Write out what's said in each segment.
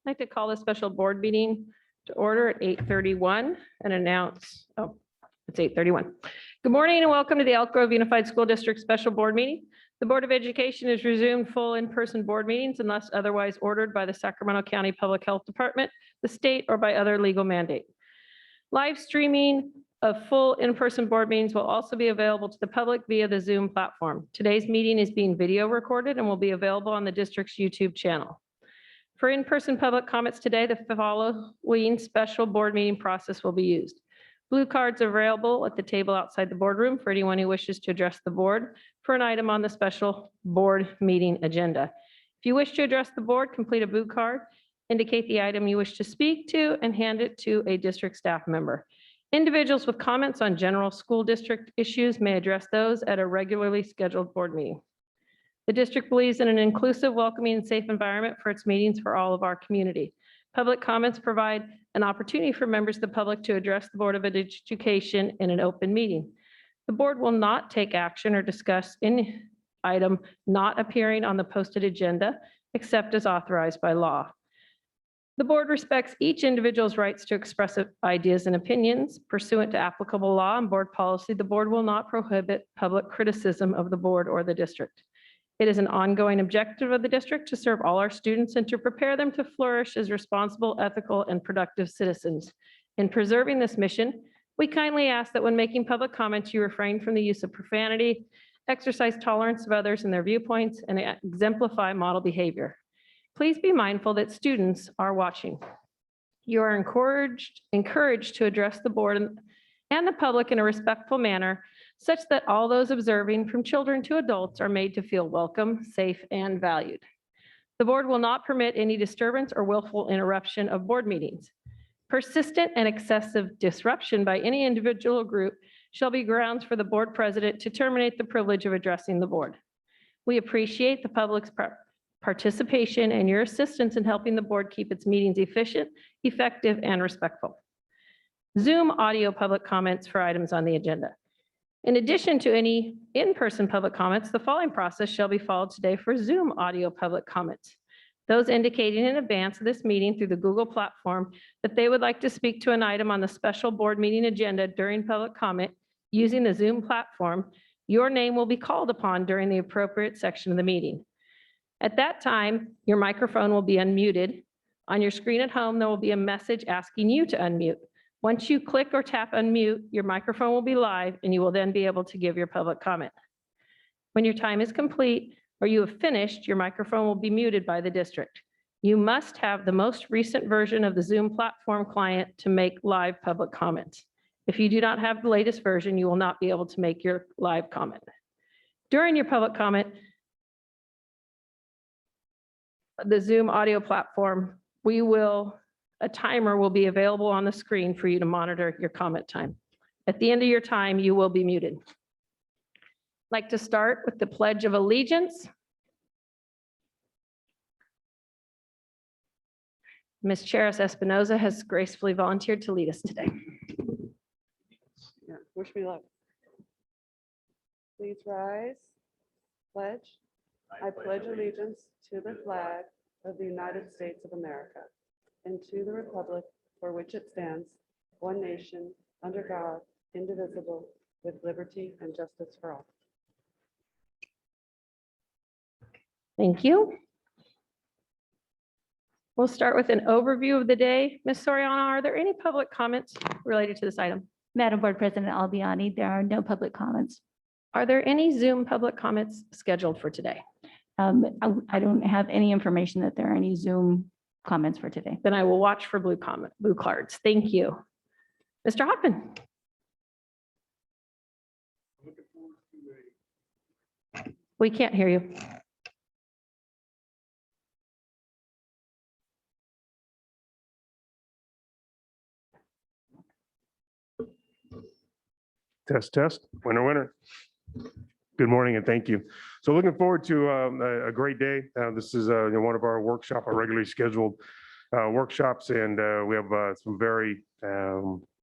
I'd like to call the special board meeting to order at 8:31 and announce, it's 8:31. Good morning and welcome to the Elk Grove Unified School District Special Board Meeting. The Board of Education has resumed full in-person board meetings unless otherwise ordered by the Sacramento County Public Health Department, the state, or by other legal mandate. Live streaming of full in-person board meetings will also be available to the public via the Zoom platform. Today's meeting is being video recorded and will be available on the district's YouTube channel. For in-person public comments today, the following special board meeting process will be used. Blue cards are available at the table outside the boardroom for anyone who wishes to address the board for an item on the special board meeting agenda. If you wish to address the board, complete a blue card, indicate the item you wish to speak to, and hand it to a district staff member. Individuals with comments on general school district issues may address those at a regularly scheduled board meeting. The district believes in an inclusive, welcoming, and safe environment for its meetings for all of our community. Public comments provide an opportunity for members of the public to address the Board of Education in an open meeting. The board will not take action or discuss any item not appearing on the posted agenda, except as authorized by law. The board respects each individual's rights to express ideas and opinions. Pursuant to applicable law and board policy, the board will not prohibit public criticism of the board or the district. It is an ongoing objective of the district to serve all our students and to prepare them to flourish as responsible, ethical, and productive citizens. In preserving this mission, we kindly ask that when making public comments, you refrain from the use of profanity, exercise tolerance of others and their viewpoints, and exemplify model behavior. Please be mindful that students are watching. You are encouraged to address the board and the public in a respectful manner, such that all those observing, from children to adults, are made to feel welcome, safe, and valued. The board will not permit any disturbance or willful interruption of board meetings. Persistent and excessive disruption by any individual or group shall be grounds for the board president to terminate the privilege of addressing the board. We appreciate the public's participation and your assistance in helping the board keep its meetings efficient, effective, and respectful. Zoom audio public comments for items on the agenda. In addition to any in-person public comments, the following process shall be followed today for Zoom audio public comments. Those indicating in advance of this meeting through the Google platform that they would like to speak to an item on the special board meeting agenda during public comment using the Zoom platform, your name will be called upon during the appropriate section of the meeting. At that time, your microphone will be unmuted. On your screen at home, there will be a message asking you to unmute. Once you click or tap unmute, your microphone will be live and you will then be able to give your public comment. When your time is complete or you have finished, your microphone will be muted by the district. You must have the most recent version of the Zoom platform client to make live public comments. If you do not have the latest version, you will not be able to make your live comment. During your public comment, the Zoom audio platform, a timer will be available on the screen for you to monitor your comment time. At the end of your time, you will be muted. I'd like to start with the Pledge of Allegiance. Ms. Charis Espinoza has gracefully volunteered to lead us today. Yeah, wish me luck. Please rise. Pledge. I pledge allegiance to the flag of the United States of America and to the republic for which it stands, one nation, under God, indivisible, with liberty and justice for all. Thank you. We'll start with an overview of the day. Ms. Soriano, are there any public comments related to this item? Madam Board President Albiani, there are no public comments. Are there any Zoom public comments scheduled for today? I don't have any information that there are any Zoom comments for today. Then I will watch for blue cards. Thank you. Mr. Hoffman. We can't hear you. Test, test, winner, winner. Good morning and thank you. So looking forward to a great day. This is one of our regularly scheduled workshops, and we have some very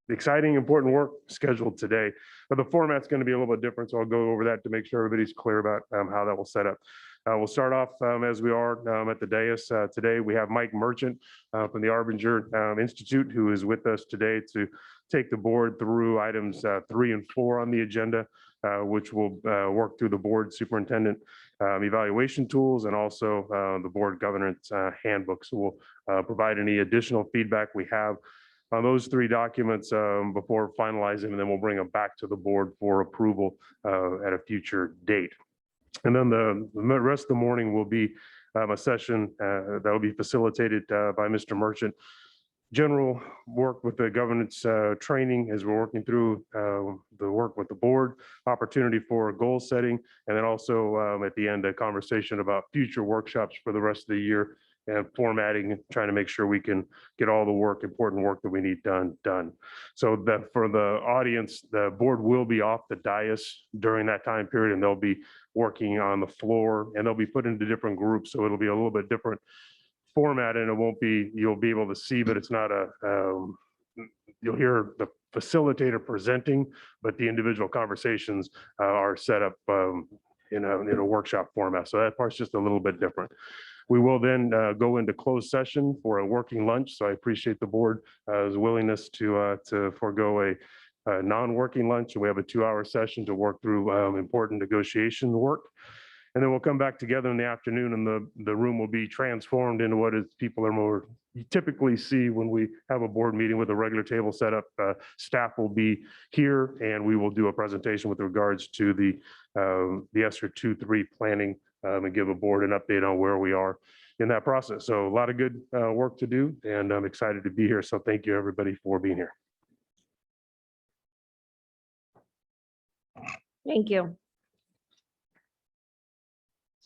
exciting, important work scheduled today. But the format's going to be a little bit different, so I'll go over that to make sure everybody's clear about how that will set up. We'll start off as we are at the dais today. We have Mike Merchant from the Arbinger Institute, who is with us today to take the board through items 3 and 4 on the agenda, which will work through the board superintendent evaluation tools and also the board governance handbook. So we'll provide any additional feedback we have on those 3 documents before finalizing, and then we'll bring them back to the board for approval at a future date. And then the rest of the morning will be a session that will be facilitated by Mr. Merchant. General work with the governance training as we're working through the work with the board, opportunity for goal setting, and then also at the end, a conversation about future workshops for the rest of the year and formatting, trying to make sure we can get all the work, important work that we need done. So that for the audience, the board will be off the dais during that time period, and they'll be working on the floor, and they'll be put into different groups. So it'll be a little bit different format, and it won't be, you'll be able to see, but it's not a, you'll hear the facilitator presenting, but the individual conversations are set up in a workshop format. So that part's just a little bit different. We will then go into closed session for a working lunch. So I appreciate the board's willingness to forego a non-working lunch. We have a 2-hour session to work through important negotiation work. And then we'll come back together in the afternoon, and the room will be transformed into what is people are more you typically see when we have a board meeting with a regular table set up. Staff will be here, and we will do a presentation with regards to the ESER 2-3 planning and give a board an update on where we are in that process. So a lot of good work to do, and I'm excited to be here. So thank you, everybody, for being here. Thank you.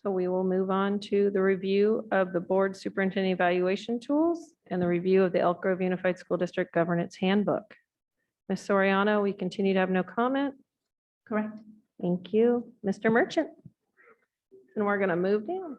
So we will move on to the review of the board superintendent evaluation tools and the review of the Elk Grove Unified School District Governance Handbook. Ms. Soriano, we continue to have no comment. Correct. Thank you. Mr. Merchant. And we're going to move down.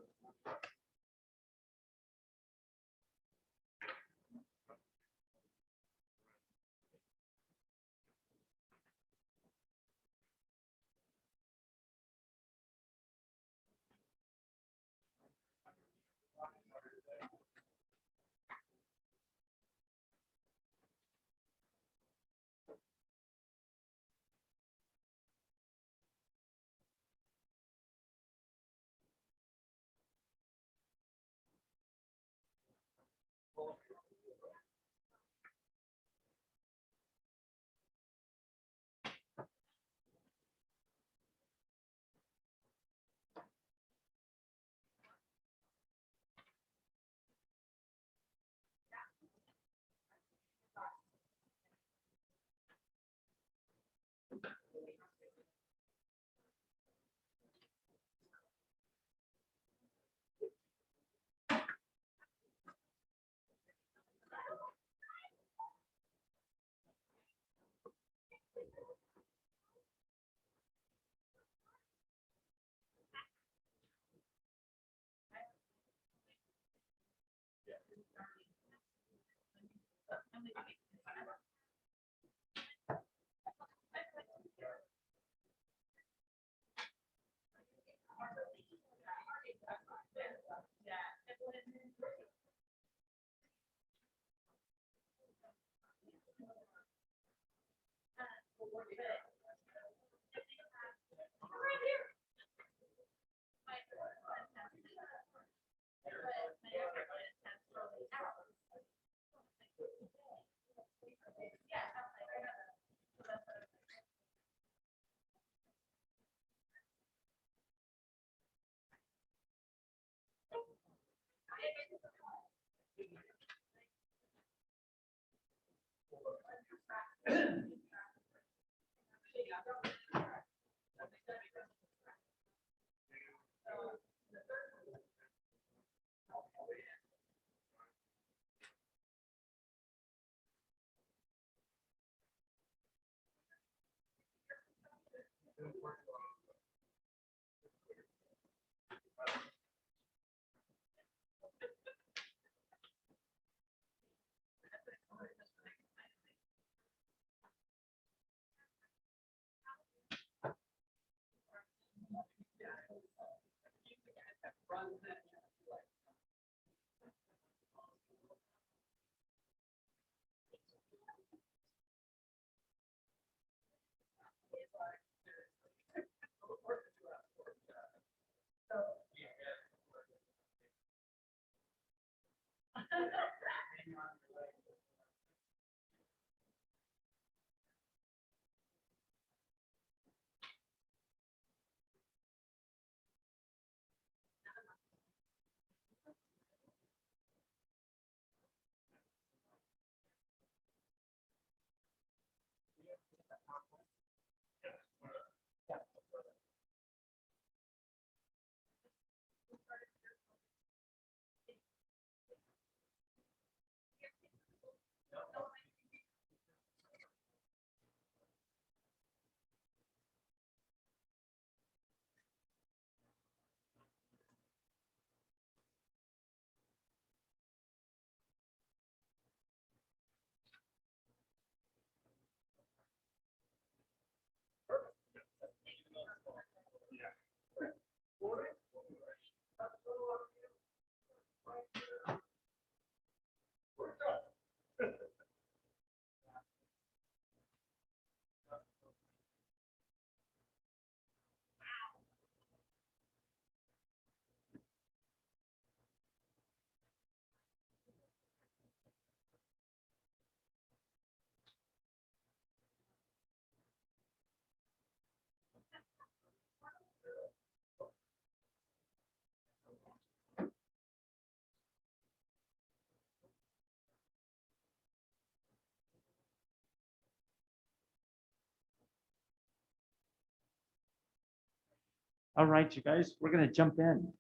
All right, you guys, we're going to jump in.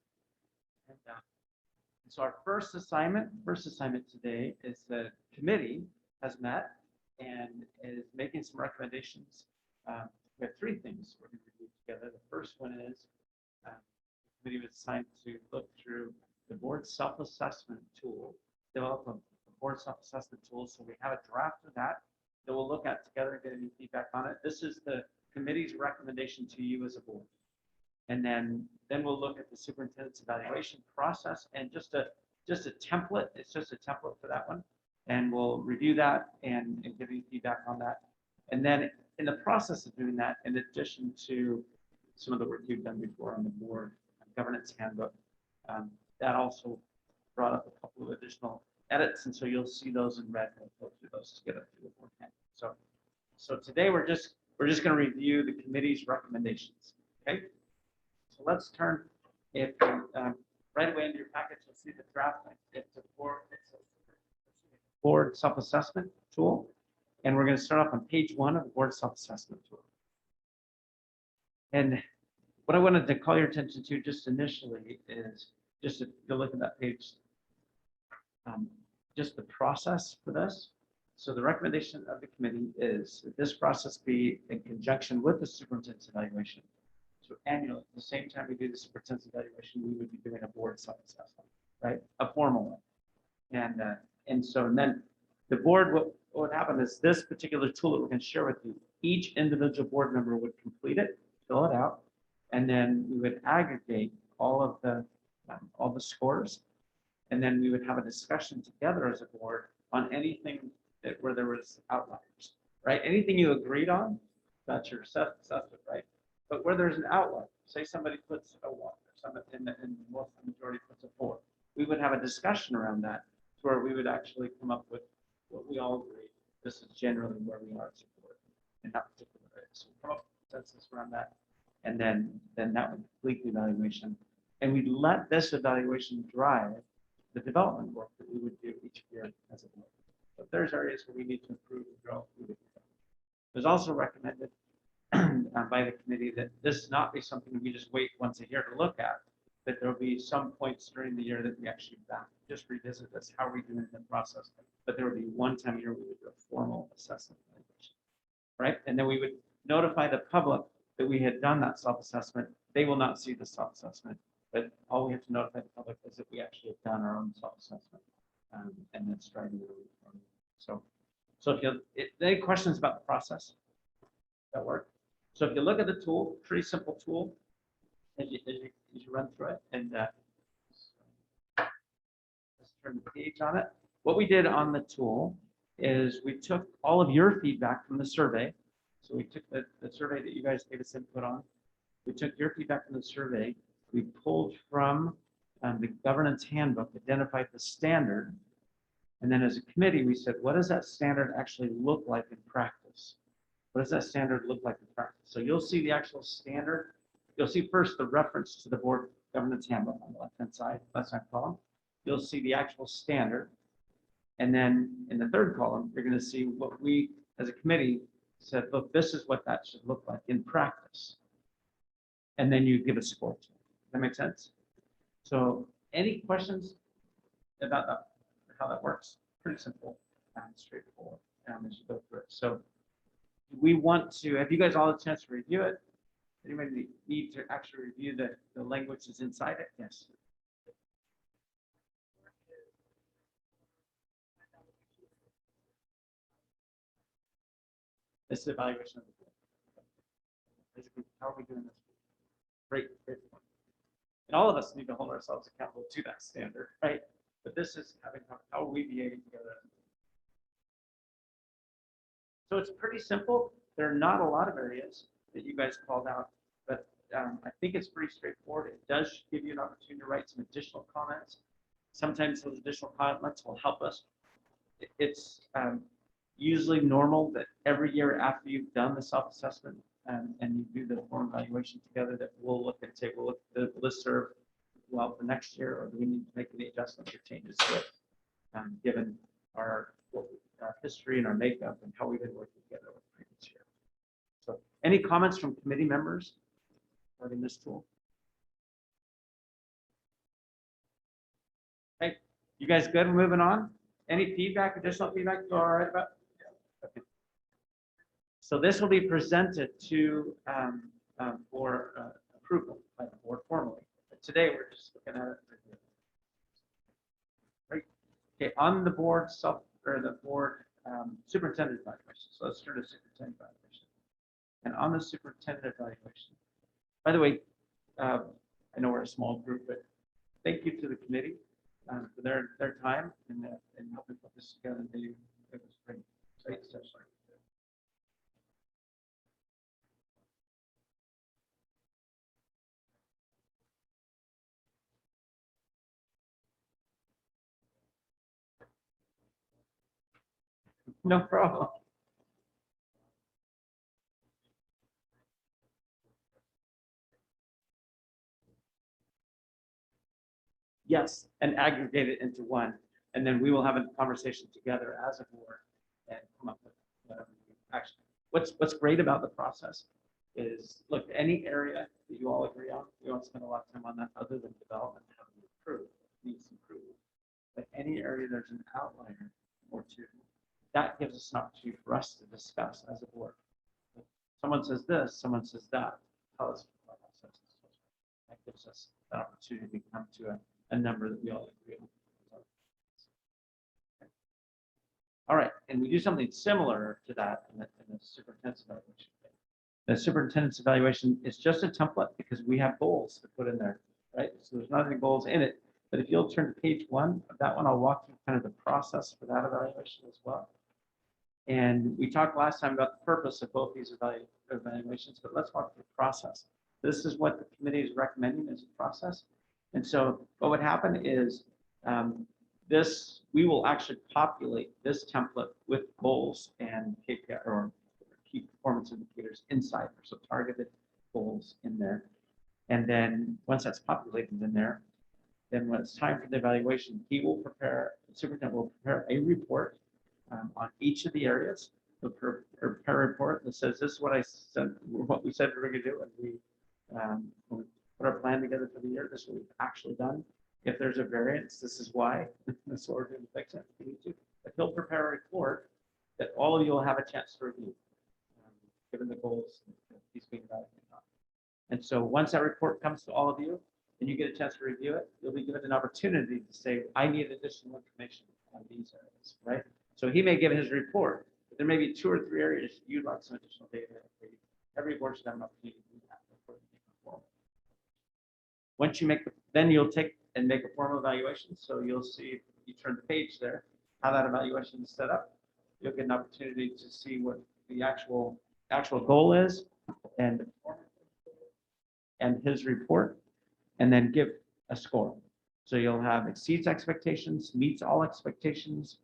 And, so our first assignment today is the committee has met and is making some recommendations. We have three things we're going to do together. The first one is the committee was assigned to look through the board self-assessment tool, develop a board self-assessment tool. So we have a draft of that we'll look at together and get any feedback on it. This is the committee's recommendation to you as a board. And then we'll look at the superintendent's evaluation process and just a template. It's just a template for that one. And we'll review that and give you feedback on that. And then in the process of doing that, in addition to some of the work you've done before on the board governance handbook, that also brought up a couple of additional edits. And so you'll see those in red. We'll go through those together through the board handbook. So today we're just going to review the committee's recommendations. Okay. So let's turn it right away into your package. You'll see the draft. It's a board self-assessment tool. And we're going to start off on page 1 of the board self-assessment tool. And what I wanted to call your attention to just initially is just if you look at that page, just the process for this. So the recommendation of the committee is that this process be in conjunction with the superintendent's evaluation. So annually, at the same time we do the superintendent's evaluation, we would be doing a board self-assessment, right? A formal one. And then the board, what would happen is this particular tool that we're going to share with you, each individual board member would complete it, fill it out, and then we would aggregate all the scores, and then we would have a discussion together as a board on anything where there was outliers, right? Anything you agreed on, that's your assessment, right? But where there's an outlier, say somebody puts a 1 or somebody in the majority puts a 4, we would have a discussion around that to where we would actually come up with what we all agree. This is generally where we are as a board in that particular area. So we come up with consensus around that, and then that would complete the evaluation. And we'd let this evaluation drive the development work that we would do each year as a board. But there's areas where we need to improve and grow. It was also recommended by the committee that this not be something that we just wait once a year to look at, that there will be some points during the year that we actually just revisit this, how are we doing in the process. But there would be one time a year we would do a formal assessment evaluation, right? And then we would notify the public that we had done that self-assessment. They will not see the self-assessment, but all we have to notify the public is that we actually have done our own self-assessment, and that's driving the reform. So if you have any questions about the process, that work. So if you look at the tool, pretty simple tool. as you run through it, and let's turn the page on it. What we did on the tool is we took all of your feedback from the survey. So we took the survey that you guys gave us input on. We took your feedback from the survey. We pulled from the governance handbook, identified the standard. And then as a committee, we said, what does that standard actually look like in practice? What does that standard look like in practice? So you'll see the actual standard. You'll see first the reference to the board governance handbook on the left-hand side, left-hand column. You'll see the actual standard. And then in the third column, you're going to see what we as a committee said, look, this is what that should look like in practice. And then you give a score to it. Does that make sense? So any questions about that, how that works? Pretty simple and straightforward as you go through it. So we want to, have you guys all had a chance to review it? Anybody need to actually review the language that's inside it? Yes. This is evaluation of the board. Basically, how are we doing this? Great, great. And all of us need to hold ourselves accountable to that standard, right? But this is having how are we behaving together. So it's pretty simple. There are not a lot of areas that you guys called out, but I think it's pretty straightforward. It does give you an opportunity to write some additional comments. Sometimes those additional comments will help us. It's usually normal that every year after you've done the self-assessment and you do the form evaluation together, that we'll look and say, we'll look at the listserv well for next year, or do we need to make any adjustments or changes to it, given our history and our makeup and how we've been working together with the previous year. So any comments from committee members regarding this tool? Hey, you guys good? We're moving on. Any feedback, additional feedback you all right about? Okay. So this will be presented to for approval by the board formally. But today we're just looking at it. Right. Okay. On the board superintendent evaluation. So let's turn to superintendent evaluation. And on the superintendent evaluation, by the way, I know we're a small group, but thank you to the committee for their time and helping put this together. It was great. Great steps. No problem. Yes, and aggregate it into one. And then we will have a conversation together as a board and come up with whatever action. What's great about the process is, look, any area that you all agree on, we won't spend a lot of time on that other than development, how to improve, needs improvement. But any area there's an outlier or two, that gives us an opportunity for us to discuss as a board. If someone says this, someone says that, tell us what that says. That gives us that opportunity to come to a number that we all agree on. All right, and we do something similar to that in the superintendent's evaluation. The superintendent's evaluation is just a template because we have goals to put in there, right? So there's not any goals in it, but if you'll turn to page 1 of that one, I'll walk through kind of the process for that evaluation as well. And we talked last time about the purpose of both these evaluations, but let's walk through the process. This is what the committee is recommending as a process. And so what would happen is we will actually populate this template with goals and KPI or key performance indicators inside there, so targeted goals in there. And then once that's populated in there, then when it's time for the evaluation, the superintendent will prepare a report on each of the areas. He'll prepare a report that says, this is what we said we were going to do, and when we put our plan together for the year, this is what we've actually done. If there's a variance, this is why. This is what we're going to fix it. We need to. But he'll prepare a report that all of you will have a chance to review, given the goals that he's being evaluated on. And so once that report comes to all of you, and you get a chance to review it, you'll be given an opportunity to say, I need additional information on these areas, right? So he may give his report, but there may be 2 or 3 areas you'd like some additional data. Every board should have an opportunity to do that before they move forward. Once you then you'll take and make a formal evaluation. So you'll see, if you turn the page there, how that evaluation is set up. You'll get an opportunity to see what the actual goal is and his report, and then give a score. So you'll have exceeds expectations, meets all expectations,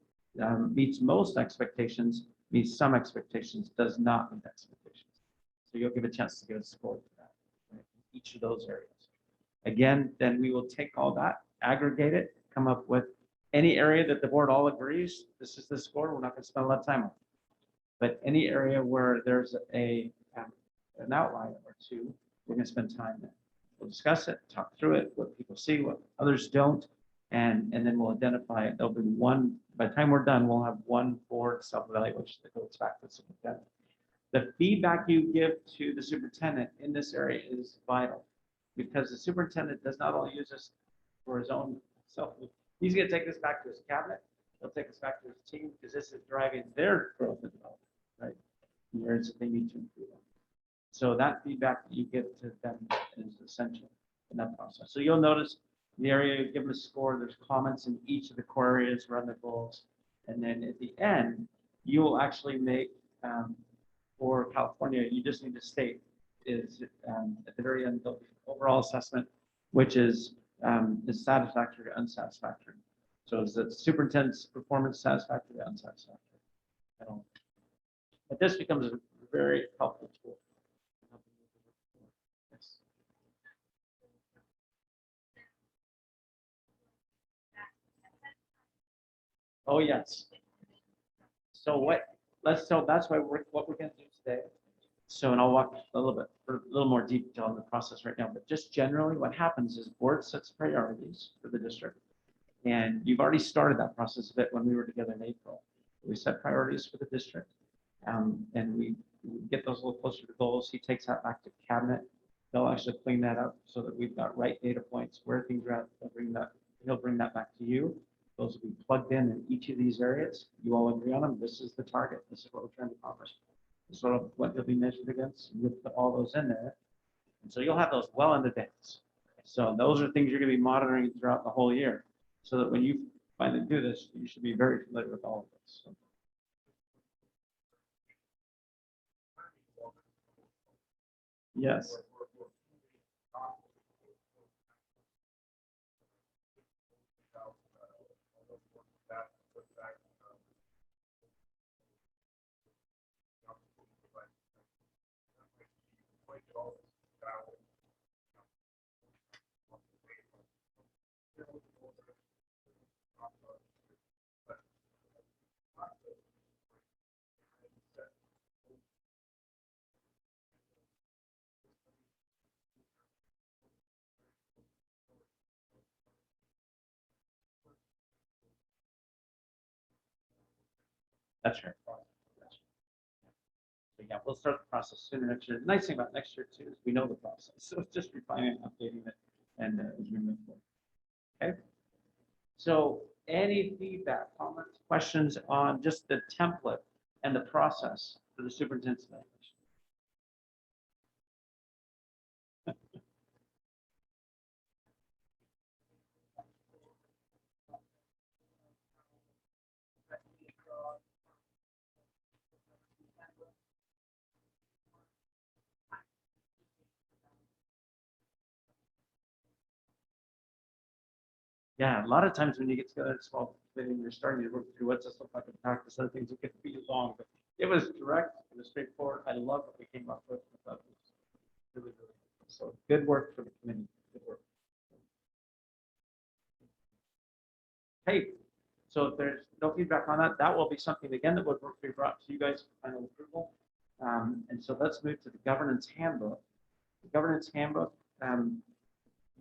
meets most expectations, meets some expectations, does not meet expectations. So you'll give a chance to get a score for that, right? Each of those areas. Again, then we will take all that, aggregate it, come up with any area that the board all agrees, this is the score, we're not going to spend a lot of time on. But any area where there's an outlier or two, we're going to spend time there. We'll discuss it, talk through it, what people see, what others don't, and then we'll identify it. There'll be one, by the time we're done, we'll have one board self-evaluation that goes back to the superintendent. The feedback you give to the superintendent in this area is vital, because the superintendent does not only use this for his own self. He's going to take this back to his cabinet. He'll take us back to his team, because this is driving their growth and development, right? The areas that they need to improve on. So that feedback that you give to them is essential in that process. So you'll notice in the area you give them a score, there's comments in each of the core areas around the goals. And then at the end, you will actually make, for California, you just need to state is at the very end, the overall assessment, which is satisfactory or unsatisfactory. So is the superintendent's performance satisfactory or unsatisfactory? But this becomes a very helpful tool. Yes. Oh, yes. So that's why what we're going to do today. So, and I'll walk a little more detail in the process right now, but just generally what happens is board sets priorities for the district. And you've already started that process a bit when we were together in April. We set priorities for the district, and we get those a little closer to goals. He takes that back to cabinet. They'll actually clean that up so that we've got right data points where things are at. He'll bring that back to you. Those will be plugged in each of these areas. You all agree on them. This is the target. This is what we're trying to accomplish. This is what you'll be measured against. You'll put all those in there. And so you'll have those well in advance. So those are things you're going to be monitoring throughout the whole year, so that when you finally do this, you should be very familiar with all of this. So. Yes. That's right. So yeah, we'll start the process sooner next year. The nice thing about next year too is we know the process, so it's just refining, updating it, and as we move forward. Okay. So any feedback, comments, questions on just the template and the process for the superintendent's evaluation? Yeah, a lot of times when you get together at small committee and you're starting to work through what's this look like in practice, other things that get to be long, but it was direct, it was straightforward. I love what we came up with. I thought it was really, really good. So good work for the committee. Good work. Hey, so if there's no feedback on that, that will be something again that would be brought to you guys for final approval. And so let's move to the governance handbook. The governance handbook.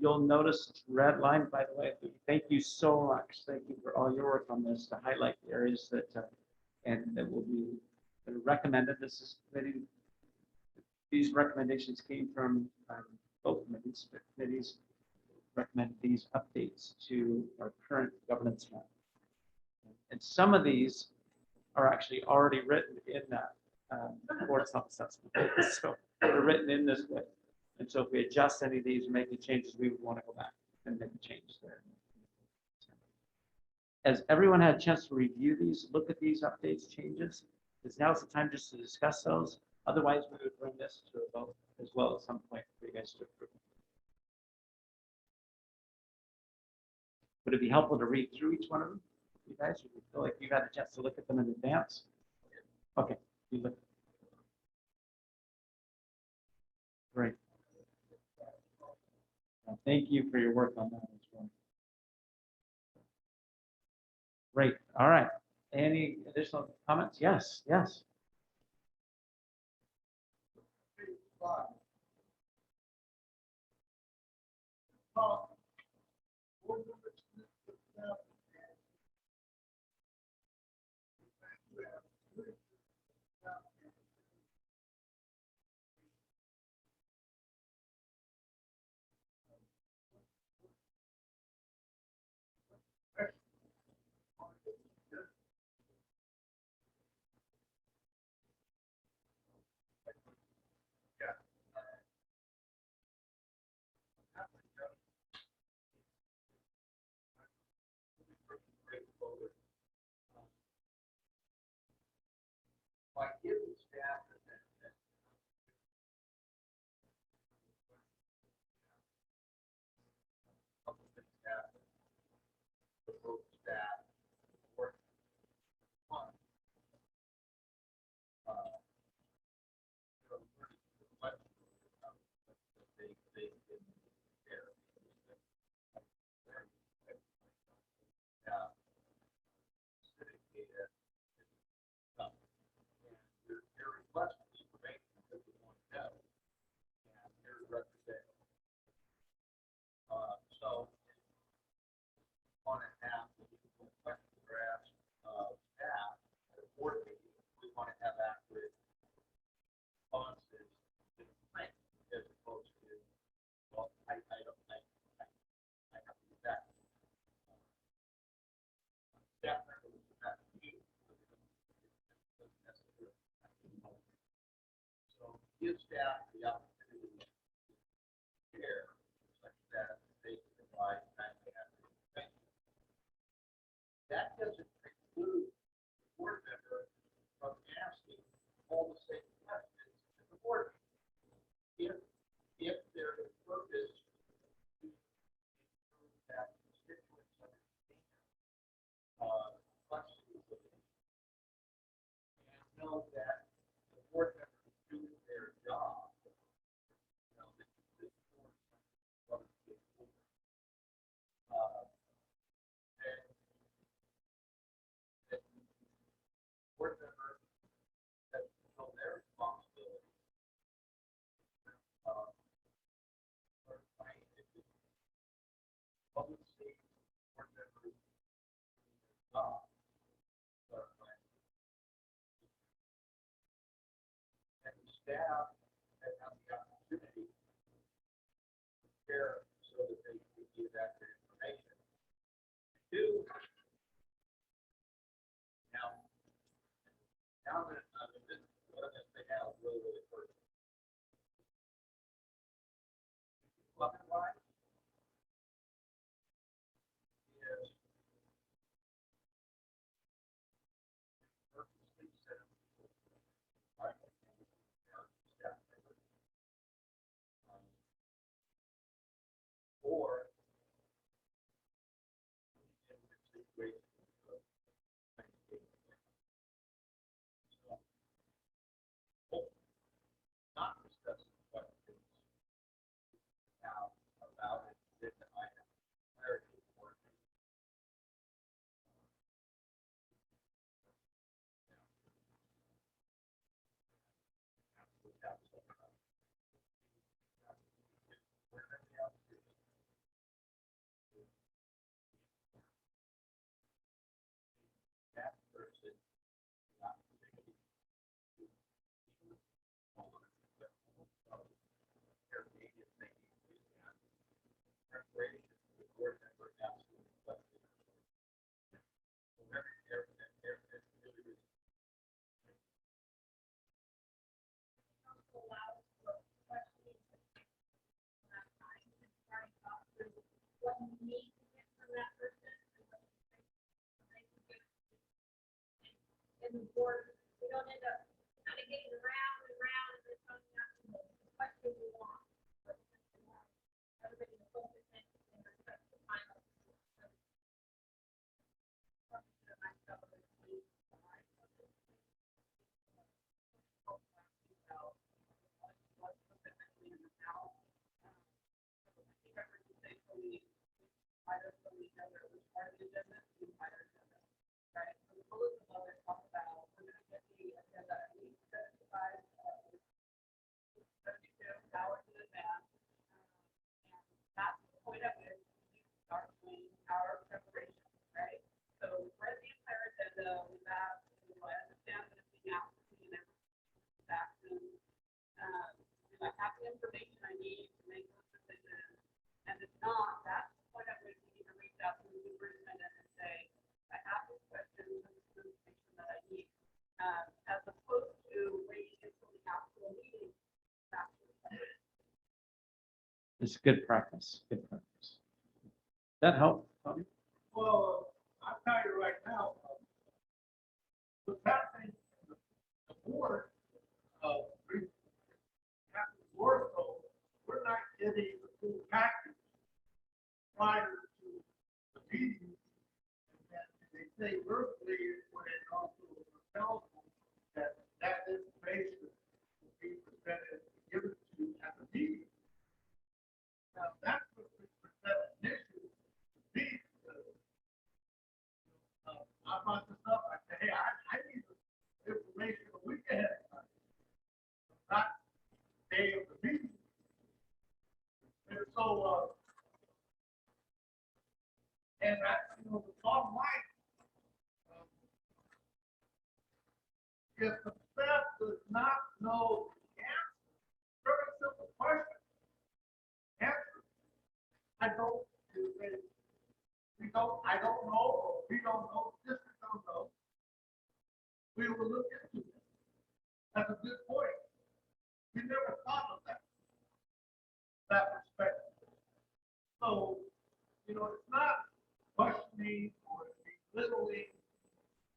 You'll notice it's redlined, by the way. Thank you so much. Thank you for all your work on this to highlight the areas that and that will be recommended. This is committee. These recommendations came from both committees. The committees recommend these updates to our current governance map. And some of these are actually already written in that board self-assessment. So they're written in this way. And so if we adjust any of these or make any changes, we would want to go back and make a change there. Has everyone had a chance to review these, look at these updates, changes? Because now's the time just to discuss those. Otherwise, we would bring this to a vote as well at some point for you guys to approve. Would it be helpful to read through each one of them? You guys, or you feel like you've had a chance to look at them in advance? Okay, you look. Great. Thank you for your work on that as well. Great. All right. Any additional comments? Yes, yes. Give staff the opportunity to share such that they can provide timely information. That doesn't preclude the board member from asking all the same questions to the board. If there is purpose to improve that constituents understand questions and know that the board member is doing their job. You know, this board what is good for. And board members that know their responsibility. For scientific public safety board members job. And the staff that have the opportunity to share so that they can give accurate information. Two, now that this what I'm going to say now is really, really important. Black and white is purposely set up by staff members. Or in situations of not discussing questions now about it, then I have clarity for it. That person, the opportunity to their native thinking and preparation for the board member asking questions. So there really is. you need to get from that person. And the board, we don't end up kind of getting around and around and then coming out to the question we want. Everybody focus and respect the final. I have the information I need to make those decisions. And if not, that's the point at which we need to reach out to the superintendent and say, I have these questions, this is the information that I need. As opposed to waiting until the actual meeting. It's good practice, good practice. That help, Tony? Well, I'll tell you right now, what's happening, the board, we're not getting the full package prior to the meeting. And they say verbally when it also tells them that that information will be presented, given to you at the meeting. Now, that's what we present initially to me. I brought this up, I said, hey, I need this information a week ahead of time. Not day of the meeting. And so, and that's, you know, the bottom line. If the staff does not know the answer, very simple question. Answer. I don't know, or we don't know, the district don't know. We will look into it. That's a good point. We never thought of that perspective. So, you know, it's not questioning or belittling,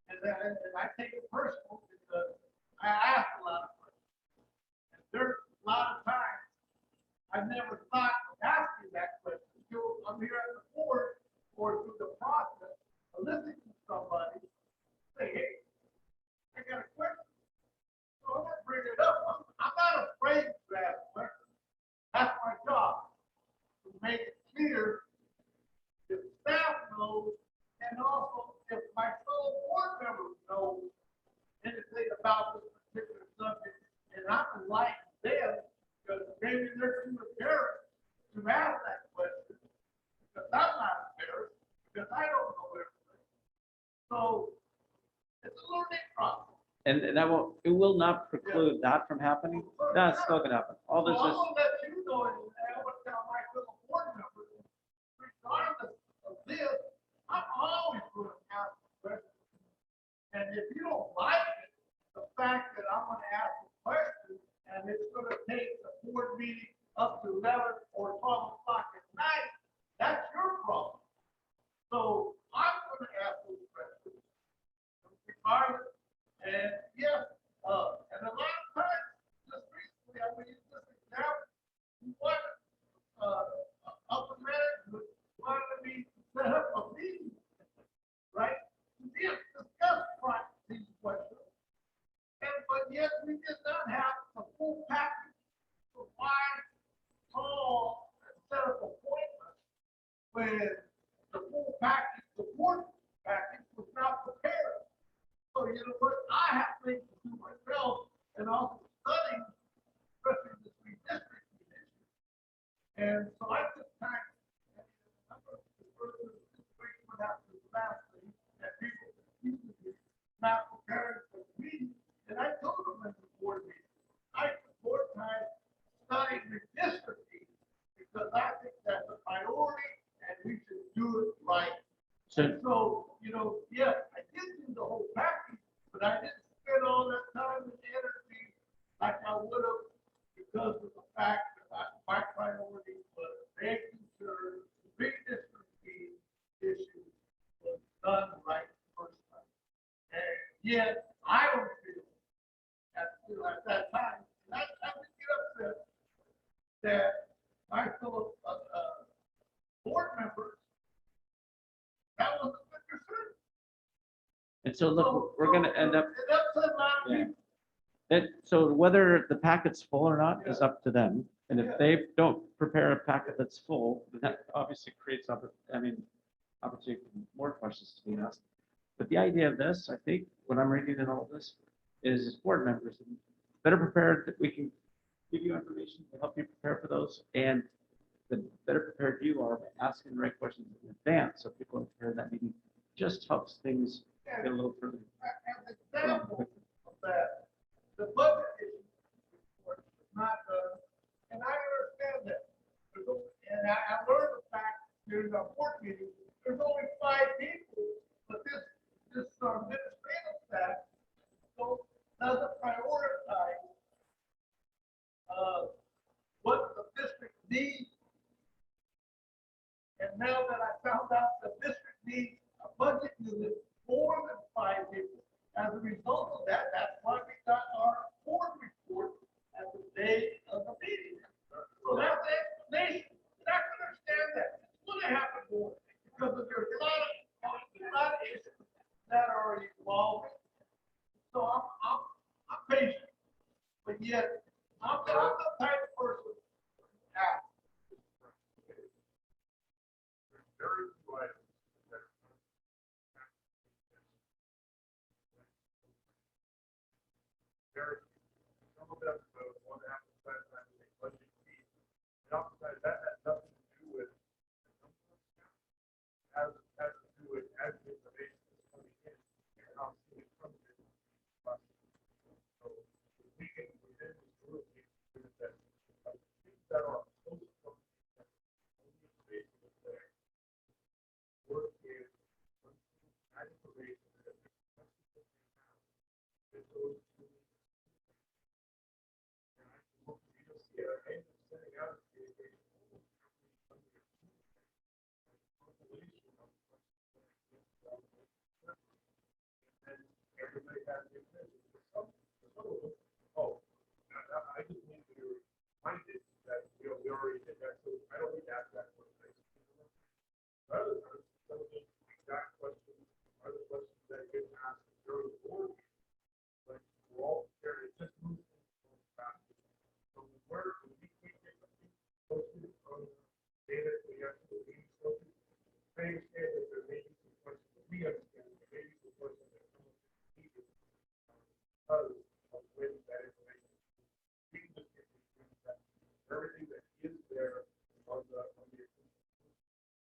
and I take it personal because I ask a lot of questions. And there's a lot of times I've never thought of asking that question until I'm here at the board or through the process of listening to somebody say, hey, I got a question. So I'm gonna bring it up. I'm not afraid to ask questions. That's my job, to make it clear if staff knows, and also if my fellow board members know anything about this particular subject, and I'm like them, because maybe they're too embarrassed to ask that question, because I'm not embarrassed, because I don't know everything. So it's a learning process. And that it will not preclude that from happening. That's still gonna happen. All this So I'm is, gonna let you know, and I want to tell my fellow board members, regardless of this, I'm always going to ask questions. And if you don't like it, the fact that I'm going to ask a question, and it's going to take the board meeting up to 11 or 12 o'clock at night, that's your problem. So I'm going to ask those questions, regardless. And yes, and a lot of times, just recently, I'm going to use this example. What upper management wanted me to set up a meeting, right? To discuss these questions. But yet we did not have a full package of wide, tall, set of appointments when the full package, the board package was not prepared. So you know what? I have things to do myself and also studying, especially this redistricting issue. And so I took time, I'm going to refer to the situation what happened last week, that people confused me, not preparing for the meeting. And I told them in the board meeting, I support time studying redistricting because I think that's a priority and we should do it right. And so, you know, yes, I did do the whole package, but I didn't spend all that time and energy like I would have because of the fact that my priority was making sure the big district Yet I don't feel at that time, and I would get upset that my fellow, board members, that was a good concern. And so look, we're gonna end up, It upset a lot of yeah. people. So whether the packet's full or not is up to them. And if they don't prepare a packet that's full, then that obviously creates, opportunity for more questions to be asked. But the idea of this, I think, what I'm reading in all of this, is as board members, better prepared that we can give you information to help you prepare for those. And the better prepared you are by asking the right questions in advance, so people are prepared that meeting, just helps things get a little further. As an example of that, the budget issue report is not done, and I understand that. And I learned the fact during our board meeting, there's only 5 people, but this administrative staff doesn't prioritize what the district needs. And now that I found out the district needs a budget unit more than 5 people, as a result of that, that's why we got our board report at the day of the meeting. So that's the explanation. And I can understand that. It's going to happen more because there's a lot of issues that are evolving. So I'm patient, but yet I'm the type of person who asks. Very few items that are very few. Some of them want to have to spend time with a budget fee. And oftentimes that has nothing to do with has to do with as the information is coming in and how it's coming in. So we can within this group that things that are close to the information is there. Work is that information that is those two. And I can look, you just see our hands setting out of the and everybody has the information. Oh, I just need to be reminded that we already did that, so I don't need to ask that question. Other times, some of the exact questions are the questions that get asked during the board meeting. But we're all there, it just moves things fast. So where we can't get something posted on data, we have to be posted. I understand that there may be some questions that we understand, there may be some questions that someone needed because of when that information. We can just get that everything that is there on the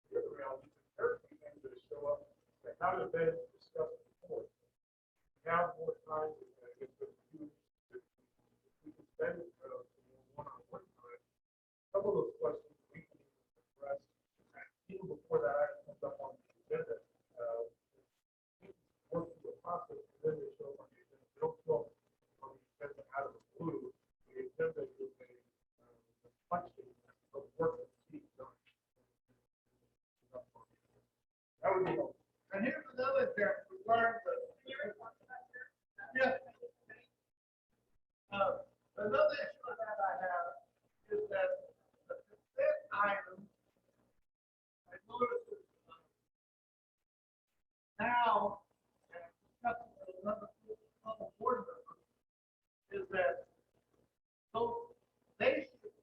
the other reality, there are things that show up that haven't been discussed before. We have more time, if we can spend one-on-one time, some of those questions we can address even before that item comes up on the agenda. Work through the process, and then they show up on the agenda. They don't show up on the agenda out of the blue. The agenda is a reflection of work that's being done. That would be helpful. And here's another example regarding the. Yeah. Another issue that I have is that the consent item, I noticed it now, and I'm discussing with another board member, is that so they should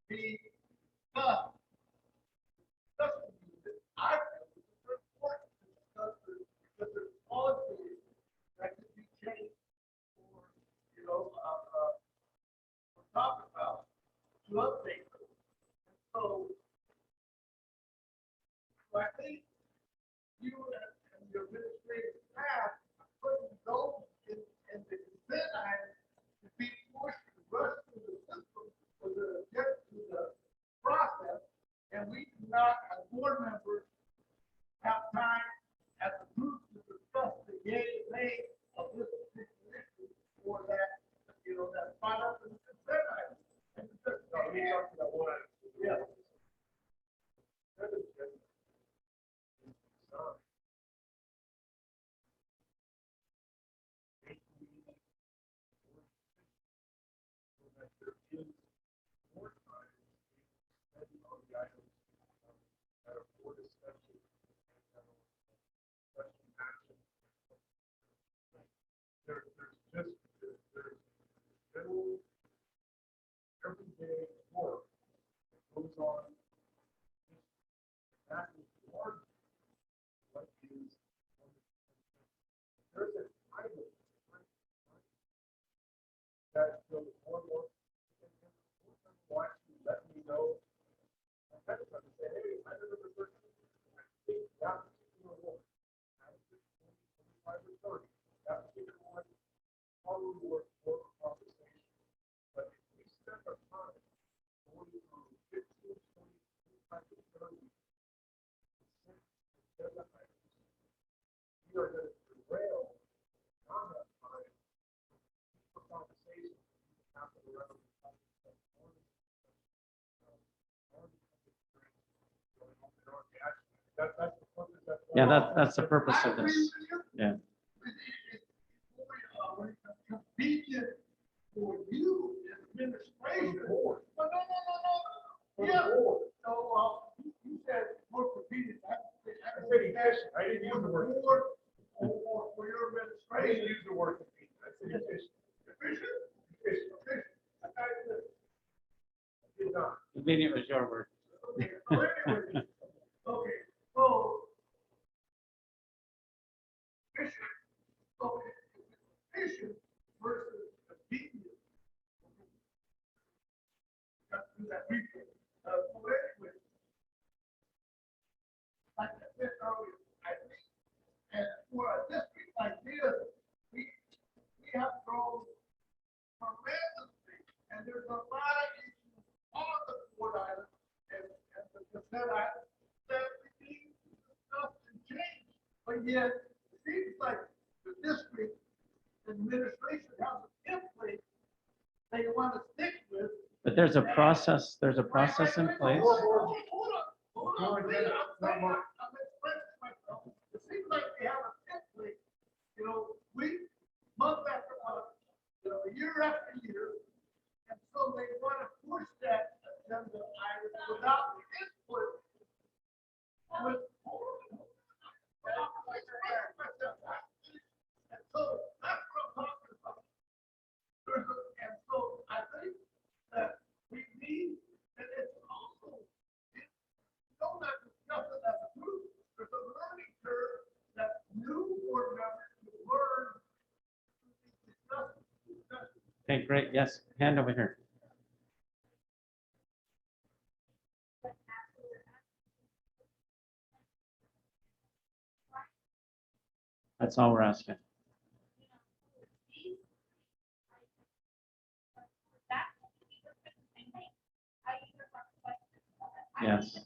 be discussed. I think it's very important to discuss this because there's policies that could be changed or, talk about to update them. And so I think you and your administrative staff are putting those in the consent item to be forced to rush through the system for the get to the process. And we do not, as board members, have time as a group to discuss the yay and nay of this particular issue or that, that brought up in the consent item. And it's just, We talked about one item. yeah. that is hard. What is, there's a kind of that the more watch you let me know. I kind of say, hey, I know the person. I think that particular one, that particular 25 or 30, that particular one probably worth more conversation. But if we spend our time going through 15, 20, 25, or 30, agenda items, we are going to derail on that time for conversation. Happen around the that's the purpose. Yeah, that's the purpose of this. Yeah. Convenient for you as administration. But no. Yeah. So, you said more convenient. I didn't use the word. For your administration. I didn't use the word convenient. I said efficient. Efficient. I did not. Convenient was your word. Okay, so anyway, okay, so. Efficient versus convenient. Got to do that replay. So anyway, like I said earlier, I think, and for a district like this, we have grown tremendously, and there's a lot of issues on the board item and the consent item that we need to discuss and change. But yet, it seems like the district administration has a template they want to stick with. But there's a process in place. Hold on, please. I'm expressing myself. It seems like we have a template, week, month after month, year after year. And so they want to push that agenda item without the input. And so that's what I'm talking about. And so I think that we need, and it's also, don't not discuss it as a group. There's a learning curve that new board members will learn. Okay, great. Yes, hand over here. That's all we're asking. Yes.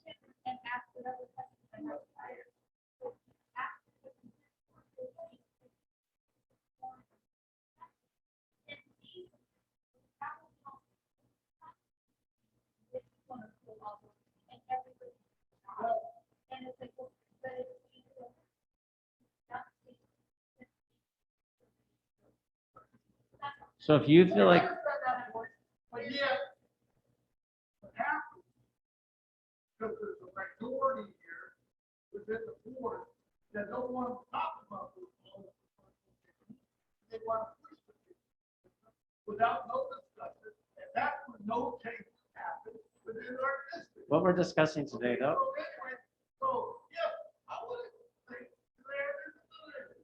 So if you feel like, But yet, what happens, because there's a minority here within the board that don't want to talk about this. They want to push the thing without no discussion, and that's when no changes happen within our district. what we're discussing today, though, So anyway, so, yeah, I would think there is a solution.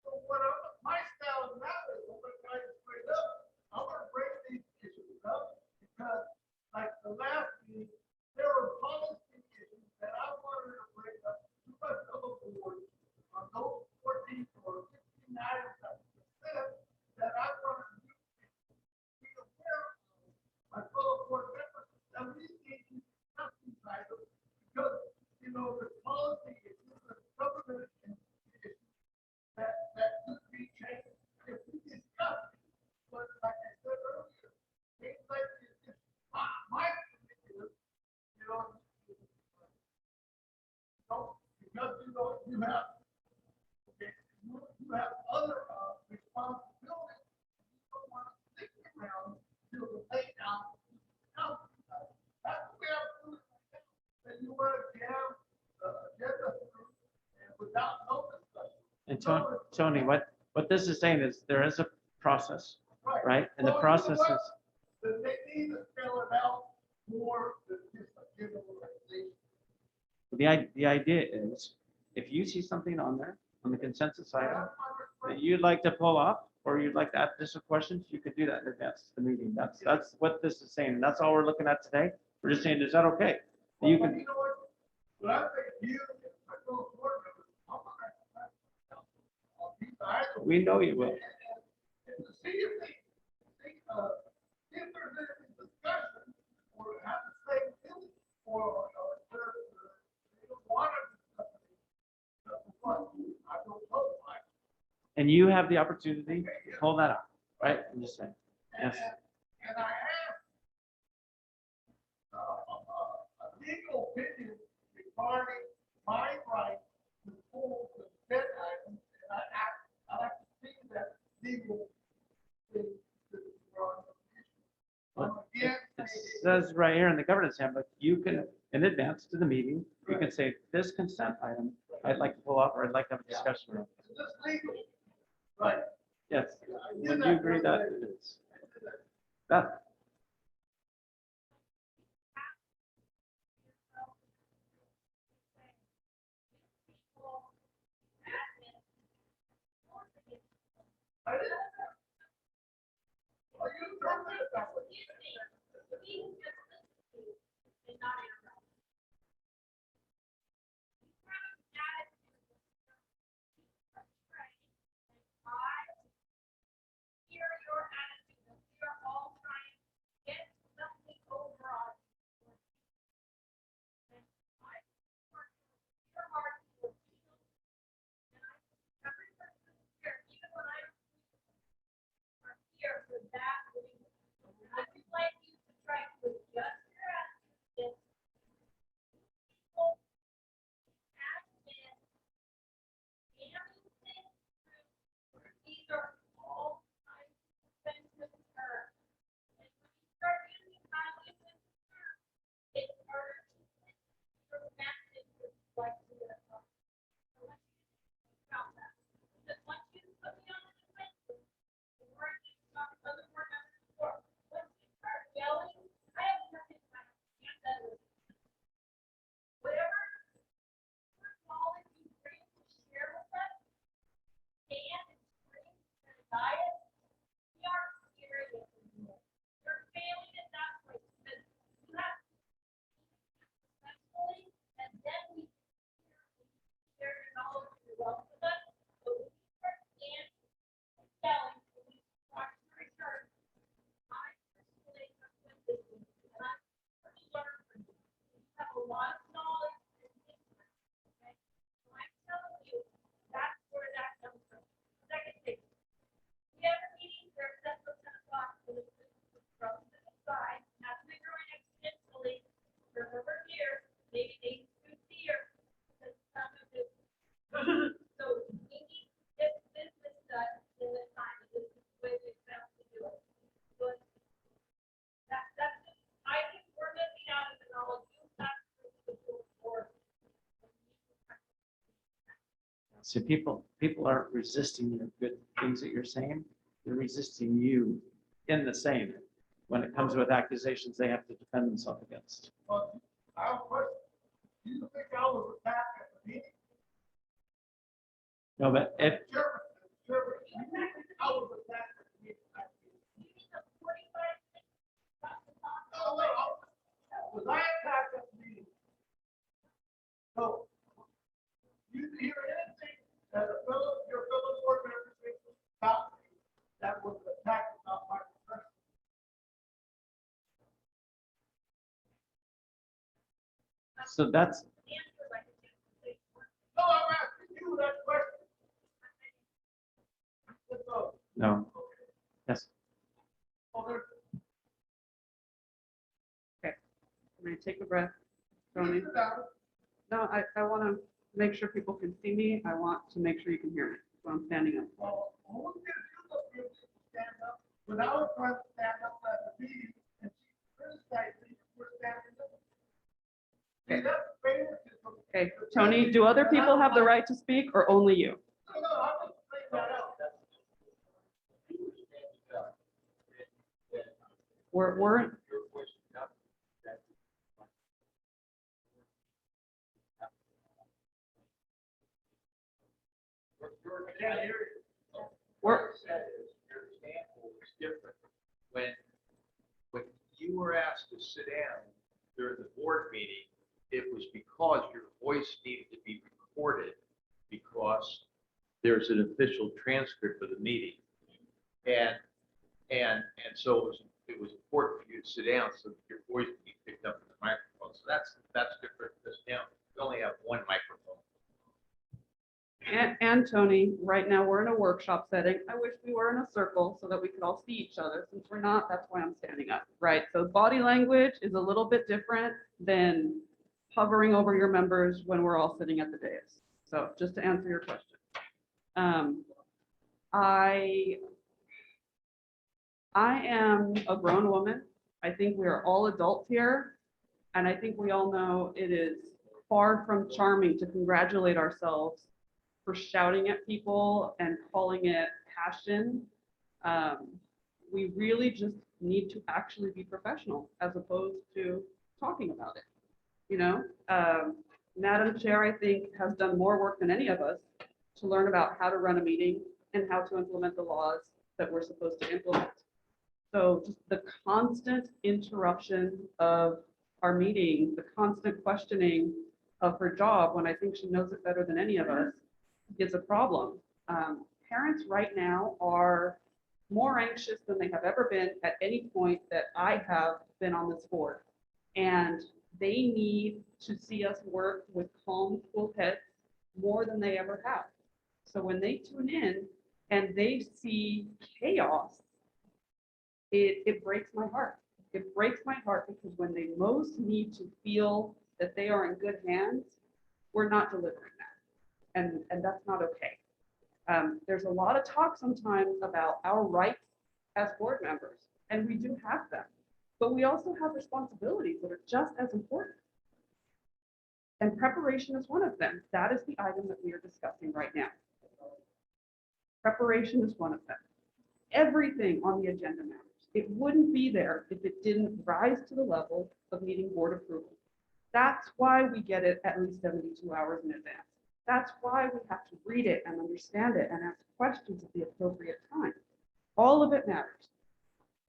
So what my style of matter is, I'm gonna try to straight up, I'm gonna bring these issues up, because like the last meeting, there were policy issues that I wanted to bring up to my fellow board on those 14 or 15 items that we said, that I wanted to be aware of my fellow board members, that we need to discuss these items, because, the policy issues, the government issues that could be changed if we discuss it. But like I said earlier, things like this, my particular, because you have, okay, you have other responsibilities. You don't want to stick around till the late hours. That's what we have to do. That you want to jam the agenda through and without no discussion. and Tony, what this is saying is there is a process, right? And the process is, That they need to spell it out more than just a generalization. The idea is, if you see something on there, on the consensus item, that you'd like to pull up, or you'd like to ask additional questions, you could do that in advance of the meeting. That's what this is saying. That's all we're looking at today. We're just saying, is that okay? You Well, can, you know what? But I think you, my fellow board members, I'm not. we know you will. See if they, if there's any discussion or have the same feeling or they don't want to. I don't know. And you have the opportunity to pull that up, right? I'm just saying. Yes. And I have a legal opinion regarding my right to pull the debt items, and I like to see that legal thing to run. It says right here in the governance handbook, you can, in advance to the meeting, you can say, this consent item, I'd like to pull up, or I'd like to have a discussion around. Is this legal? Right. Yes, would you agree that it is? Beth? Are you interpreting it that way? Hear your attitude, that we are all trying to get something over on. And I work your heart to feel, and every person here, even when I don't are here for that reason. And I would like you to try to adjust your attitude. People have been damning things through. These are all kinds of offensive terms. And when you start using highly offensive terms, it's harder to get your message reflected in a phone. So let's think about that. Because once you put me on the defensive, the word you talk other word members before, once you start yelling, I have nothing to my hand that is whatever knowledge you bring to share with us, and experience and diet, we are serious anymore. You're failing at that way because you have to successfully, and then we share your knowledge and your wealth with us. So we start standing and telling these proximate terms. I personally have been listening, and I'm pretty learned from you. You have a lot of knowledge and history. Okay? So I'm telling you, that's where that comes from. Second thing, we have a meeting, there's 10:00, so this is from to the side, as we growing exponentially for a number of years, maybe they could see here, because some of it. So we need to get business done in the time, and this is the way we found to do it. But that's, I think we're missing out on the knowledge you have to do for. So people aren't resisting your good things that you're saying. They're resisting you in the same. When it comes with accusations, they have to defend themselves against. But I have a question. Do you think I was attacked at the meeting? No, but if, Chairman, do you think I was attacked at the meeting? You need a 45 minutes. No, was I attacked at the meeting? No. You didn't hear anything that your fellow board members said about me that was an attack about my person. so that's, Answer like a kid. No, I'm asking you that question. Let's go. no, yes. Oh, there's- Can I take a breath? Tony? Sit down. No, I want to make sure people can see me. I want to make sure you can hear me. So I'm standing up. Well, who did you look good to stand up when I was trying to stand up at the meeting and she criticized me for standing up? See, that's favoritism. Okay, Tony, do other people have the right to speak or only you? No, no, I'm just saying that out. We're, I can't hear you. We're- Your example is different. When you were asked to sit down during the board meeting, it was because your voice needed to be recorded because there's an official transcript of the meeting. And so it was important for you to sit down so that your voice could be picked up in the microphone. So that's different because now we only have one microphone. And Tony, right now, we're in a workshop setting. I wish we were in a circle so that we could all see each other. Since we're not, that's why I'm standing up, right? So body language is a little bit different than hovering over your members when we're all sitting at the dais. So just to answer your question. I am a grown woman. I think we are all adults here. And I think we all know it is far from charming to congratulate ourselves for shouting at people and calling it passion. We really just need to actually be professional as opposed to talking about it. You know, Madam Chair, I think, has done more work than any of us to learn about how to run a meeting and how to implement the laws that we're supposed to implement. So just the constant interruption of our meeting, the constant questioning of her job when I think she knows it better than any of us is a problem. Parents right now are more anxious than they have ever been at any point that I have been on this board. And they need to see us work with calm, cool heads more than they ever have. So when they tune in and they see chaos, it breaks my heart. It breaks my heart because when they most need to feel that they are in good hands, we're not delivering that. And that's not okay. There's a lot of talk sometimes about our rights as board members, and we do have them, but we also have responsibilities that are just as important. And preparation is one of them. That is the item that we are discussing right now. Preparation is one of them. Everything on the agenda matters. It wouldn't be there if it didn't rise to the level of needing board approval. That's why we get it at least 72 hours in advance. That's why we have to read it and understand it and ask questions at the appropriate time. All of it matters.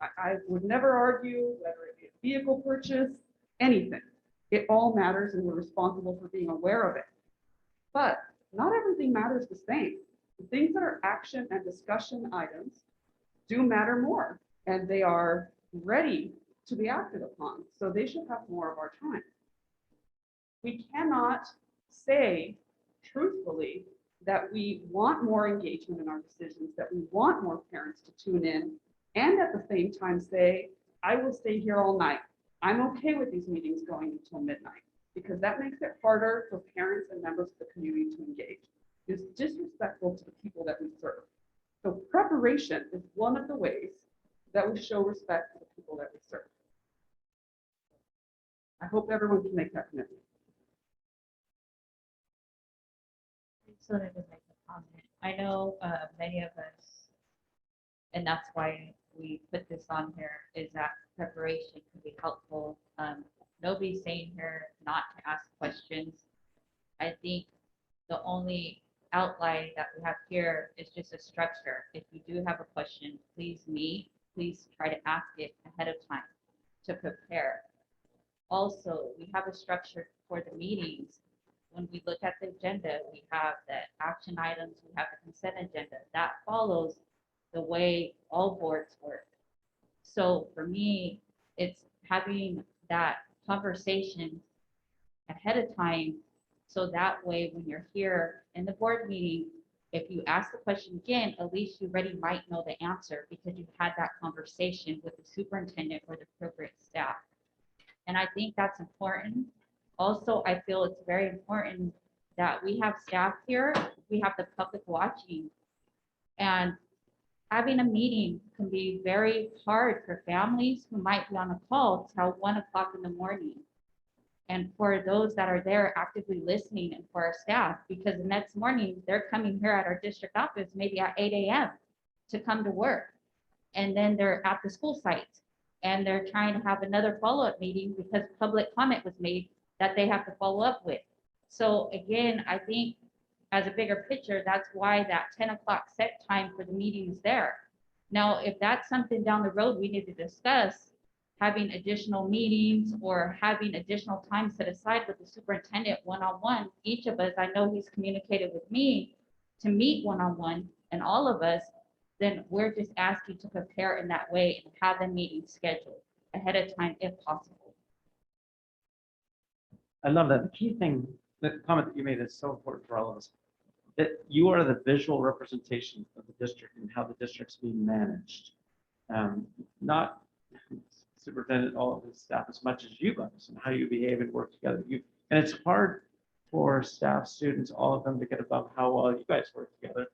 I would never argue whether it be a vehicle purchase, anything. It all matters and we're responsible for being aware of it. But not everything matters the same. The things that are action and discussion items do matter more, and they are ready to be acted upon. So they should have more of our time. We cannot say truthfully that we want more engagement in our decisions, that we want more parents to tune in, and at the same time say, I will stay here all night. I'm okay with these meetings going until midnight, because that makes it harder for parents and members of the community to engage. It's disrespectful to the people that we serve. So preparation is one of the ways that we show respect to the people that we serve. I hope everyone can make that commitment. So that was like a comment. I know many of us, and that's why we put this on here, is that preparation can be helpful. Nobody's saying here not to ask questions. I think the only outline that we have here is just a structure. If you do have a question, please try to ask it ahead of time to prepare. Also, we have a structure for the meetings. When we look at the agenda, we have the action items, we have the consent agenda. That follows the way all boards work. So for me, it's having that conversation ahead of time. So that way, when you're here in the board meeting, if you ask the question again, at least you already might know the answer because you had that conversation with the superintendent or the appropriate staff. And I think that's important. Also, I feel it's very important that we have staff here, we have the public watching. And having a meeting can be very hard for families who might be on a call till 1 o'clock in the morning. And for those that are there actively listening, and for our staff, because the next morning they're coming here at our district office, maybe at 8 a.m. to come to work. And then they're at the school site and they're trying to have another follow-up meeting because public comment was made that they have to follow up with. So again, I think as a bigger picture, that's why that 10 o'clock set time for the meeting is there. Now, if that's something down the road we need to discuss, having additional meetings or having additional time set aside with the superintendent one-on-one, each of us, I know he's communicated with me to meet one-on-one and all of us, then we're just asking to prepare in that way and have the meeting scheduled ahead of time if possible. I love that. The key thing, the comment that you made is so important for all of us, that you are the visual representation of the district and how the district's being managed. Not superintendent, all of his staff as much as you guys and how you behave and work together. And it's hard for staff, students, all of them to get above how well you guys work together.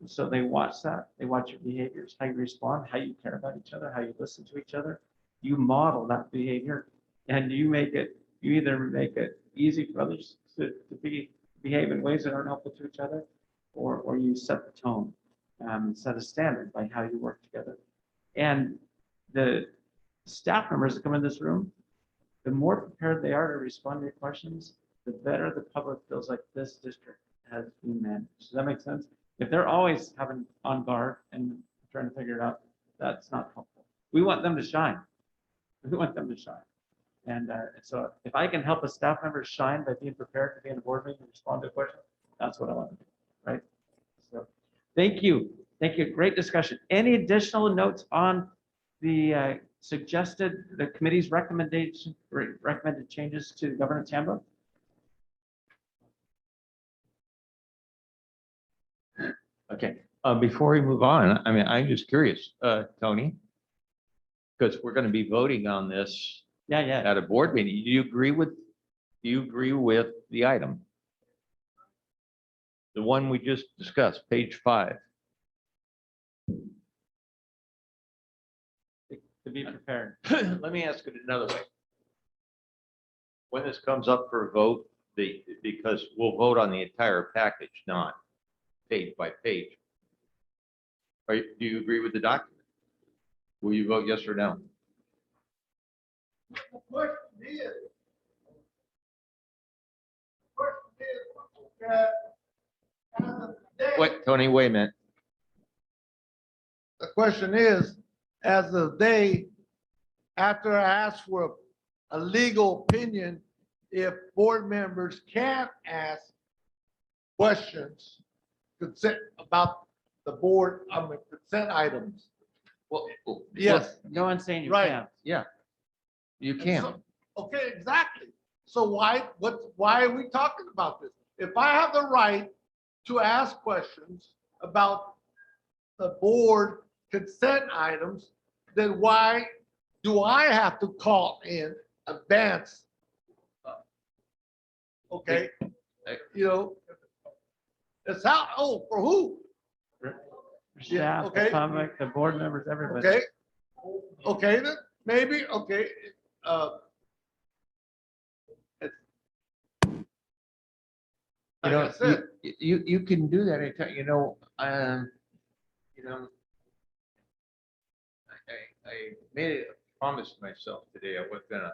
And so they watch that, they watch your behaviors, how you respond, how you care about each other, how you listen to each other. You model that behavior and you either make it easy for others to behave in ways that aren't helpful to each other, or you set the tone, set a standard by how you work together. And the staff members that come in this room, the more prepared they are to respond to your questions, the better the public feels like this district has been managed. Does that make sense? If they're always having on guard and trying to figure it out, that's not helpful. We want them to shine. We want them to shine. And so if I can help a staff member shine by being prepared to be in a board meeting and respond to a question, that's what I want to do, right? So thank you. Thank you. Great discussion. Any additional notes on the the committee's recommended changes to the governance handbook? Okay, before we move on, I mean, I'm just curious, Tony, because we're going to be voting on this Yeah. at a board meeting. Do you agree with the item? The one we just discussed, page 5. To be prepared. Let me ask it another way. When this comes up for a vote, because we'll vote on the entire package, not page by page. Do you agree with the document? Will you vote yes or no? The question is, that as of today, Wait, Tony, wait a minute. the question is, as of the day, after I ask for a legal opinion, if board members can ask questions consent about the board, consent items. Well, Yes, No one's saying you Right. can't. yeah, you And can. so- Okay, exactly. So why are we talking about this? If I have the right to ask questions about the board consent items, then why do I have to call in advance? Okay, you know, it's how, for who? Staff, the okay. public, the board members, everybody. Okay, okay, then maybe, okay. You Like I know, said, you can do that anytime, I made a promise to myself today. I wasn't gonna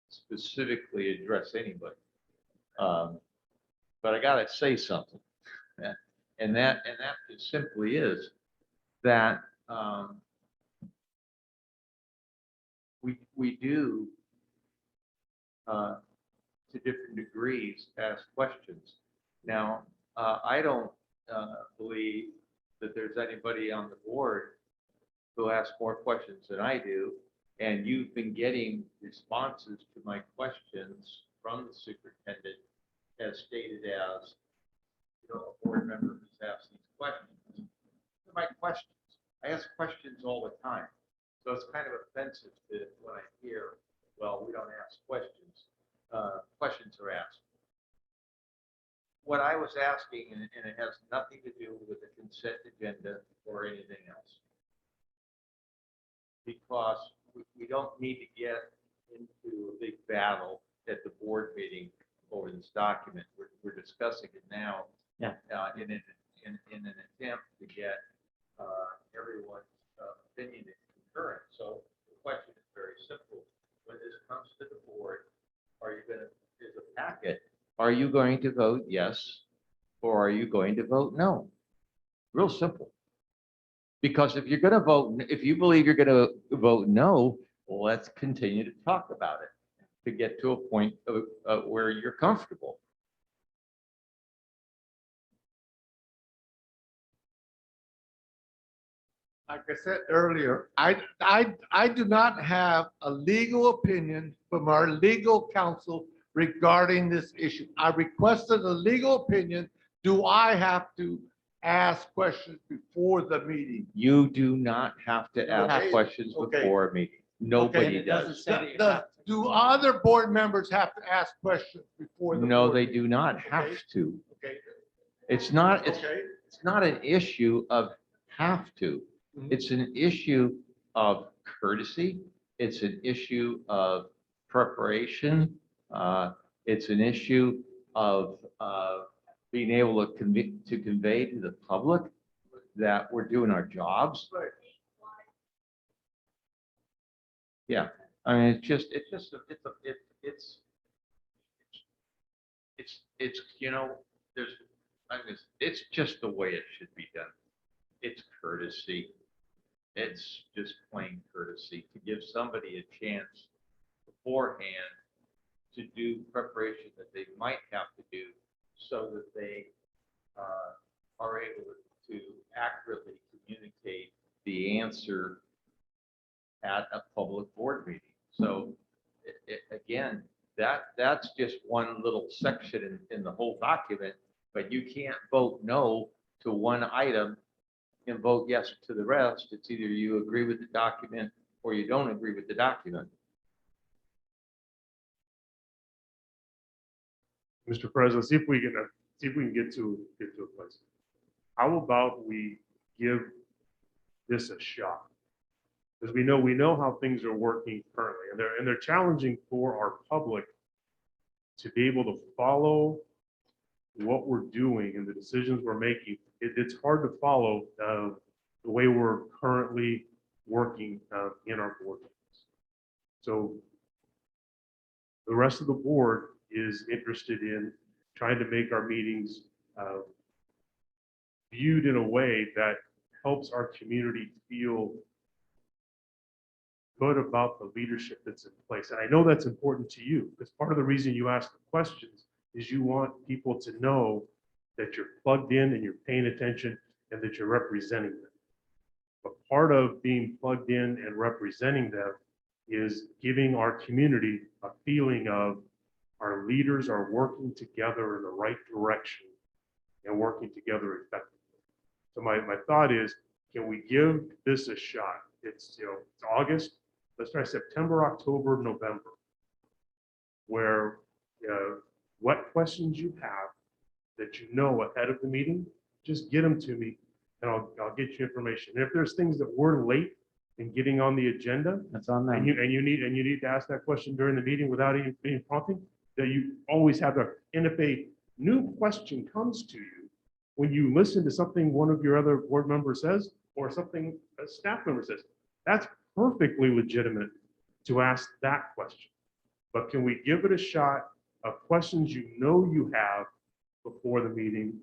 specifically address anybody. But I gotta say something. And that just simply is that we do to different degrees ask questions. Now, I don't believe that there's anybody on the board who asks more questions than I do. And you've been getting responses to my questions from the superintendent as stated as, a board member who's asked these questions. They're my questions. I ask questions all the time. So it's kind of offensive to when I hear, well, we don't ask questions. Questions are asked. What I was asking, and it has nothing to do with the consent agenda or anything else. Because we don't need to get into a big battle at the board meeting over this document. We're discussing it now. Yeah. In an attempt to get everyone's opinion and concurrence. So the question is very simple. When this comes to the board, are you going to, as a packet, are you going to vote yes or are you going to vote no? Real simple. Because if you're going to vote, if you believe you're going to vote no, let's continue to talk about it to get to a point where you're comfortable. Like I said earlier, I do not have a legal opinion from our legal counsel regarding this issue. I requested a legal opinion. Do I have to ask questions before the meeting? You do not have to ask Okay, questions okay. before a meeting. Nobody It doesn't does. say that you have to. Do other board members have to ask questions before the? No, board they meeting? do not Okay. have to. Okay, It's not, okay. it's not an issue of have to. Mhm. It's an issue of courtesy. It's an issue of preparation. It's an issue of being able to convey to the public that we're doing our jobs. Right. Yeah, I mean, it's, you know, it's just the way it should be done. It's courtesy. It's just plain courtesy to give somebody a chance beforehand to do preparation that they might have to do so that they are able to accurately communicate the answer at a public board meeting. So again, that's just one little section in the whole document, but you can't vote no to one item and vote yes to the rest. It's either you agree with the document or you don't agree with the document. Mr. President, see if we can get to a place. How about we give this a shot? Because we know how things are working currently, and they're challenging for our public to be able to follow what we're doing and the decisions we're making. It's hard to follow the way we're currently working in our board meetings. So the rest of the board is interested in trying to make our meetings viewed in a way that helps our community feel good about the leadership that's in place. And I know that's important to you, because part of the reason you ask the questions is you want people to know that you're plugged in and you're paying attention and that you're representing them. But part of being plugged in and representing them is giving our community a feeling of our leaders are working together in the right direction and working together effectively. So my thought is, can we give this a shot? It's August. Let's try September, October, November, where what questions you have that you know ahead of the meeting, just get them to me and I'll get you information. And if there's things that we're late in getting on the agenda, That's on them. and you need to ask that question during the meeting without any prompting, that you always have that. And if a new question comes to you when you listen to something one of your other board members says or something a staff member says, that's perfectly legitimate to ask that question. But can we give it a shot of questions you know you have before the meeting,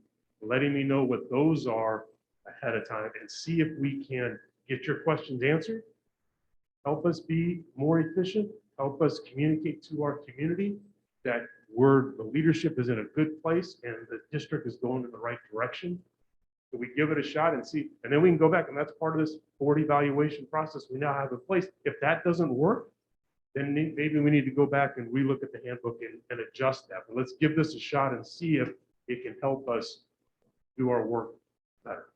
letting me know what those are ahead of time and see if we can get your questions answered, help us be more efficient, help us communicate to our community that the leadership is in a good place and the district is going in the right direction. So we give it a shot and see, and then we can go back, and that's part of this board evaluation process we now have in place. If that doesn't work, then maybe we need to go back and relook at the handbook and adjust that. But let's give this a shot and see if it can help us do our work better.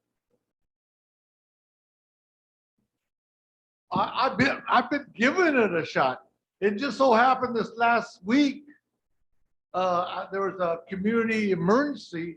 I've been giving it a shot. It just so happened this last week, there was a community emergency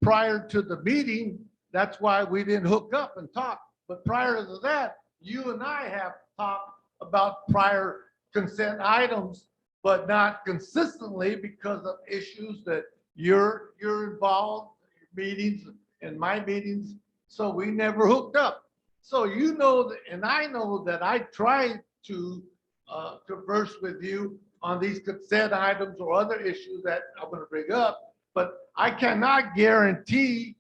prior to the meeting. That's why we didn't hook up and talk. But prior to that, you and I have talked about prior consent items, but not consistently because of issues that you're involved, your meetings and my meetings. So we never hooked up. So you know, and I know that I tried to converse with you on these consent items or other issues that I'm going to bring up. but I cannot guarantee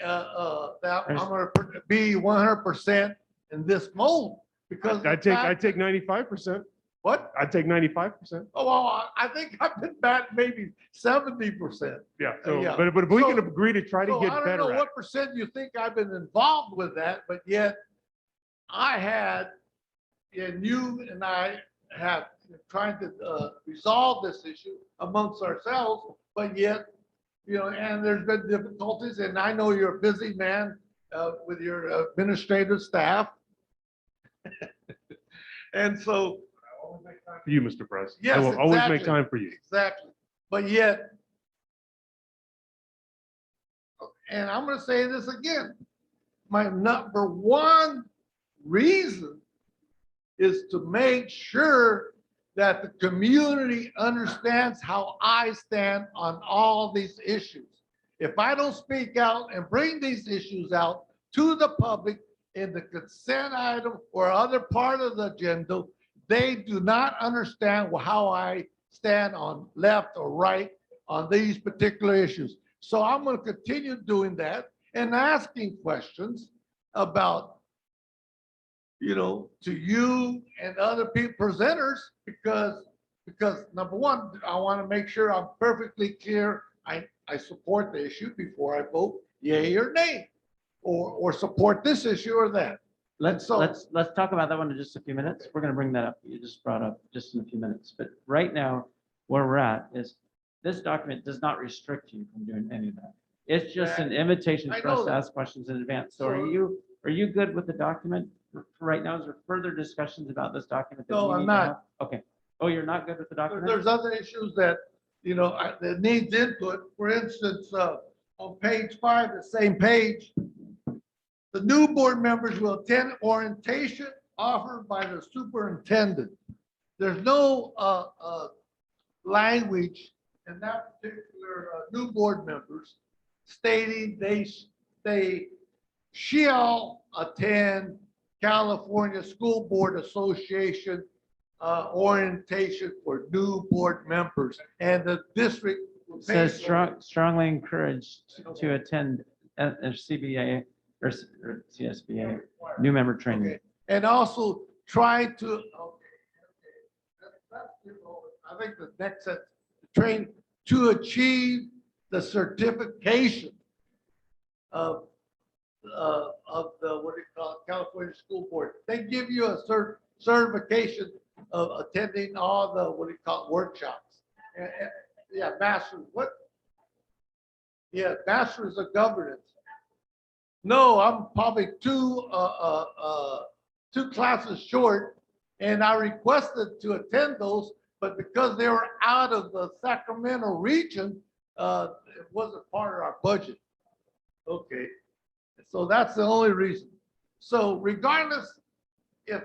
that I'm gonna be 100% in this mold because. of I the take, fact I take that- 95%. What? I take 95%. Oh, well, I think I've been bad maybe 70%. Yeah, so, Yeah. but if we can So- agree to try to So get I don't better know at it. what percent you think I've been involved with that, but yet I had, and you and I have trying to resolve this issue amongst ourselves, but yet, and there's been difficulties, and I know you're a busy man with your administrative staff. And so, For you, Mr. President. I yes, will always make exactly. time for you. Exactly. But yet, and I'm gonna say this again, my number one reason is to make sure that the community understands how I stand on all these issues. If I don't speak out and bring these issues out to the public in the consent item or other part of the agenda, they do not understand how I stand on left or right on these particular issues. So I'm going to continue doing that and asking questions about, to you and other people, presenters, because number one, I want to make sure I'm perfectly clear. I support the issue before I vote yay or nay, or support this issue or that. Let's So- talk about that one in just a few minutes. We're gonna bring that up. You just brought up just in a few minutes. But right now, where we're at is this document does not restrict you from doing any of that. It's just an invitation I for us know to that. ask questions in advance. So So- are you good with the document for right now? Is there further discussions about this document? that No, we I'm need to not. have? Okay. Oh, you're not good with the document? There's other issues that, that needs input. For instance, on page 5, the same page, the new board members will attend orientation offered by the superintendent. There's no language in that particular new board members stating they shall attend California School Board Association orientation for new board members, and the district will pay Says for it. strongly encouraged to attend a CBA or CSBA, new member training. Okay. And also try to, I think the next set, train to achieve the certification of the, what do you call it, California School Board. They give you a certification of attending all the, what do you call it, workshops. Yeah, masters, what? Yeah, masters of governance. No, I'm probably two classes short, and I requested to attend those, but because they were out of the Sacramento region, it wasn't part of our budget. Okay, so that's the only reason. So regardless, if,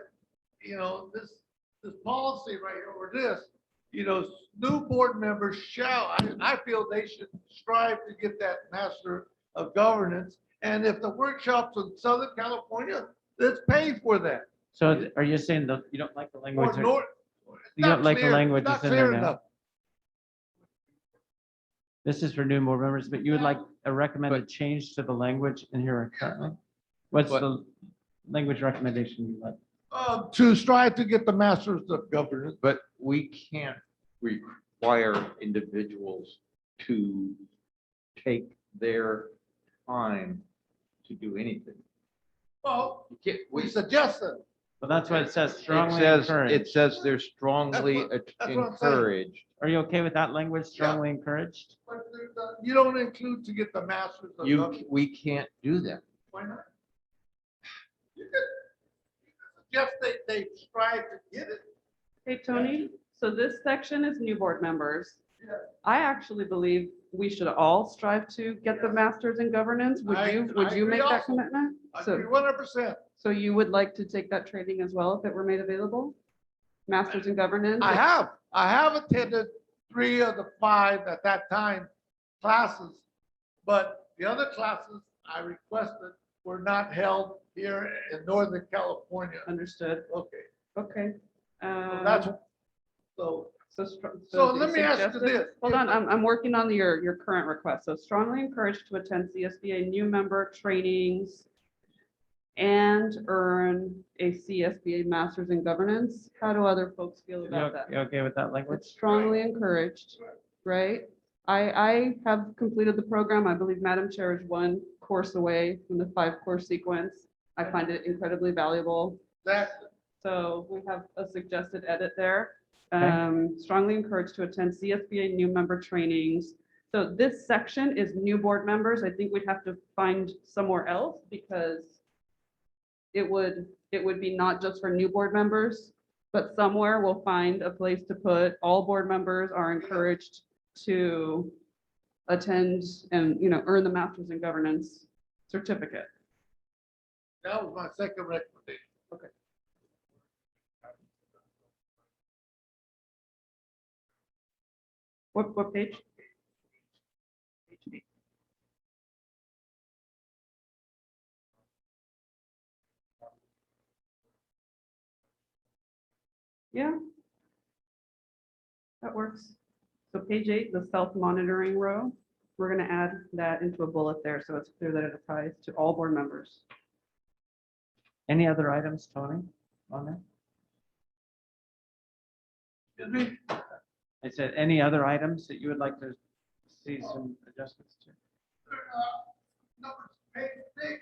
this policy right here, or this, new board members shall, I feel they should strive to get that master of governance. And if the workshops in Southern California, let's pay for that. So are you saying that you don't like the language? Or North. it's You don't not like the clear- language not that's in there clear now? enough. This is for new board members, but you would like a recommended change to the language in here currently? What's the language recommendation you like? To strive to get the masters of governance. But we can't require individuals to take their time to do anything. Well, You can't, we suggested. Well, that's what it says, strongly it encouraged. says they're strongly That's what I'm saying. encouraged. Are you okay with that language, strongly encouraged? But you don't include to get the masters of governance. We can't do that. Why not? You could suggest they strive to get it. Hey, Tony, so this section is new board members. Yeah. I actually believe we should all strive to get the masters in governance. Would I you agree make that also. commitment? I So, agree 100%. so you would like to take that training as well if it were made available? Masters in governance? I have attended 3 of the 5 at that time classes, but the other classes I requested were not held here in Northern California. Understood. Okay, Okay. so that's, so So let me ask you suggested- this. Hold on, I'm working on your current request. So strongly encouraged to attend CSBA new member trainings and earn a CSBA Masters in Governance. How do other folks feel about that? You okay with that language? It's strongly encouraged, right? I have completed the program. I believe Madam Chair is one course away from the 5-course sequence. I find it incredibly valuable. Exactly. So we have a suggested edit there. Okay. Strongly encouraged to attend CSBA new member trainings. So this section is new board members. I think we'd have to find somewhere else because it would be not just for new board members, but somewhere we'll find a place to put all board members are encouraged to attend and, earn the Masters in Governance certificate. That was my second recommendation. Okay. What page? Page 8. Yeah. That works. So page 8, the self-monitoring row, we're gonna add that into a bullet there, so it's clear that it applies to all board members. Any other items, Tony, on there? Excuse me? I said, any other items that you would like to see some adjustments to? Number page 6,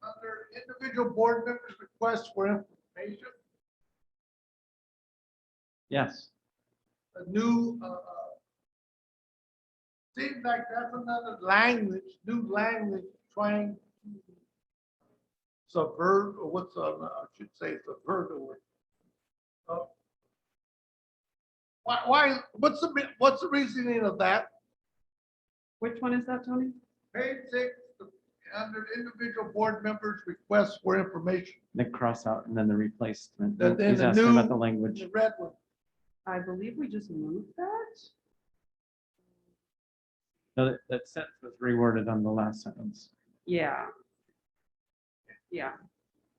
under individual board members' requests for information, Yes. a new, seems like that's another language, new language trying to subvert, or what's, I should say subvert, or what's the reasoning of that? Which one is that, Tony? Page 6, under individual board members' requests for information. Then cross out and then the replacement. Then He's the asking new- about the language. The red one. I believe we just moved that. No, that sentence was reworded on the last sentence. Yeah. Yeah,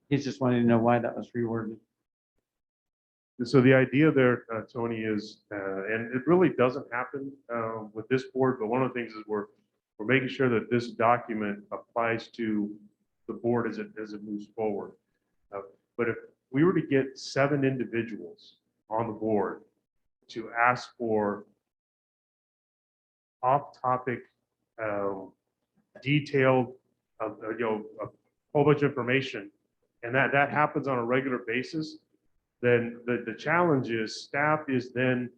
He's just wanting to know why that was reworded. So the idea there, Tony, is, and it really doesn't happen with this board, but one of the things is we're making sure that this document applies to the board as it moves forward. But if we were to get 7 individuals on the board to ask for off-topic, detailed, a whole bunch of information, and that happens on a regular basis, then the challenge is staff is then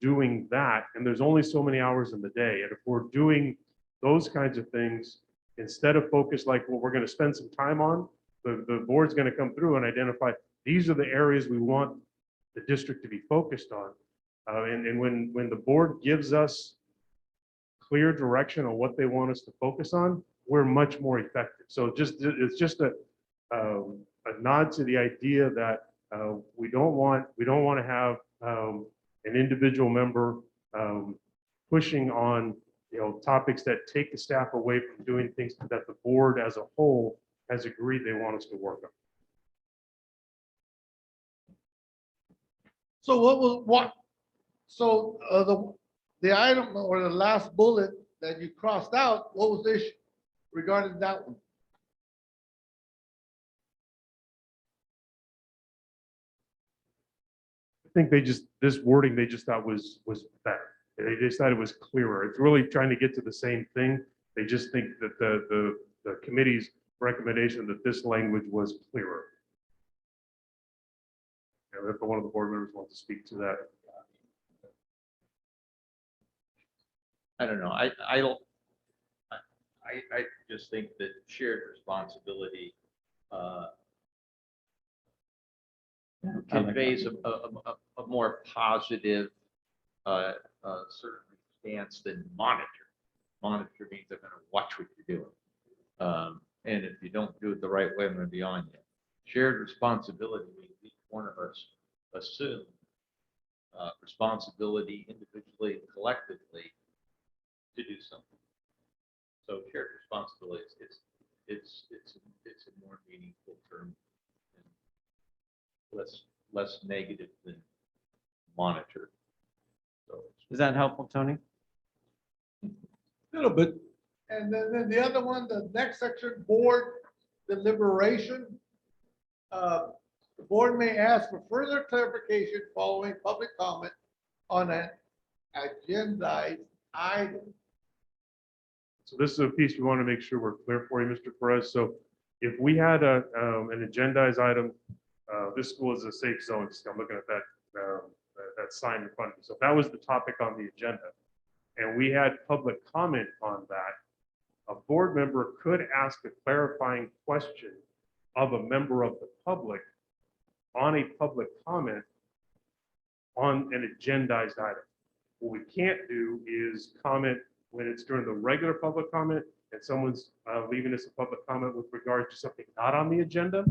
doing that, and there's only so many hours in the day. And if we're doing those kinds of things, instead of focus like what we're going to spend some time on, the board's going to come through and identify, these are the areas we want the district to be focused on. And when the board gives us clear direction on what they want us to focus on, we're much more effective. So it's just a nod to the idea that we don't want to have an individual member pushing on topics that take the staff away from doing things that the board as a whole has agreed they want us to work on. So so the item or the last bullet that you crossed out, what was the issue regarding that one? I think this wording they just thought was better. They just thought it was clearer. It's really trying to get to the same thing. They just think that the committee's recommendation that this language was clearer. And if one of the board members wants to speak to that. I don't know. I just think that shared responsibility conveys a more positive certain stance than monitor. Monitor means I'm going to watch what you're doing. And if you don't do it the right way, I'm going to be on you. Shared responsibility means each one of us assume responsibility individually and collectively to do something. So shared responsibility it's a more meaningful term and less negative than monitor. Is that helpful, Tony? Little bit. And then the other one, the next section, board deliberation. The board may ask for further clarification following public comment on an agendized item. So this is a piece we want to make sure we're clear for you, Mr. Perez. So if we had an agendized item, this school is a safe zone. So I'm looking at that sign in front of me. So if that was the topic on the agenda and we had public comment on that, a board member could ask a clarifying question of a member of the public on a public comment on an agendized item. What we can't do is comment when it's during the regular public comment and someone's leaving us a public comment with regard to something not on the agenda.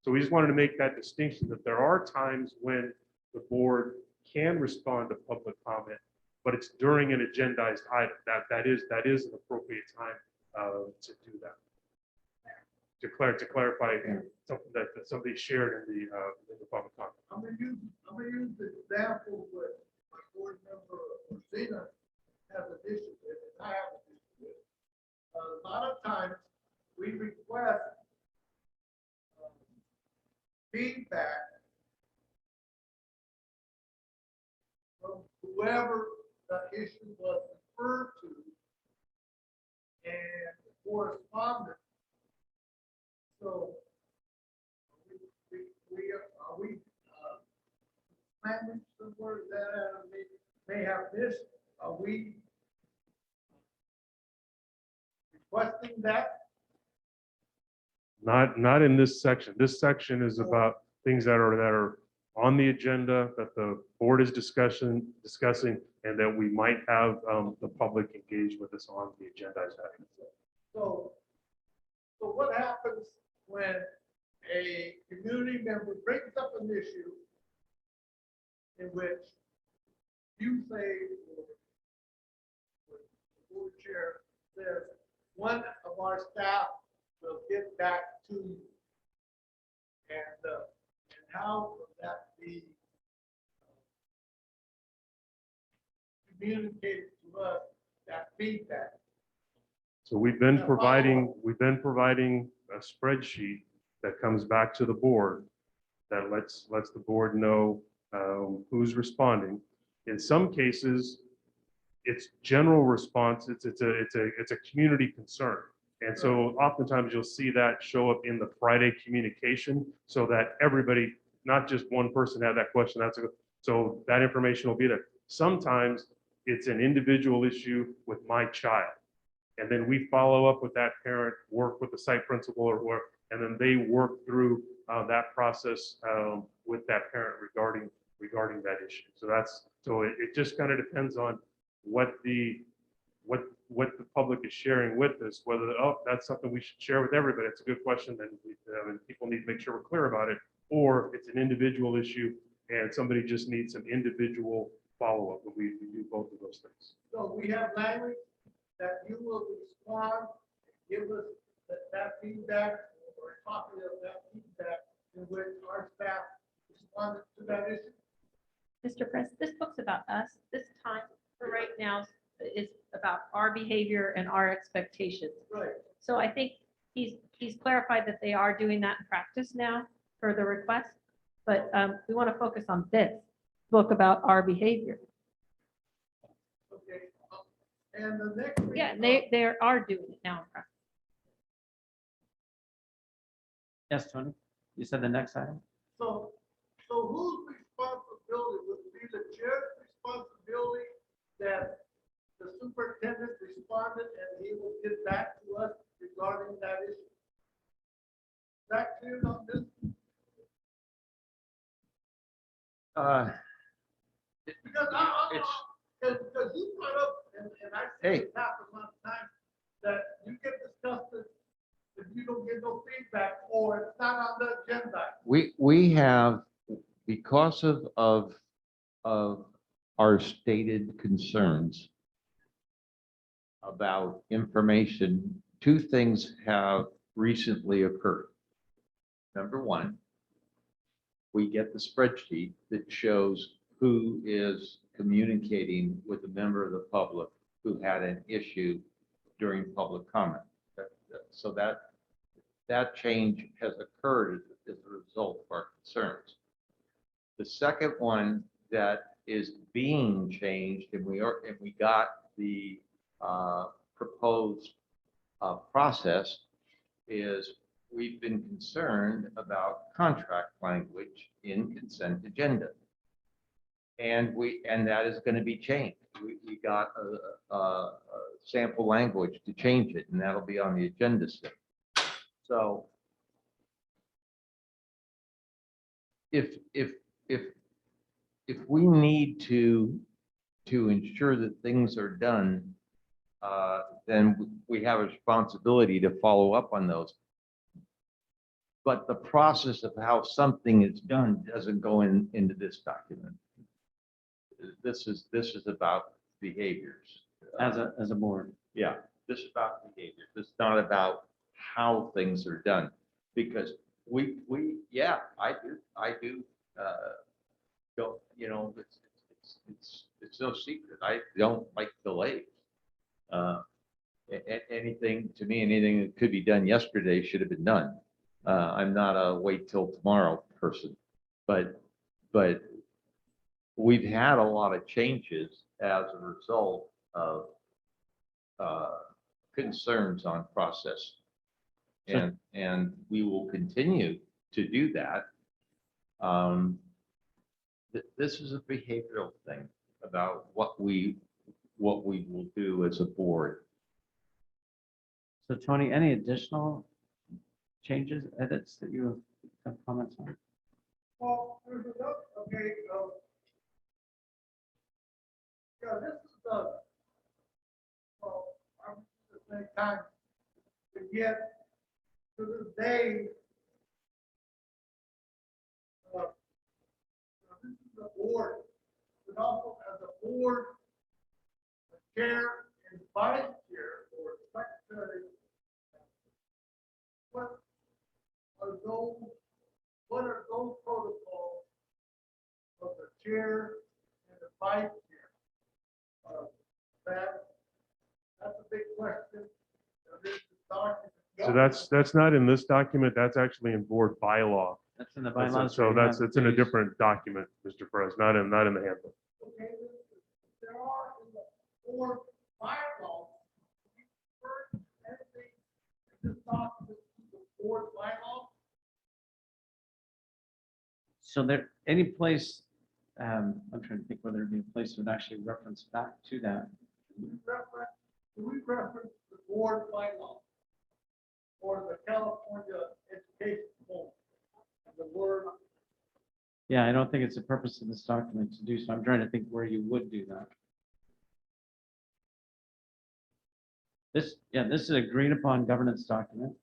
So we just wanted to make that distinction that there are times when the board can respond to public comment, but it's during an agendized item. That is an appropriate time to do that. To clarify something that somebody shared in the public comment. I'm gonna use the example with my board member, Zena, has an issue with, and I have an issue with. A lot of times, we request feedback from whoever the issue was referred to and the correspondence. So we planning somewhere that may have this, are we requesting that? Not in this section. This section is about things that are on the agenda that the board is discussing, and that we might have the public engage with us on the agendized item. So what happens when a community member brings up an issue in which you say, or the board chair says, one of our staff will get back to you? And how would that be communicated to us, that feedback? So we've been providing a spreadsheet that comes back to the board that lets the board know who's responding. In some cases, it's general response. It's a community concern. And so oftentimes you'll see that show up in the Friday communication so that everybody, not just one person had that question. So that information will be there. Sometimes it's an individual issue with my child. And then we follow up with that parent, work with the site principal and then they work through that process with that parent regarding that issue. So it just kind of depends on what the public is sharing with us, whether, that's something we should share with everybody. It's a good question, and people need to make sure we're clear about it, or it's an individual issue and somebody just needs some individual follow-up, and we do both of those things. So we have language that you will respond, give us that feedback or a copy of that feedback in which our staff responded to that issue. Mr. Press, this book's about us. This time for right now is about our behavior and our expectations. Right. So I think he's clarified that they are doing that in practice now for the request, but we want to focus on this book about our behavior. Okay. And the next. thing- Yeah, they are doing it now in practice. Yes, Tony, you said the next item? So whose responsibility would be the chair's responsibility that the superintendent responded and he will get back to us regarding that issue? Is that clear on this? Because because you brought up, and I say it happens a lot of times, that you can discuss this if you don't get no feedback or it's not on the agenda. We have, because of our stated concerns about information, two things have recently occurred. Number one, we get the spreadsheet that shows who is communicating with a member of the public who had an issue during public comment. So that change has occurred as a result of our concerns. The second one that is being changed, and we got the proposed process, is we've been concerned about contract language in consent agenda. And that is going to be changed. We got a sample language to change it, and that'll be on the agenda soon. So if we need to ensure that things are done, then we have a responsibility to follow up on those. But the process of how something is done doesn't go into this document. This is about behaviors. As a board. Yeah, this is about behavior. This is not about how things are done. Because yeah, I do, go, it's no secret. I don't like delays. Anything that could be done yesterday should have been done. I'm not a wait till tomorrow person, but we've had a lot of changes as a result of concerns on process. And we will continue to do that. This is a behavioral thing about what we will do as a board. So Tony, any additional changes, edits that you have comments on? Well, there's another, okay, yeah, this is the, well, I'm at the same time, to get to this day, this is the board, but also as a board, the chair and vice chair or secretary. What are those protocols of the chair and the vice chair? That's a big question. This document- So that's not in this document. That's actually in board bylaw. That's in the bylaws. So where you have it's in a duties. different document, Mr. Perez, not in the handbook. Okay, there are in the board bylaws. Everything in this document, the board bylaws. So there, any place, I'm trying to think whether it'd be a place that would actually reference back to that. Do we reference the board bylaw or the California Education Code? The word, Yeah, I don't think it's the purpose of this document to do so. I'm trying to think where you would do that. This is agreed upon governance document.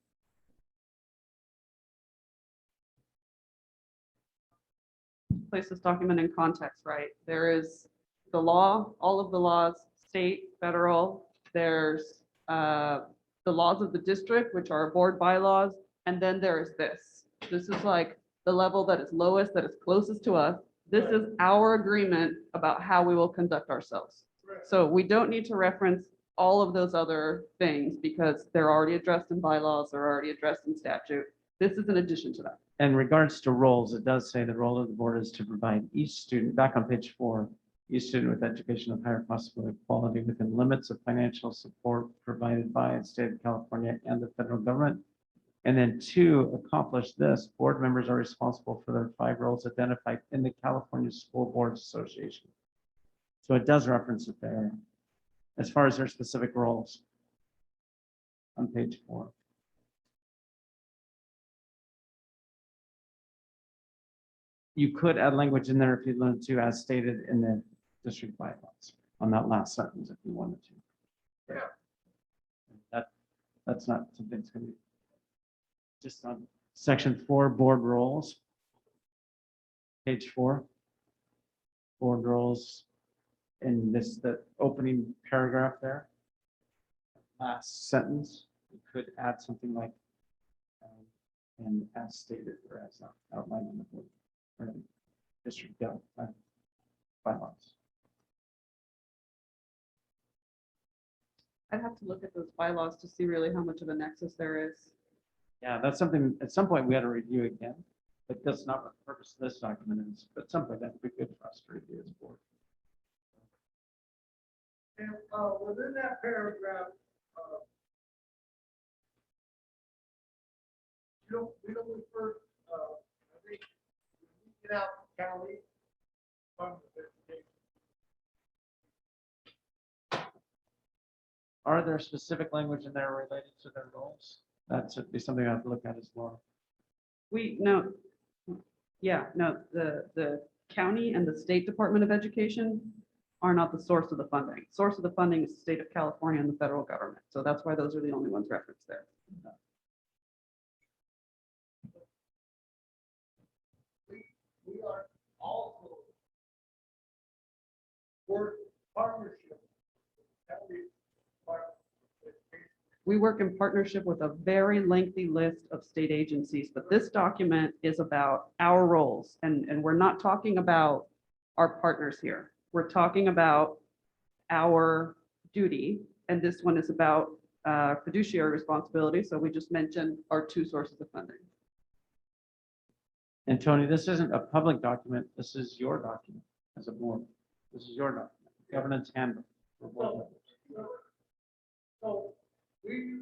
Place this document in context, right? There is the law, all of the laws, state, federal. There's the laws of the district, which are board bylaws. And then there is this. This is like the level that is lowest, that is closest to us. This is our agreement about how we will conduct ourselves. So we don't need to reference all of those other things because they're already addressed in bylaws, they're already addressed in statute. This is in addition to that. In regards to roles, it does say the role of the board is to provide each student, back on page 4, each student with education of higher possibility quality within limits of financial support provided by the state of California and the federal government. And then 2, accomplish this, board members are responsible for their 5 roles identified in the California School Boards Association. So it does reference it there as far as their specific roles on page 4. You could add language in there if you wanted to, as stated in the district bylaws on that last sentence if you wanted to. That's not something that's going to be just on section 4, board roles. Page 4, board roles. In this, the opening paragraph there, last sentence, you could add something like, and as stated or as outlined in the board or district bylaws. I'd have to look at those bylaws to see really how much of a nexus there is. Yeah, that's something, at some point, we had to review again, but that's not what the purpose of this document is, but at some point, that would be good for us to review as a board. And within that paragraph, we don't refer, I think, when we get out to county, Department of Education. Are there specific language in there related to their roles? That should be something I have to look at as well. No, the county and the state Department of Education are not the source of the funding. Source of the funding is the state of California and the federal government. So that's why those are the only ones referenced there. We are also work partnership. with county Department of Education. We work in partnership with a very lengthy list of state agencies, but this document is about our roles. And we're not talking about our partners here. We're talking about our duty. And this one is about fiduciary responsibility. So we just mentioned our two sources of funding. And Tony, this isn't a public document. This is your document as a board. This is your document, governance handbook. for board members. So we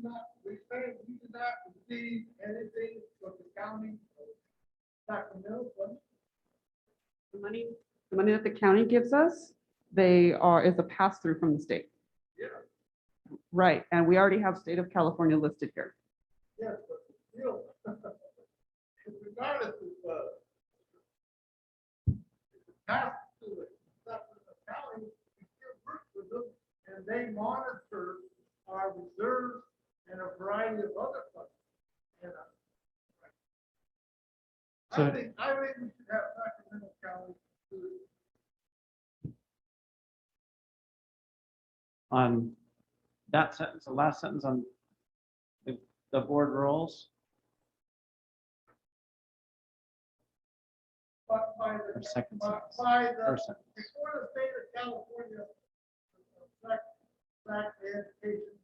say we do not receive anything from the county of Sacramento. The money that the county gives us, is a pass-through from the state. Yeah, Right. And we already have state of California listed here. yes, but still, regardless of, pass to the Sacramento County, we still work with them, and they monitor our reserves and a variety of other funds. And, So- I think we should have Sacramento County do it. On that sentence, the last sentence on the board roles, But by or the, second by sentence, by the, first sentence. before the state of California, back to education,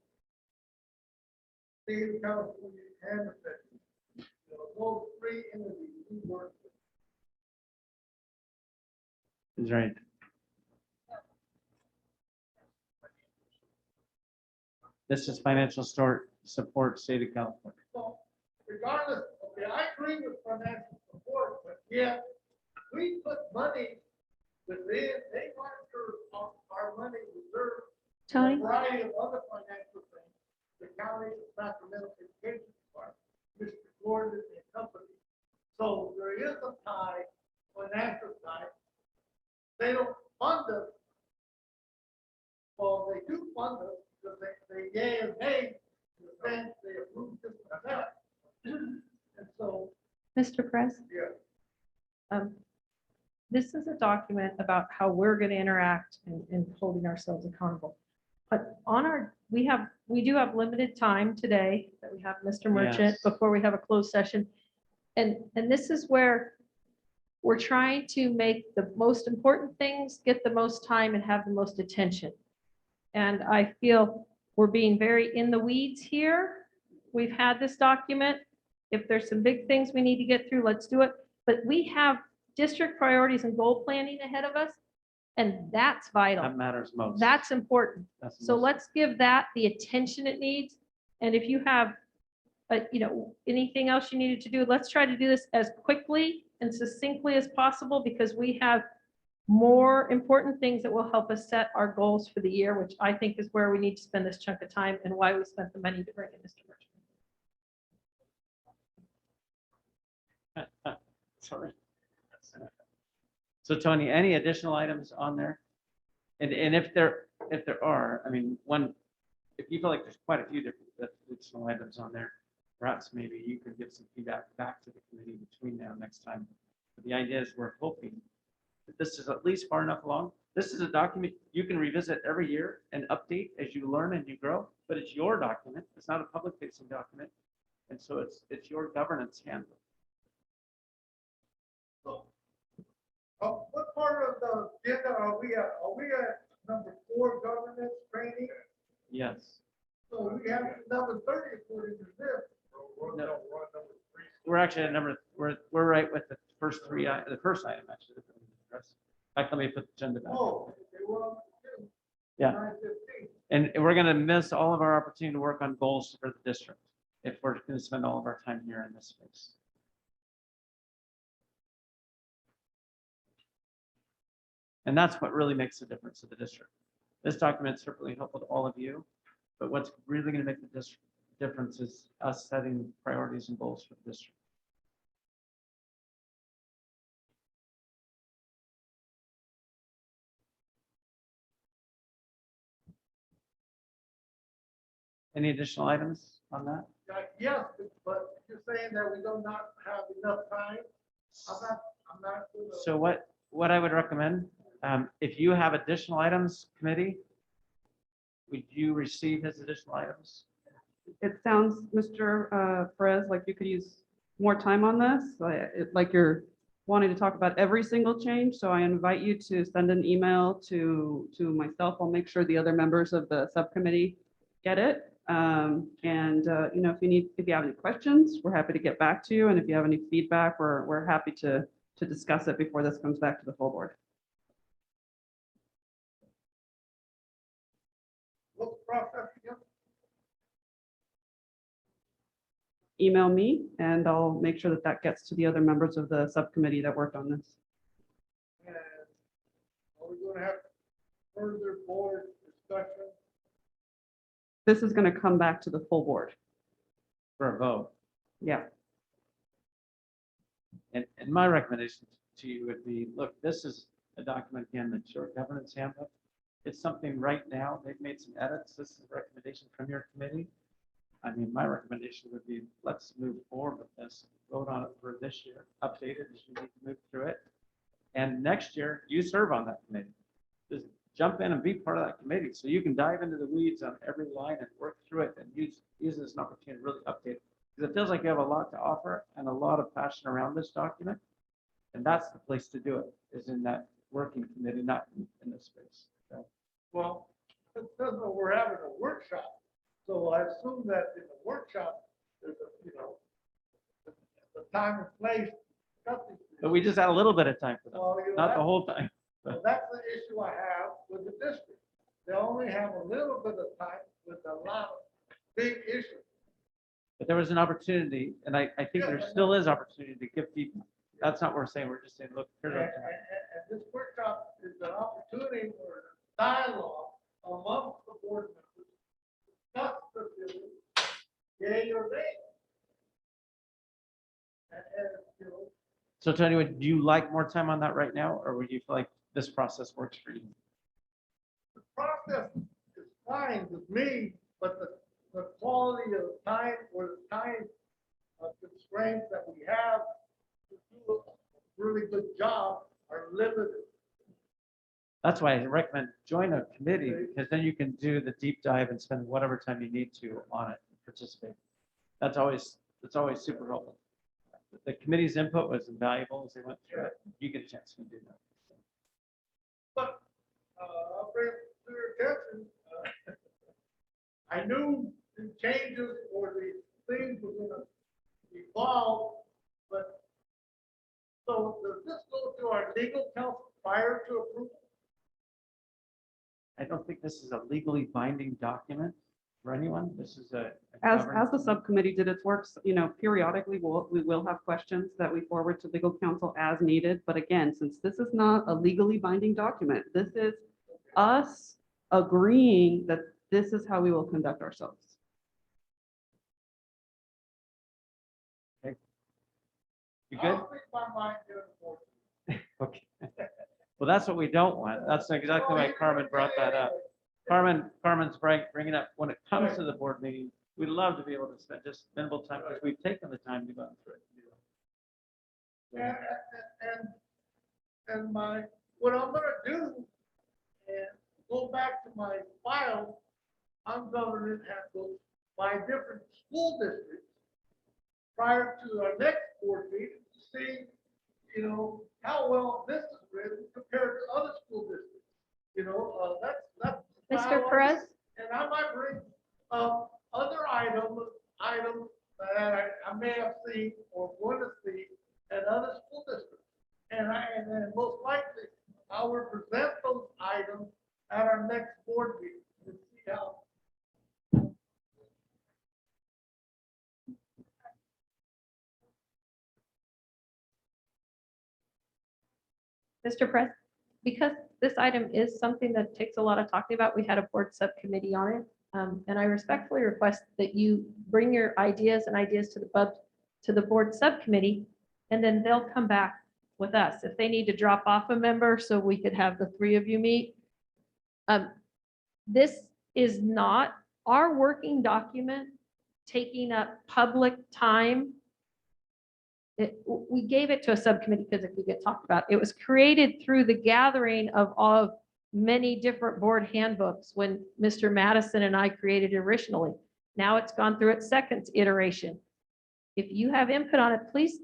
state of California and the federal, those three entities we work with. Is right. This is financial support state of California. So regardless, okay, I agree with financial support, but yet we put money within, they monitor our money reserve. Tony? A variety of other financial things, the county, the Sacramento Education Department, Mr. Gordon and company. So there is a tie, financial tie. They don't fund us. Well, they do fund us because they yay and nay, in the sense they approve this and that. And so, Mr. Press, yeah, this is a document about how we're going to interact and holding ourselves accountable. But we do have limited time today that we have Mr. Merchant Yes. before we have a closed session. And this is where we're trying to make the most important things get the most time and have the most attention. And I feel we're being very in the weeds here. We've had this document. If there's some big things we need to get through, let's do it. But we have district priorities and goal planning ahead of us, and that's vital. That matters most. That's important. That's the So most- let's give that the attention it needs. And if you have, anything else you needed to do, let's try to do this as quickly and succinctly as possible, because we have more important things that will help us set our goals for the year, which I think is where we need to spend this chunk of time and why we spent the money to bring in Mr. Merchant. Sorry. So Tony, any additional items on there? And if there are, I mean, if you feel like there's quite a few different additional items on there, perhaps maybe you could give some feedback back to the committee between now and next time. But the idea is we're hoping that this is at least far enough along. This is a document you can revisit every year and update as you learn and you grow, but it's your document. It's not a public facing document. And so it's your governance handbook. What part of the agenda are we at? Are we at number 4, governance training? Yes. So we have number 30 according to this. No. We're actually at we're right with the first three, the first item actually. In fact, let me put the agenda back. Oh, they were on the 2, Yeah. 9:15. And we're going to miss all of our opportunity to work on goals for the district if we're going to spend all of our time here in this space. And that's what really makes the difference to the district. This document is certainly helpful to all of you, but what's really going to make the difference is us setting priorities and goals for the district. Any additional items on that? Yes, but you're saying that we do not have enough time? I'm not. So what I would recommend, if you have additional items, committee, would you receive his additional items? It sounds, Mr. Perez, like you could use more time on this, like you're wanting to talk about every single change. So I invite you to send an email to myself. I'll make sure the other members of the subcommittee get it. If you have any questions, we're happy to get back to you. And if you have any feedback, we're happy to discuss it before this comes back to the full board. What's the process again? Email me and I'll make sure that that gets to the other members of the subcommittee that worked on this. And are we going to have further board discussion? This is going to come back to the full board. For a vote. Yeah. And my recommendation to you would be, look, this is a document, again, the short governance handbook. It's something right now, they've made some edits. This is a recommendation from your committee. I mean, my recommendation would be, let's move forward with this, vote on it for this year, update it as you need to move through it. And next year, you serve on that committee. Just jump in and be part of that committee so you can dive into the weeds on every line and work through it and use this as an opportunity to really update it. Because it feels like you have a lot to offer and a lot of passion around this document. And that's the place to do it, is in that working committee, not in this space. So, Well, it says that we're having a workshop. So I assume that in the workshop, there's the time and place. but we just had a little bit of time for them, Well, not the whole time. So that's the issue I have with the district. They only have a little bit of time with a lot of big issues. But there was an opportunity, and I think there still is opportunity to give feedback. That's not what we're saying. We're just saying, look, here's And our. this workshop is an opportunity for dialogue amongst the board members. Discuss the bill, yea or nay. And So Tony, would you like more time on that right now, or would you feel like this process works for you? the process is fine with me, but the quality of time or the time constraints that we have to do a really good job are limited. That's why I recommend join a committee, because then you can do the deep dive and spend whatever time you need to on it and participate. That's always super helpful. The committee's input was invaluable as they went through it. You get a chance to do that. But I'll bring to your attention, I knew the changes or the things were going to evolve, but so does this go to our legal counsel prior to approval? I don't think this is a legally binding document for anyone. This is a As governance- the subcommittee did its work, periodically we will have questions that we forward to legal counsel as needed. But again, since this is not a legally binding document, this is us agreeing that this is how we will conduct ourselves. You good? I'll speak my mind during the board. Okay. Well, that's what we don't want. That's exactly why Carmen brought that up. Carmen's bringing up, when it comes to the board meeting, we'd love to be able to spend just minimal time, because we've taken the time to go through it. And what I'm gonna do is go back to my file on governance handbooks by different school districts prior to our next board meeting to see you know, how well this is written compared to other school districts. You know, that's. Mr. Perez? And I might bring up other items that I may have seen or want to see at other school districts. And then most likely, I will present those items at our next board meeting to see how. Mr. Press, because this item is something that takes a lot of talking about, we had a board subcommittee on it. And I respectfully request that you bring your ideas to the board subcommittee, and then they'll come back with us. If they need to drop off a member so we could have the three of you meet. This is not our working document taking up public time. We gave it to a subcommittee because it could get talked about. It was created through the gathering of many different board handbooks when Mr. Madison and I created it originally. Now it's gone through its second iteration. If you have input on it, please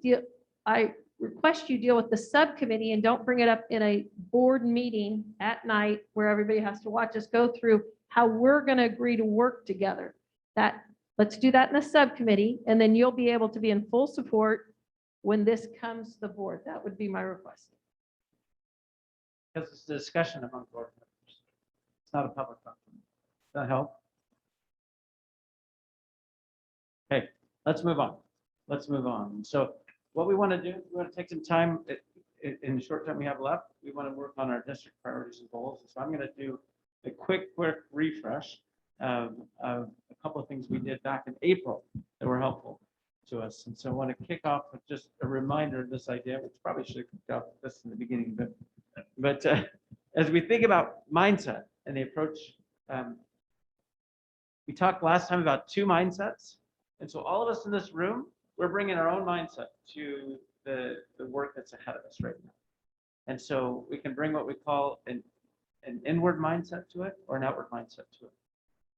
I request you deal with the subcommittee and don't bring it up in a board meeting at night where everybody has to watch us go through how we're going to agree to work together. Let's do that in the subcommittee, and then you'll be able to be in full support when this comes to the board. That would be my request. Because it's a discussion among board members. It's not a public document. Does that help? Okay, let's move on. Let's move on. So what we want to do, we want to take some time in the short time we have left. We want to work on our district priorities and goals. So I'm going to do a quick refresh of a couple of things we did back in April that were helpful to us. And so I want to kick off with just a reminder of this idea, which probably should have kicked off this in the beginning, but as we think about mindset and the approach, we talked last time about two mindsets. And so all of us in this room, we're bringing our own mindset to the work that's ahead of us right now. And so we can bring what we call an inward mindset to it or an outward mindset to it.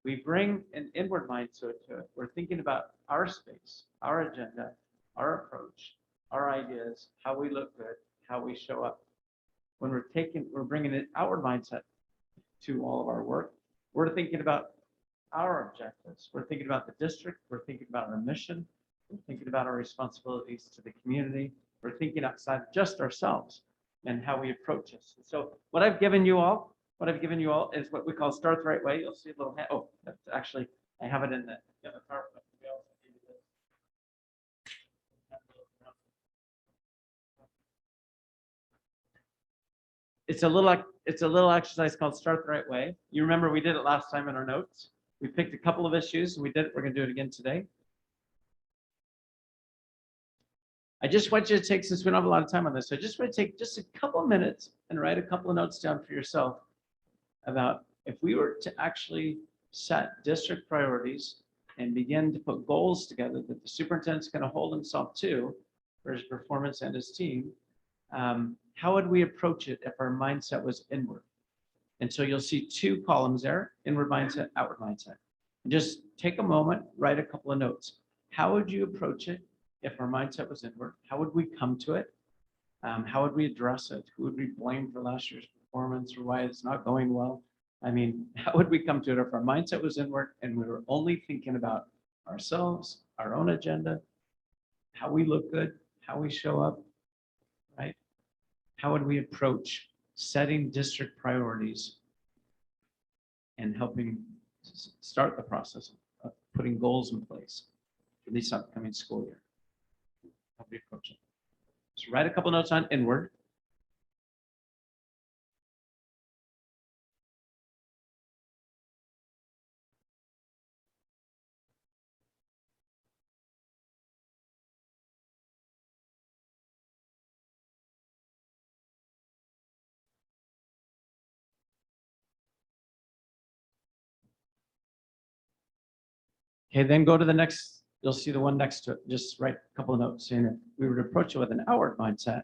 We bring an inward mindset to it. We're thinking about our space, our agenda, our approach, our ideas, how we look good, how we show up. When we're bringing an outward mindset to all of our work. We're thinking about our objectives. We're thinking about the district. We're thinking about our mission. We're thinking about our responsibilities to the community. We're thinking outside of just ourselves and how we approach this. So what I've given you all is what we call Start the Right Way. You'll see a little hand. Oh, that's actually, I have it in the PowerPoint. We also gave you this. It's a little exercise called Start the Right Way. You remember we did it last time in our notes. We picked a couple of issues and we did it. We're going to do it again today. I just want you to take, since we don't have a lot of time on this, I just want to take just a couple of minutes and write a couple of notes down for yourself about if we were to actually set district priorities and begin to put goals together that the superintendent's going to hold himself to for his performance and his team, how would we approach it if our mindset was inward? And so you'll see two columns there, inward mindset, outward mindset. Just take a moment, write a couple of notes. How would you approach it if our mindset was inward? How would we come to it? How would we address it? Who would we blame for last year's performance or why it's not going well? I mean, how would we come to it if our mindset was inward and we were only thinking about ourselves, our own agenda, how we look good, how we show up, right? How would we approach setting district priorities and helping start the process of putting goals in place for this upcoming school year? How do we approach it? So write a couple notes on inward. Okay, then go to the next, you'll see the one next to it. Just write a couple of notes saying if we were to approach it with an outward mindset,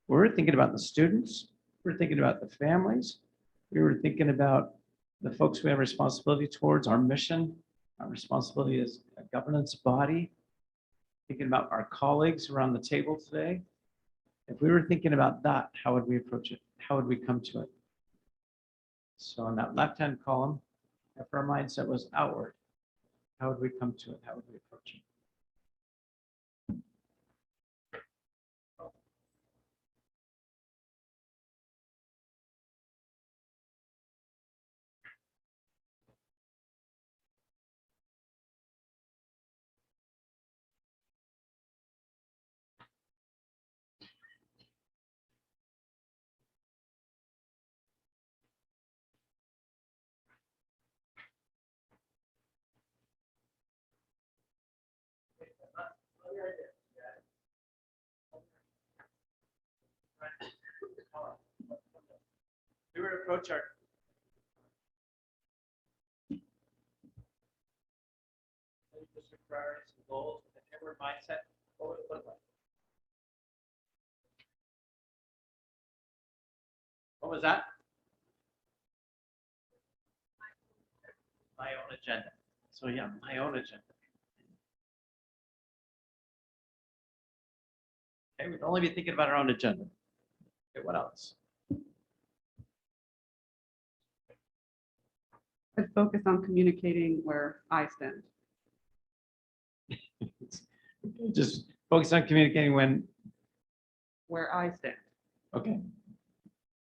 we're thinking about the students, we're thinking about the families, we were thinking about the folks we have responsibility towards, our mission, our responsibility as a governance body, thinking about our colleagues around the table today, If we were thinking about that, how would we approach it? How would we come to it? So on that left-hand column, if our mindset was outward, how would we come to it? How would we approach it? We would approach our district priorities and goals with an inward mindset. What would it look like? What was that? My own agenda. So yeah, my own agenda. Okay, we'd only be thinking about our own agenda. Okay, what else? I'd focus on communicating where I stand. Just focus on communicating when, Where I stand. okay.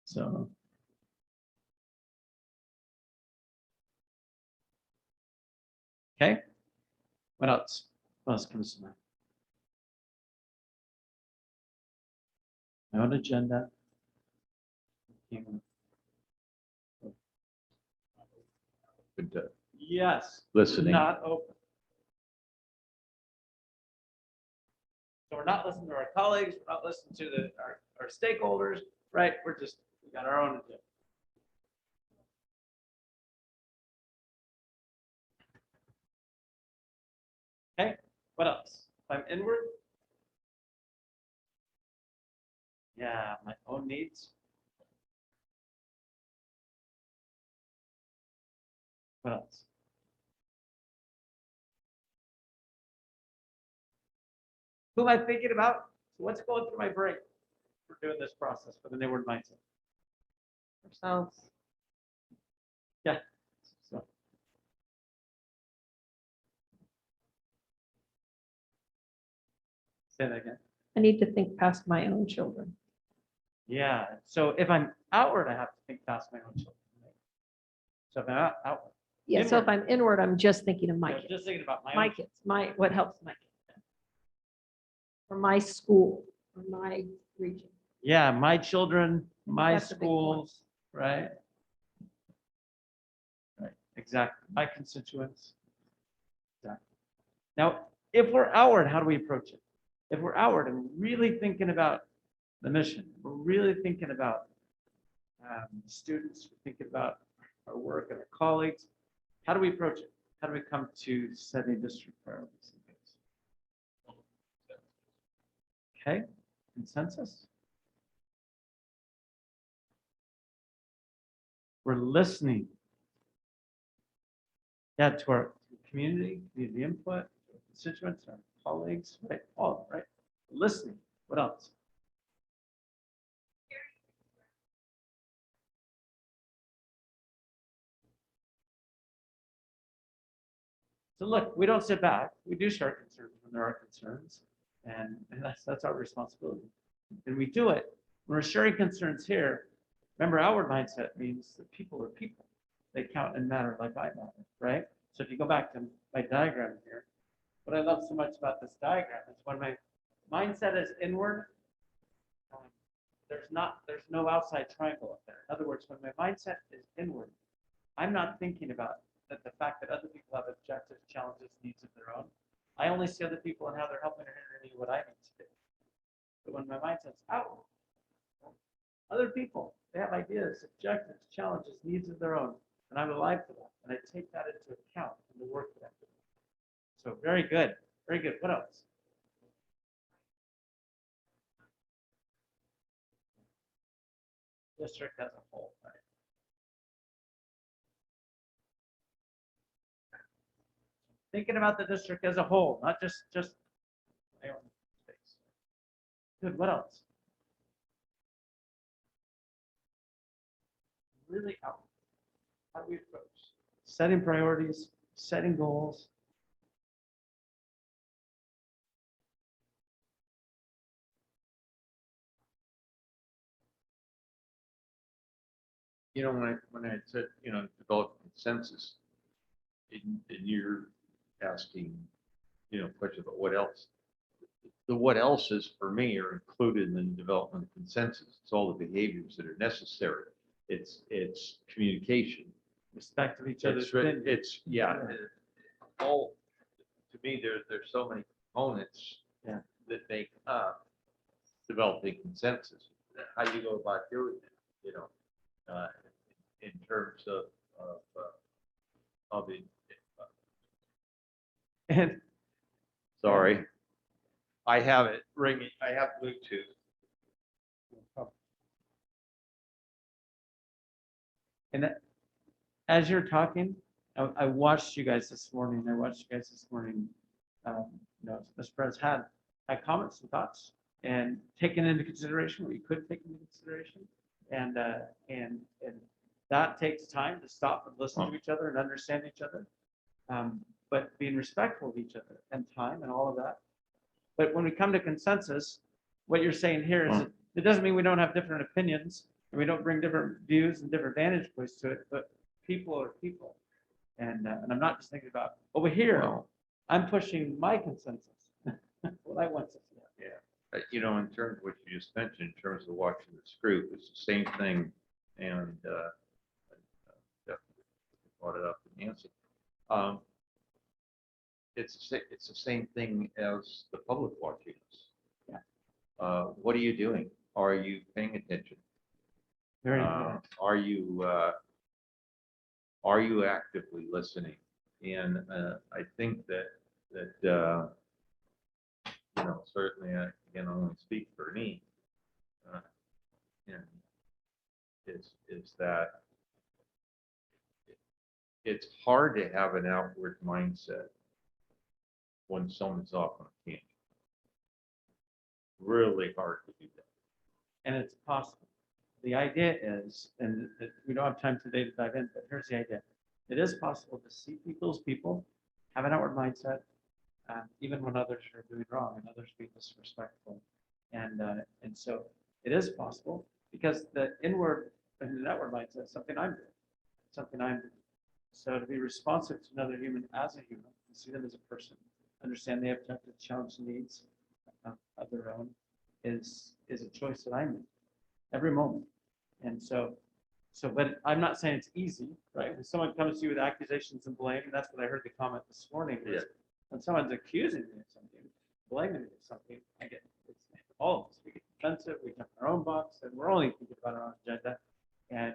So. Okay. What else? What else comes to mind? My own agenda. Yes. Listening. Not open. So we're not listening to our colleagues, we're not listening to our stakeholders, right? We got our own agenda. Okay, what else? If I'm inward. Yeah, my own needs. What else? Who am I thinking about? So what's going through my brain for doing this process with an inward mindset? Ourselves. Yeah. So. Say that again. I need to think past my own children. Yeah. So if I'm outward, I have to think past my own children. Right? So if I'm outward, Yeah, so if I'm inward, I'm just thinking of my I'm kids, just thinking about my my own. kids, what helps my kids. For my school, for my region. Yeah, my children, my That's a big point. schools, right? Right, exactly. My constituents. Exactly. Now, if we're outward, how do we approach it? If we're outward and really thinking about the mission, we're really thinking about students, we're thinking about our work and our colleagues, how do we approach it? How do we come to setting district priorities? Okay, consensus? We're listening. Yeah, to our community input, to our constituents, our colleagues, right? All, right? Listening. What else? So look, we don't sit back. We do share concerns when there are concerns, and that's our responsibility. And we do it when we're sharing concerns here. Remember, outward mindset means that people are people. They count and matter like I matter, right? So if you go back to my diagram here, what I love so much about this diagram is when my mindset is inward, there's no outside triangle up there. In other words, when my mindset is inward, I'm not thinking about the fact that other people have objectives, challenges, needs of their own. I only see other people and how they're helping or hindering me what I need to do. But when my mindset's outward, other people, they have ideas, objectives, challenges, needs of their own, and I'm alive to that. And I take that into account in the work that I do. So very good, very good. What else? District as a whole, right? Thinking about the district as a whole, not just my own space. Good, what else? really how we approach setting priorities, setting goals. You know, when I said, develop consensus, and you're asking, questions about what else. The what else's for me are included in the development of consensus. It's all the behaviors that are necessary. It's communication. Respect of each other's It's, opinion. yeah, all, to me, there's so many components Yeah. that make up developing consensus. How do you go about doing it, in terms of the, And sorry, I have it ringing, I have Bluetooth. And as you're talking, I watched you guys this morning. Ms. Perez had comments and thoughts and taken into consideration what you could take into consideration. And that takes time to stop and listen to each other and understand each other. But being respectful of each other and time and all of that. But when we come to consensus, what you're saying here is that it doesn't mean we don't have different opinions and we don't bring different views and different vantage points to it, but people are people. And I'm not just thinking about over here, I'm pushing my consensus. What I want to see. Yeah, in terms of what you just mentioned, in terms of watching this group, it's the same thing, and definitely brought it up in Nancy. It's the same thing as the public watching us. Yeah. What are you doing? Are you paying attention? Very important. Are you actively listening? And I think that certainly, again, I only speak for me, and is that it's hard to have an outward mindset when someone's off on a tangent. Really hard to do that. And it's possible. The idea is, and we don't have time today to dive in, but here's the idea. It is possible to see people as people, have an outward mindset, even when others are doing wrong and others being disrespectful. And so it is possible because the inward and the outward mindset is something I'm doing. So to be responsive to another human as a human, and see them as a person, understand they have objective challenge needs of their own is a choice that I make every moment. And so, but I'm not saying it's easy, right? When someone comes to you with accusations and blame, and that's what I heard the comment this morning. Was when someone's accusing me of something, blaming me of something, I get it's all of us. We get defensive, we jump in our own box, and we're only thinking about our own agenda, and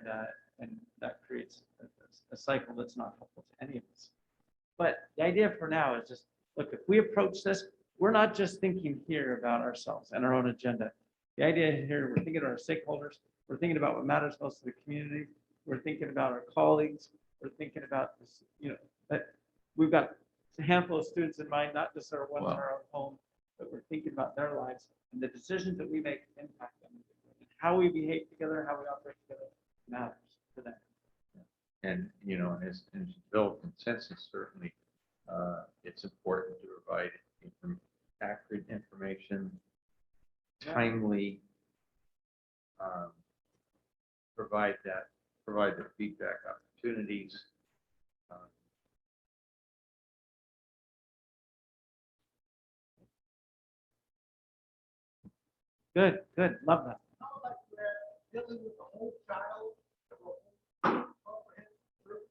that creates a cycle that's not helpful to any of us. But the idea for now is just look. If we approach this, we're not just thinking here about ourselves and our own agenda. The idea here, we're thinking about our stakeholders. We're thinking about what matters most to the community. We're thinking about our colleagues. We're thinking about this, that we've got a handful of students in mind, not just our ones in our own home, but we're thinking about their lives and the decisions that we make impact them. And how we behave together, how we operate together matters to them. And, as to build consensus, certainly, it's important to provide accurate information, timely, provide the feedback opportunities. Good, love that. How like we're dealing with the whole child, the whole comprehensive group.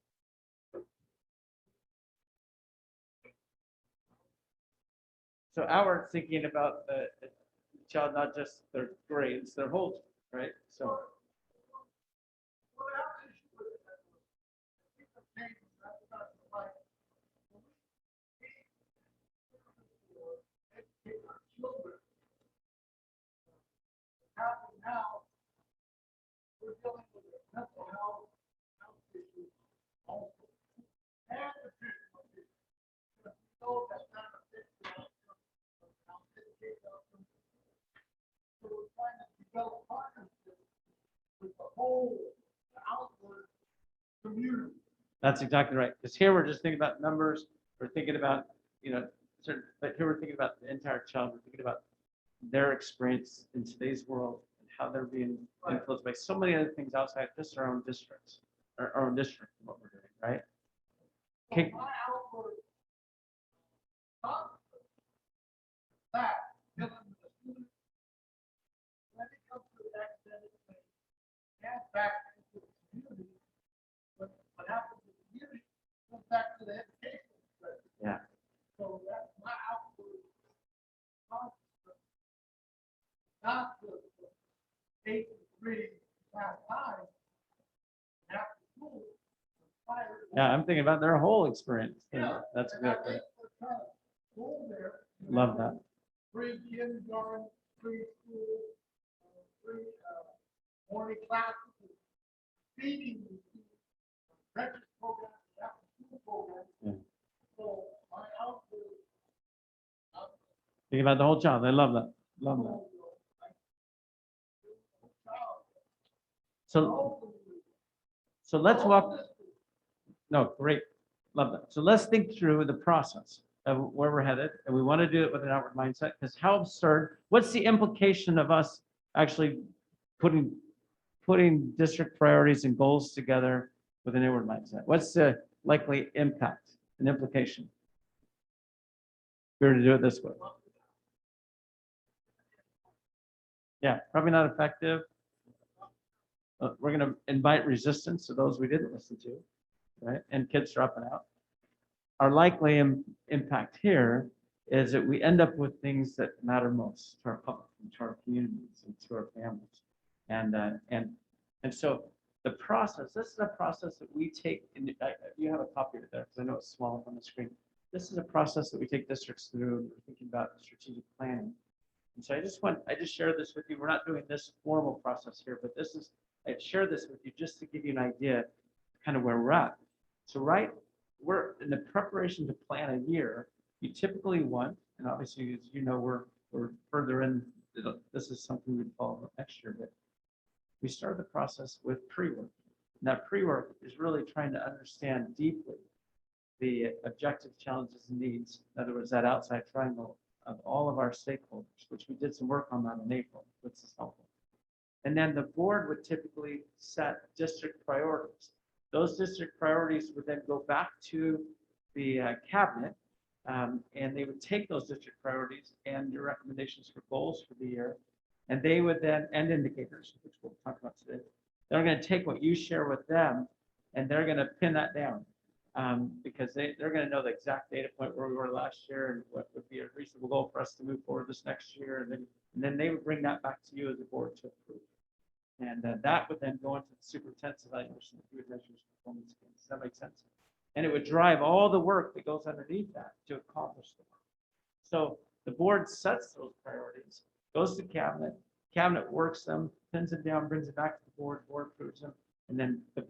So our thinking about the child, not just their grades, their whole, right? So Well, our issue with it was, people came from outside the light. Educate our children. Happening now, we're dealing with a mental health issue also. And the physical issue. Because we know that kind of thing, educate them. So we're trying to develop partnerships That's exactly right. Because here we're just thinking about numbers. We're thinking about, certain, but here we're thinking about the entire child. We're thinking about their experience in today's world and how they're being influenced by so many other things outside just our own districts, our own district, and what we're doing, right? Okay. My outward that dealing with the student, when it comes to the academic thing, and back into the community, what happens in the community comes back to the education. Yeah. So that's my outward concept. Not the 8th grade past time, after school. Yeah, I'm thinking about their whole experience. Yeah. That's And I good. think we're trying to go there. Love that. Pre-kindergarten, preschool, morning classes, feeding, breakfast program, after school program. Yeah. So my outfit. Thinking about the whole child. I love that. Love that. So let's walk. No, great. Love that. So let's think through the process of where we're headed. And we want to do it with an outward mindset because how absurd, what's the implication of us actually putting district priorities and goals together with an inward mindset? What's the likely impact and implication? If we were to do it this way. Yeah, probably not effective. We're going to invite resistance to those we didn't listen to, right? And kids dropping out. Our likely impact here is that we end up with things that matter most to our public, and to our communities, and to our families. And so the process, this is a process that we take, you have a copy of it there, because I know it's small up on the screen. This is a process that we take districts through, and we're thinking about strategic planning. And so I just share this with you. We're not doing this formal process here, but I share this with you just to give you an idea kind of where we're at. So we're in the preparation to plan a year. You typically want, and obviously, as you know, we're further in, this is something we follow next year, but we start the process with pre-work. And that pre-work is really trying to understand deeply the objective challenges and needs. In other words, that outside triangle of all of our stakeholders, which we did some work on that in April, which is helpful. And then the board would typically set district priorities. Those district priorities would then go back to the cabinet, and they would take those district priorities and your recommendations for goals for the year, and they would then, and indicators, which we'll talk about today. They're going to take what you share with them, and they're going to pin that down, because they're going to know the exact data point where we were last year and what would be a reasonable goal for us to move forward this next year, and then they would bring that back to you as a board to approve. And that would then go into the superintendent's evaluation that you would measure performance against. Does that make sense? And it would drive all the work that goes underneath that to accomplish the work. So the board sets those priorities, goes to cabinet works them, pins them down, brings it back to the board approves them, and then the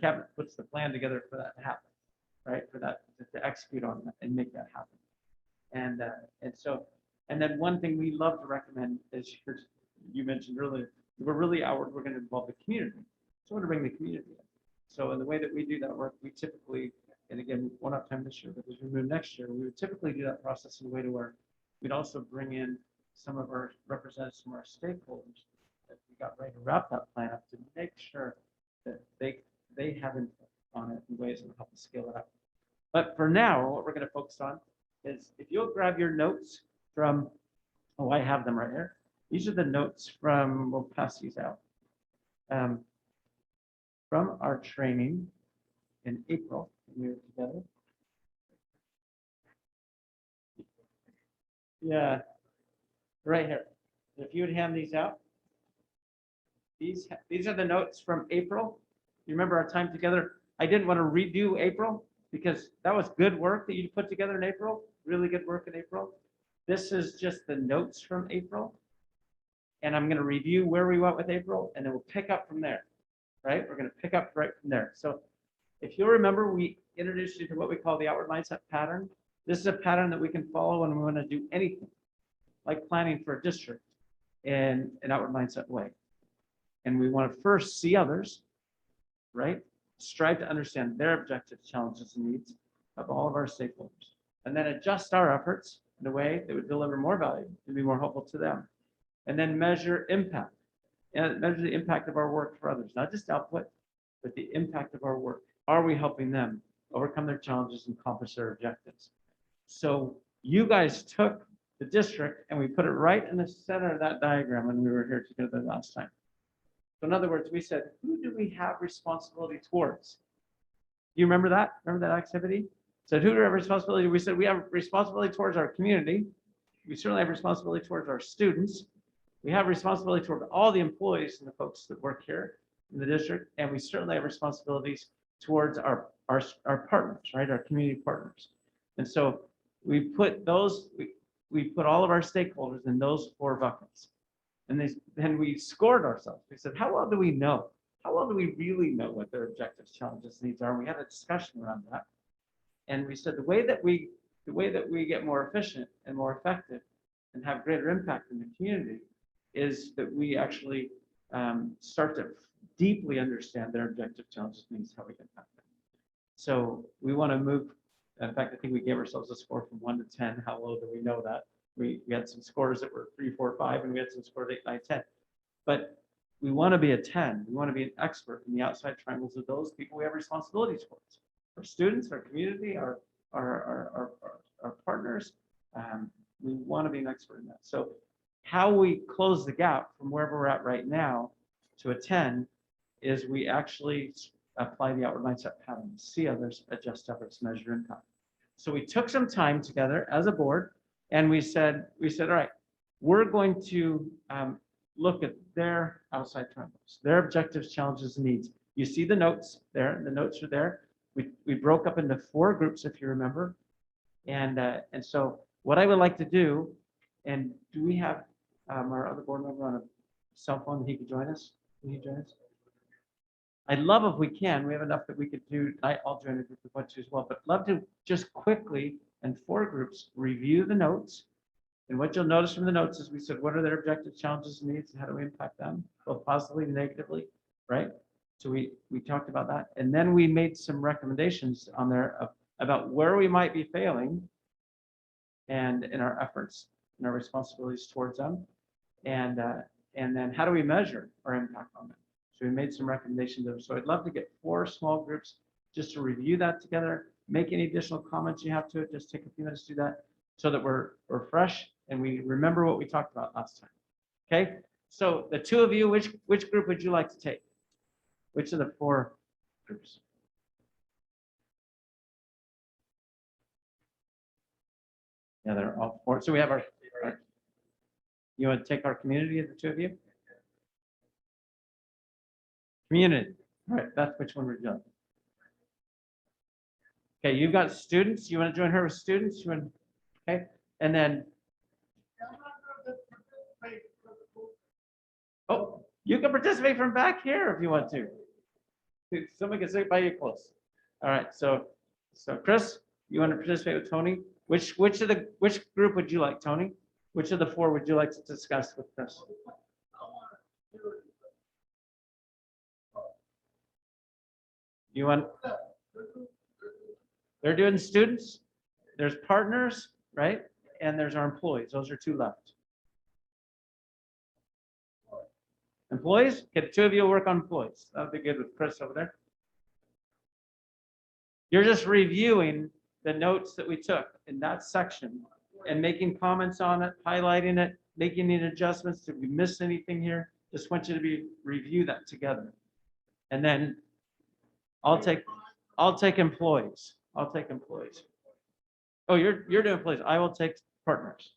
cabinet puts the plan together for that to happen, right? For that to execute on that and make that happen. And then one thing we love to recommend is, you mentioned earlier, we're really outward, we're going to involve the community. So we're going to bring the community in. So in the way that we do that work, we typically, and again, we won't have time this year, but as we move next year, we would typically do that process in a way to where we'd also bring in some of our representatives from our stakeholders that we got ready to wrap that plan up to make sure that they have input on it in ways that will help us scale it up. But for now, what we're going to focus on is if you'll grab your notes from, I have them right here. These are the notes from, we'll pass these out, from our training in April, when we were together. Yeah, right here. If you would hand these out. These are the notes from April. You remember our time together? I didn't want to redo April because that was good work that you put together in April, really good work in April. This is just the notes from April. And I'm going to review where we went with April, and then we'll pick up from there, right? We're going to pick up right from there. So if you'll remember, we introduced you to what we call the outward mindset pattern. This is a pattern that we can follow when we want to do anything, like planning for a district in an outward mindset way. And we want to first see others, right? strive to understand their objectives, challenges, and needs of all of our stakeholders, and then adjust our efforts in a way that would deliver more value and be more helpful to them. And then measure impact, and measure the impact of our work for others, not just output, but the impact of our work. Are we helping them overcome their challenges and accomplish their objectives? So you guys took the district and we put it right in the center of that diagram when we were here together last time. So in other words, we said, who do we have responsibility towards? Do you remember that? Remember that activity? So who do we have responsibility? We said we have responsibility towards our community. We certainly have responsibility towards our students. We have responsibility toward all the employees and the folks that work here in the district. And we certainly have responsibilities towards our partners, right? Our community partners. And so we put those, we put all of our stakeholders in those 4 buckets. And then we scored ourselves. We said, how well do we know? How well do we really know what their objectives, challenges, needs are? And we had a discussion around that. And we said the way that we get more efficient and more effective and have greater impact in the community is that we actually start to deeply understand their objective, challenges, needs, how we impact them. So we want to move. In fact, I think we gave ourselves a score from 1 to 10. How low do we know that? We had some scores that were 3, 4, 5, and we had some scores 8, 9, 10. But we want to be a 10. We want to be an expert in the outside triangles of those people we have responsibilities towards. Our students, our community, our partners. We want to be an expert in that. So how we close the gap from wherever we're at right now to a 10 is we actually apply the outward mindset pattern, see others, adjust efforts, measure impact. So we took some time together as a board, and we said, all right, we're going to look at their outside triangles, their objectives, challenges, and needs. You see the notes there. The notes are there. We broke up into 4 groups, if you remember. And so what I would like to do, and do we have our other board member on a cell phone? He could join us. Can he join us? I'd love if we can. We have enough that we could do. I'll join a group of 1, 2 as well. But love to just quickly, in 4 groups, review the notes. And what you'll notice from the notes is we said, what are their objectives, challenges, and needs, and how do we impact them, both positively and negatively, right? So we talked about that. And then we made some recommendations on there about where we might be failing and in our efforts and our responsibilities towards them. And then how do we measure our impact on them? So we made some recommendations there. So I'd love to get 4 small groups just to review that together, make any additional comments you have to it, just take a few minutes to do that so that we're fresh and we remember what we talked about last time. Okay, so the 2 of you, which group would you like to take? Which of the 4 groups? Yeah, they're all 4. So we have our you want to take our community, the 2 of you? Community. All right, that's which one we're doing. Okay, you've got students. You want to join her with students? You want, okay, and then. Oh, you can participate from back here if you want to. Someone can sit by you close. All right, so Chris, you want to participate with Tony? Which group would you like, Tony? Which of the 4 would you like to discuss with Chris? You want? They're doing students. There's partners, right? And there's our employees. Those are 2 left. Employees? Okay, the 2 of you will work on employees. That would be good with Chris over there. You're just reviewing the notes that we took in that section and making comments on it, highlighting it, making any adjustments. Did we miss anything here? Just want you to review that together. And then I'll take employees. I'll take employees. Oh, you're doing employees. I will take partners.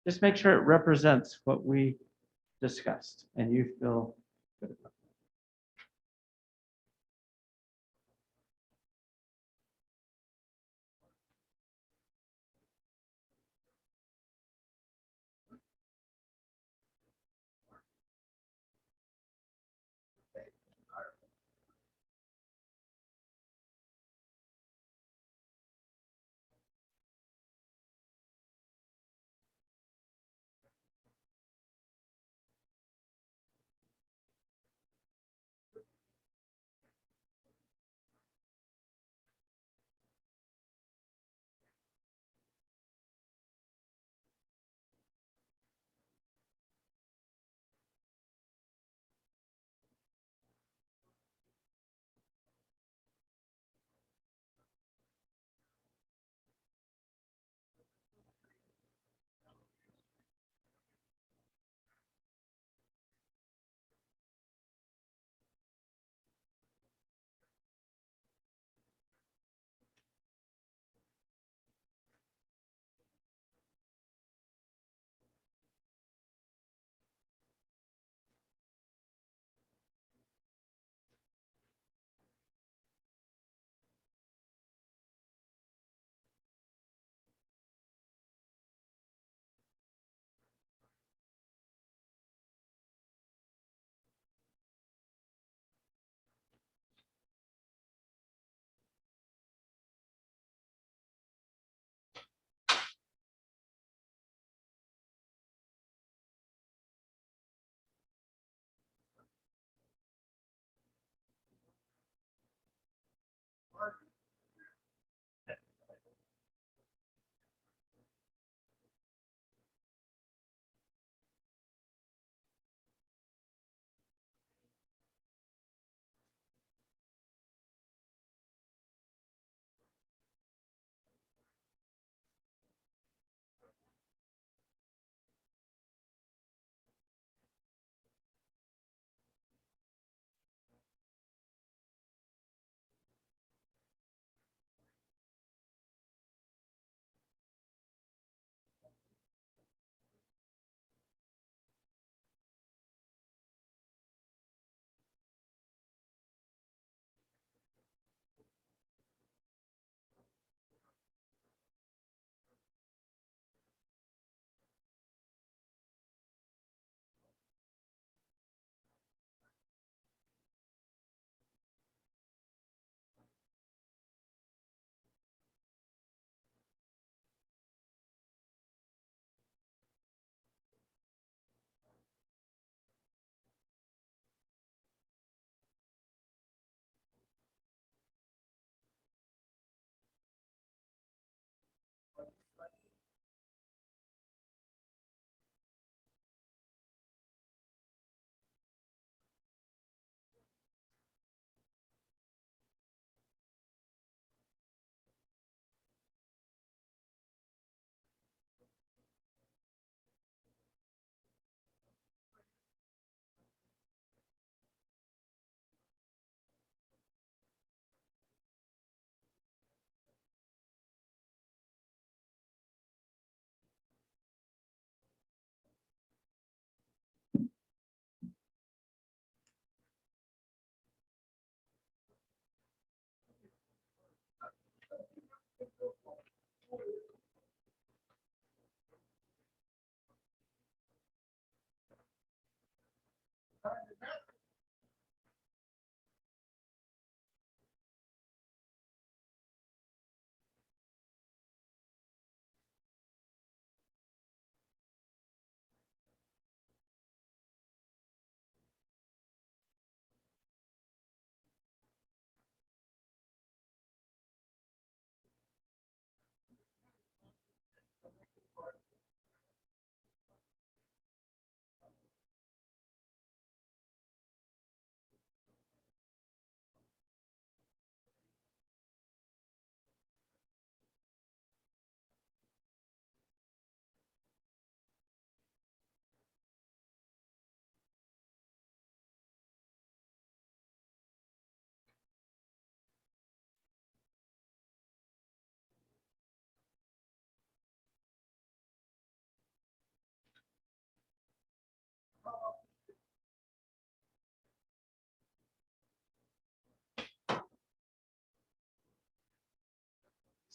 Just make sure it represents what we discussed and you feel good about it.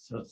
So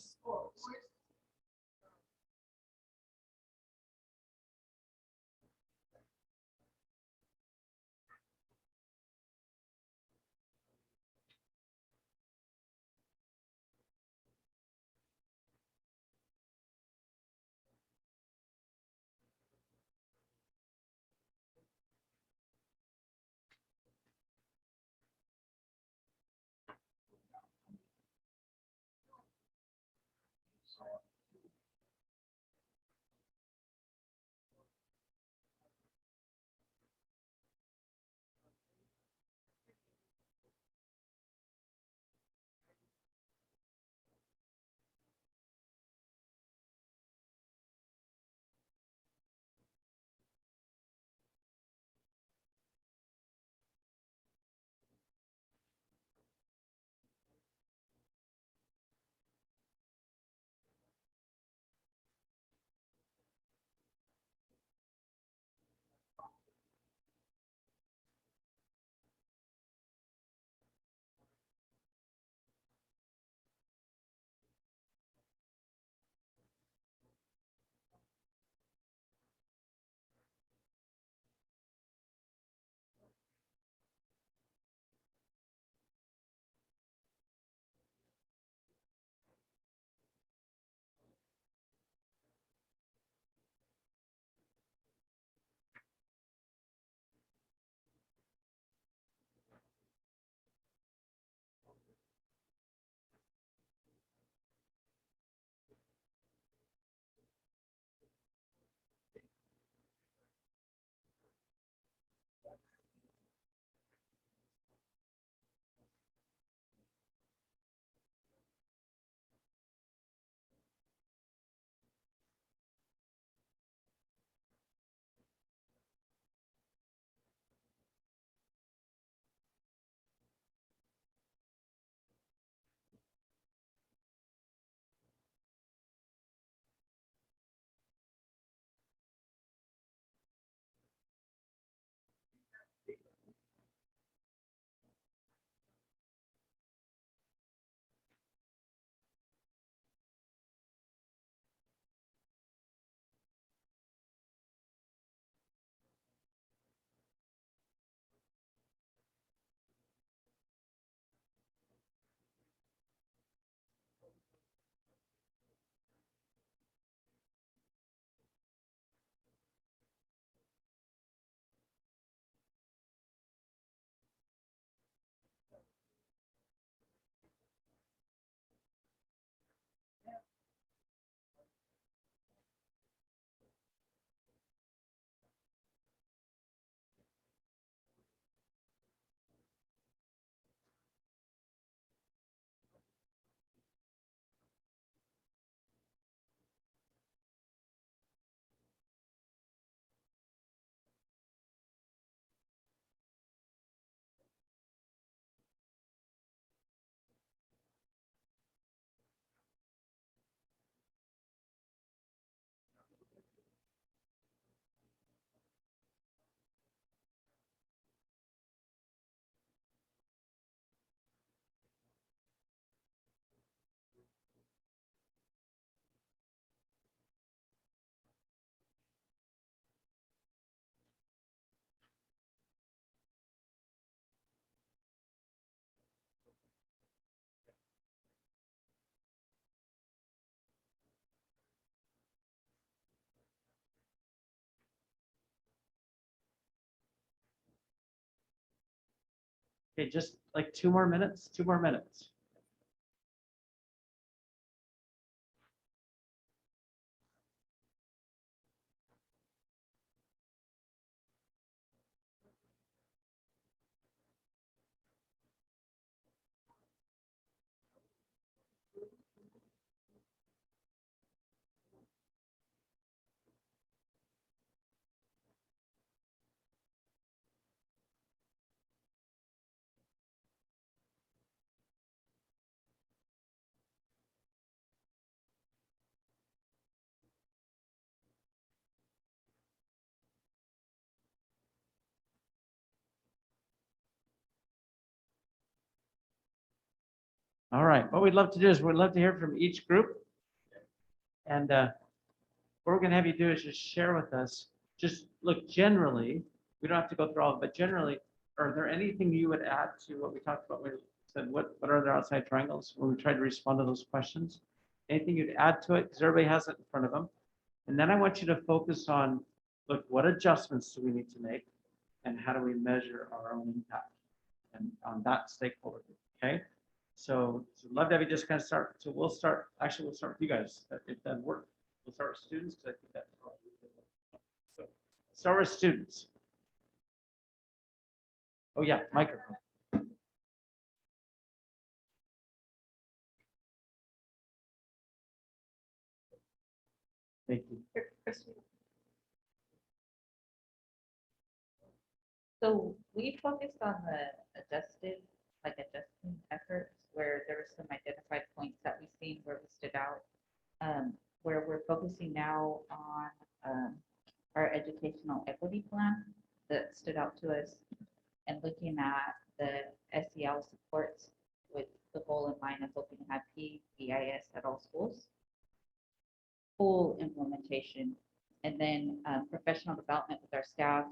okay, just like 2 more minutes, 2 more minutes. All right, what we'd love to do is we'd love to hear from each group. And what we're gonna have you do is just share with us, just look generally, we don't have to go through all of it, but generally, are there anything you would add to what we talked about? We said, what are their outside triangles? When we tried to respond to those questions. Anything you'd add to it? Because everybody has it in front of them. And then I want you to focus on, look, what adjustments do we need to make? And how do we measure our own impact? And on that stakeholder group, okay? So love to have you just kind of start. So we'll start with you guys, if that works. We'll start with students, because I think that's probably good. So start with students. Oh yeah, microphone. Thank you. So we focused on the adjusting efforts where there were some identified points that we seen where we stood out. Where we're focusing now on our educational equity plan that stood out to us and looking at the SEL supports with the goal in mind of hoping to have PBIS at all schools. Full implementation, and then professional development with our staff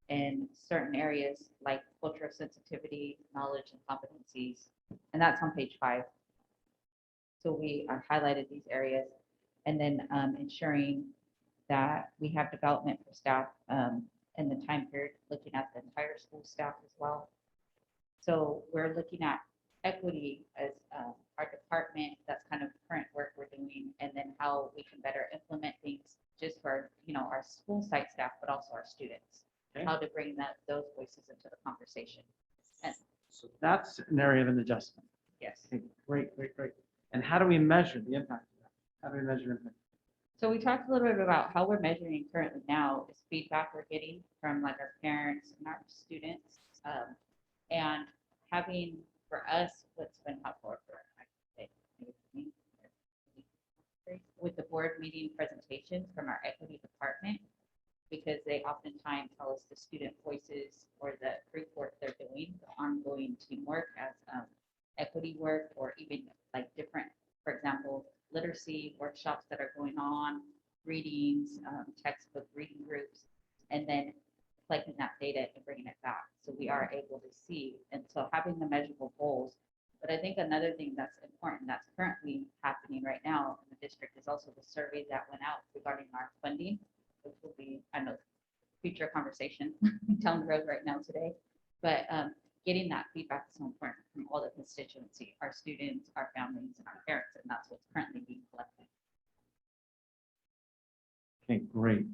in certain areas like culture of sensitivity, knowledge, and competencies. And that's on page 5. So we highlighted these areas, and then ensuring that we have development for staff in the time period, looking at the entire school staff as well. So we're looking at equity as our department, that's kind of current work we're doing, and then how we can better implement things just for, our school site staff, but also our students. Okay. How to bring those voices into the conversation. And So that's an area of an adjustment. yes. Okay, great. And how do we measure the impact of that? How do we measure impact? So we talked a little bit about how we're measuring currently now is feedback we're getting from like our parents and our students. And having for us, what's been helpful for with the board meeting presentations from our equity department, because they oftentimes tell us the student voices or the group work they're doing, the ongoing teamwork as equity work, or even like different, for example, literacy workshops that are going on, readings, textbook reading groups, and then collecting that data and bringing it back. So we are able to see, and so having the measurable goals. But I think another thing that's important that's currently happening right now in the district is also the survey that went out regarding our funding, which will be, I know, future conversation down the road right now today. But getting that feedback is so important from all the constituency, our students, our families, and our parents, and that's what's currently being collected. Okay, great.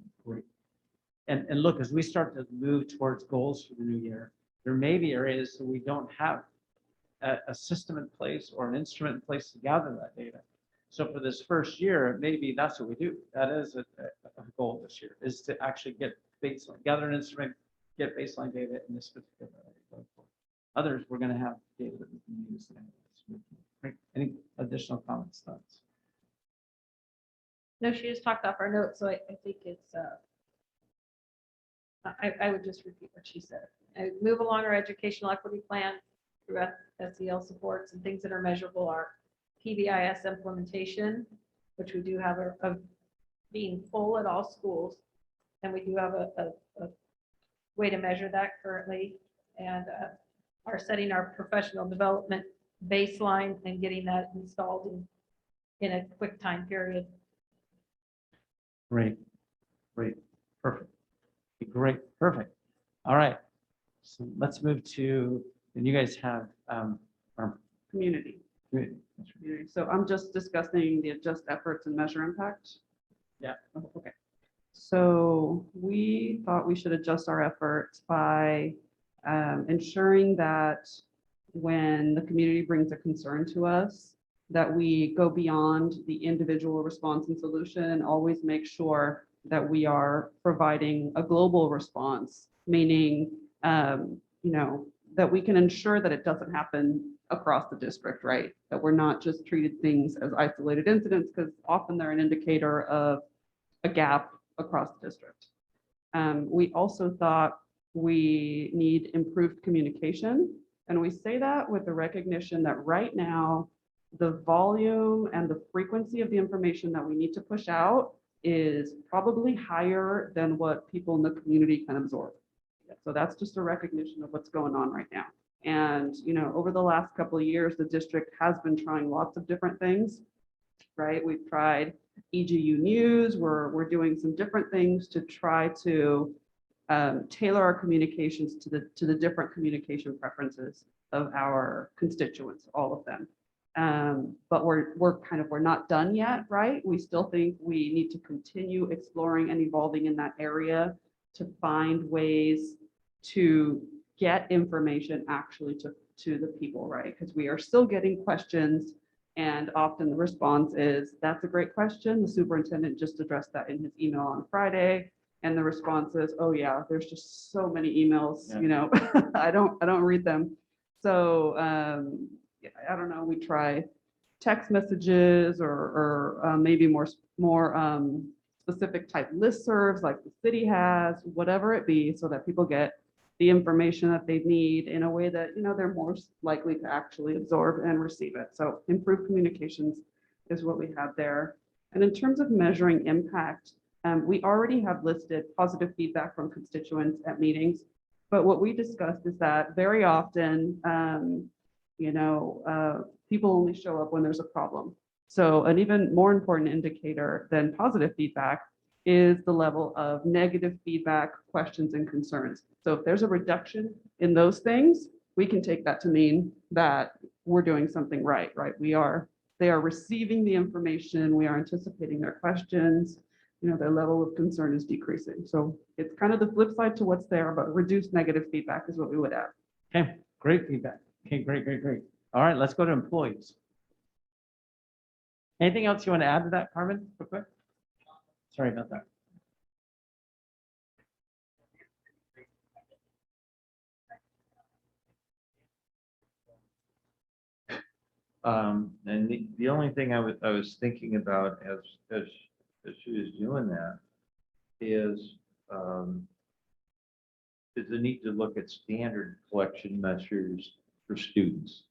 And look, as we start to move towards goals for the new year, there may be areas that we don't have a system in place or an instrument in place to gather that data. So for this first year, maybe that's what we do. That is a goal this year, is to actually get baseline, gather an instrument, get baseline data in this particular area. Others, we're going to have data that we can use. Great. Any additional comments, thoughts? No, she just talked off our notes, so I think it's, I would just repeat what she said. Move along our educational equity plan through SEL supports and things that are measurable are PBIS implementation, which we do have a being full at all schools. And we do have a way to measure that currently, and are setting our professional development baseline and getting that installed in a quick time period. Great, perfect. Perfect. All right. So let's move to, and you guys have our Community. community. So I'm just discussing the adjust efforts and measure impact. Yeah. Okay. So we thought we should adjust our efforts by ensuring that when the community brings a concern to us, that we go beyond the individual response and solution and always make sure that we are providing a global response, meaning, that we can ensure that it doesn't happen across the district, right? That we're not just treated things as isolated incidents, because often they're an indicator of a gap across the district. We also thought we need improved communication And we say that with the recognition that right now, the volume and the frequency of the information that we need to push out is probably higher than what people in the community can absorb. So that's just a recognition of what's going on right now. And, over the last couple of years, the district has been trying lots of different things, right? We've tried EGU News. We're doing some different things to try to tailor our communications to the different communication preferences of our constituents, all of them. But we're not done yet, right? We still think we need to continue exploring and evolving in that area to find ways to get information actually to the people, right? Because we are still getting questions, and often the response is, that's a great question. The superintendent just addressed that in his email on Friday. And the response is, oh yeah, there's just so many emails, I don't read them. So I don't know, we try text messages or maybe more specific type listservs like the city has, whatever it be, so that people get the information that they need in a way that, they're more likely to actually absorb and receive it. So improved communications is what we have there. And in terms of measuring impact, we already have listed positive feedback from constituents at meetings, but what we discussed is that very often, people only show up when there's a problem. So an even more important indicator than positive feedback is the level of negative feedback, questions, and concerns. So if there's a reduction in those things, we can take that to mean that we're doing something right? They are receiving the information, we are anticipating their questions, their level of concern is decreasing. So it's kind of the flip side to what's there, but reduced negative feedback is what we would add. Okay, great feedback. Okay, great. All right, let's go to employees. Anything else you want to add to that, Carmen, real quick? Sorry about that. And the only thing I was thinking about as she was doing that is the need to look at standard collection measures for students.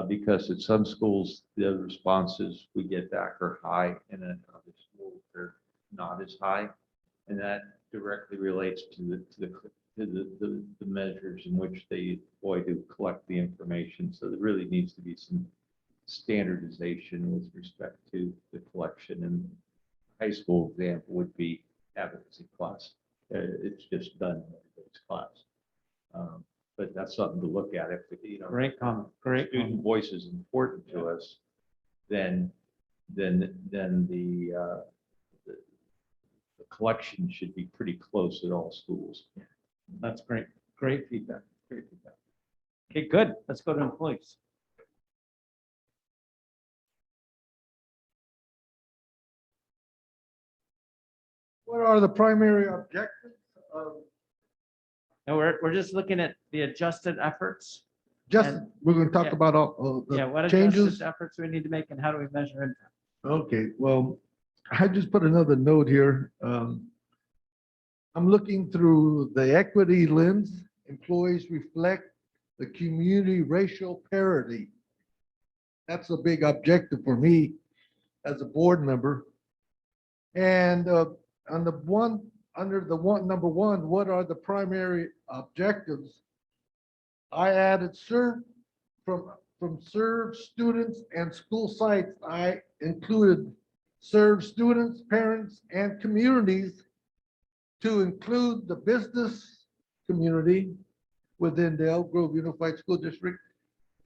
Because at some schools, the responses we get back are high, and at other schools, they're not as high. And that directly relates to the measures in which they employ to collect the information. So there really needs to be some standardization with respect to the collection. And high school example would be advocacy class. It's just done in everybody's class. But that's something to look at. If Great comment. Great student comment. voice is important to us, then the collection should be pretty close at all schools. That's great. Great feedback. Okay, good. Let's go to employees. What are the primary objectives of, And we're just looking at the adjusted efforts. just, And- we're going to talk yeah. about all Yeah, the what changes? adjusted efforts we need to make and how do we measure impact? Okay, well, I just put another note here. I'm looking through the equity lens. Employees reflect the community racial parity. That's a big objective for me as a board member. And on the one, under the one, number one, what are the primary objectives? I added serve from serve students and school sites. I included serve students, parents, and communities to include the business community within the Elk Grove Unified School District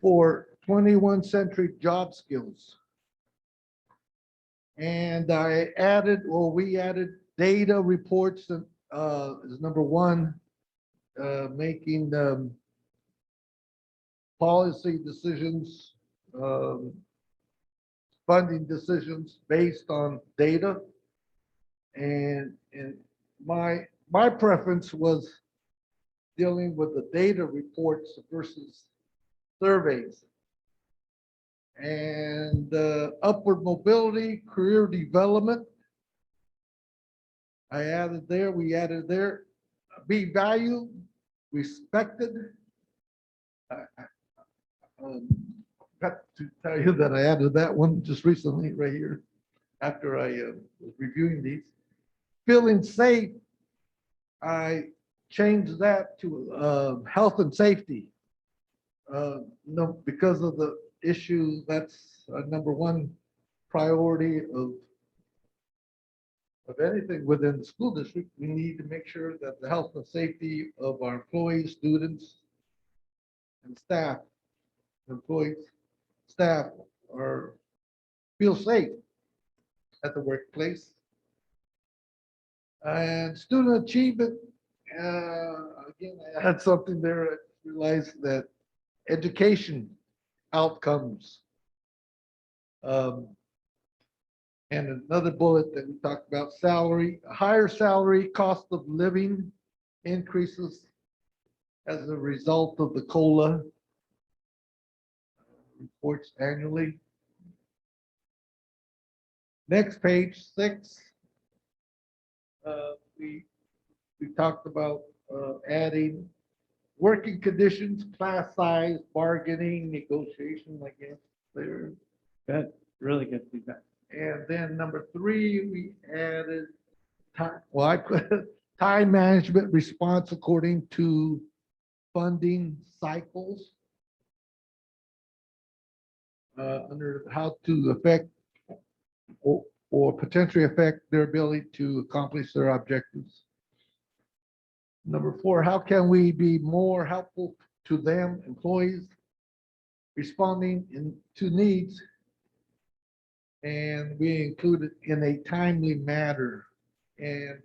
for 21st century job skills. And we added data reports as number one, making policy decisions, funding decisions based on data. And my preference was dealing with the data reports versus surveys. And upward mobility, career development. We added there, be valued, respected, Got to tell you that I added that one just recently, right here, after I was reviewing these. Feeling safe, I changed that to health and safety. No, because of the issue, that's number one priority of anything within the school district. We need to make sure that the health and safety of our employees, students, and staff, employees, staff are, feel safe at the workplace. And student achievement, again, I had something there, I realized that education outcomes. And another bullet that we talked about, salary, higher salary, cost of living increases as a result of the COLA reports annually. Next page, 6. We talked about adding working conditions, class size, bargaining, negotiation, I guess, there. Good, really good feedback. And then number 3, we added time, well, I put time management response according to funding cycles. Under how to affect or potentially affect their ability to accomplish their objectives. Number 4, how can we be more helpful to them, employees, responding to needs, and we include it in a timely manner. And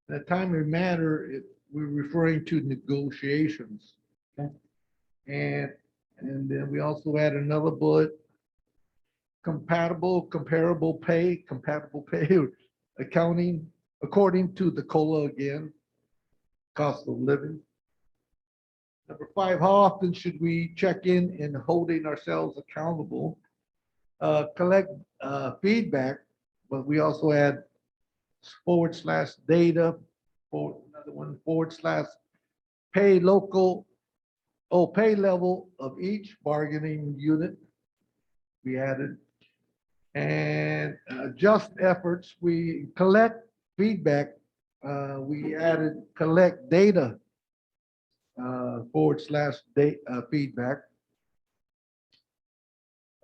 in a timely manner, we're referring to negotiations. Okay. And then we also add another bullet, comparable pay, accounting according to the COLA again, cost of living. Number 5, how often should we check in holding ourselves accountable? Collect feedback, but we also add /data, for another one, /pay local, pay level of each bargaining unit. We added, and just efforts, we collect feedback. We added collect data, /feedback.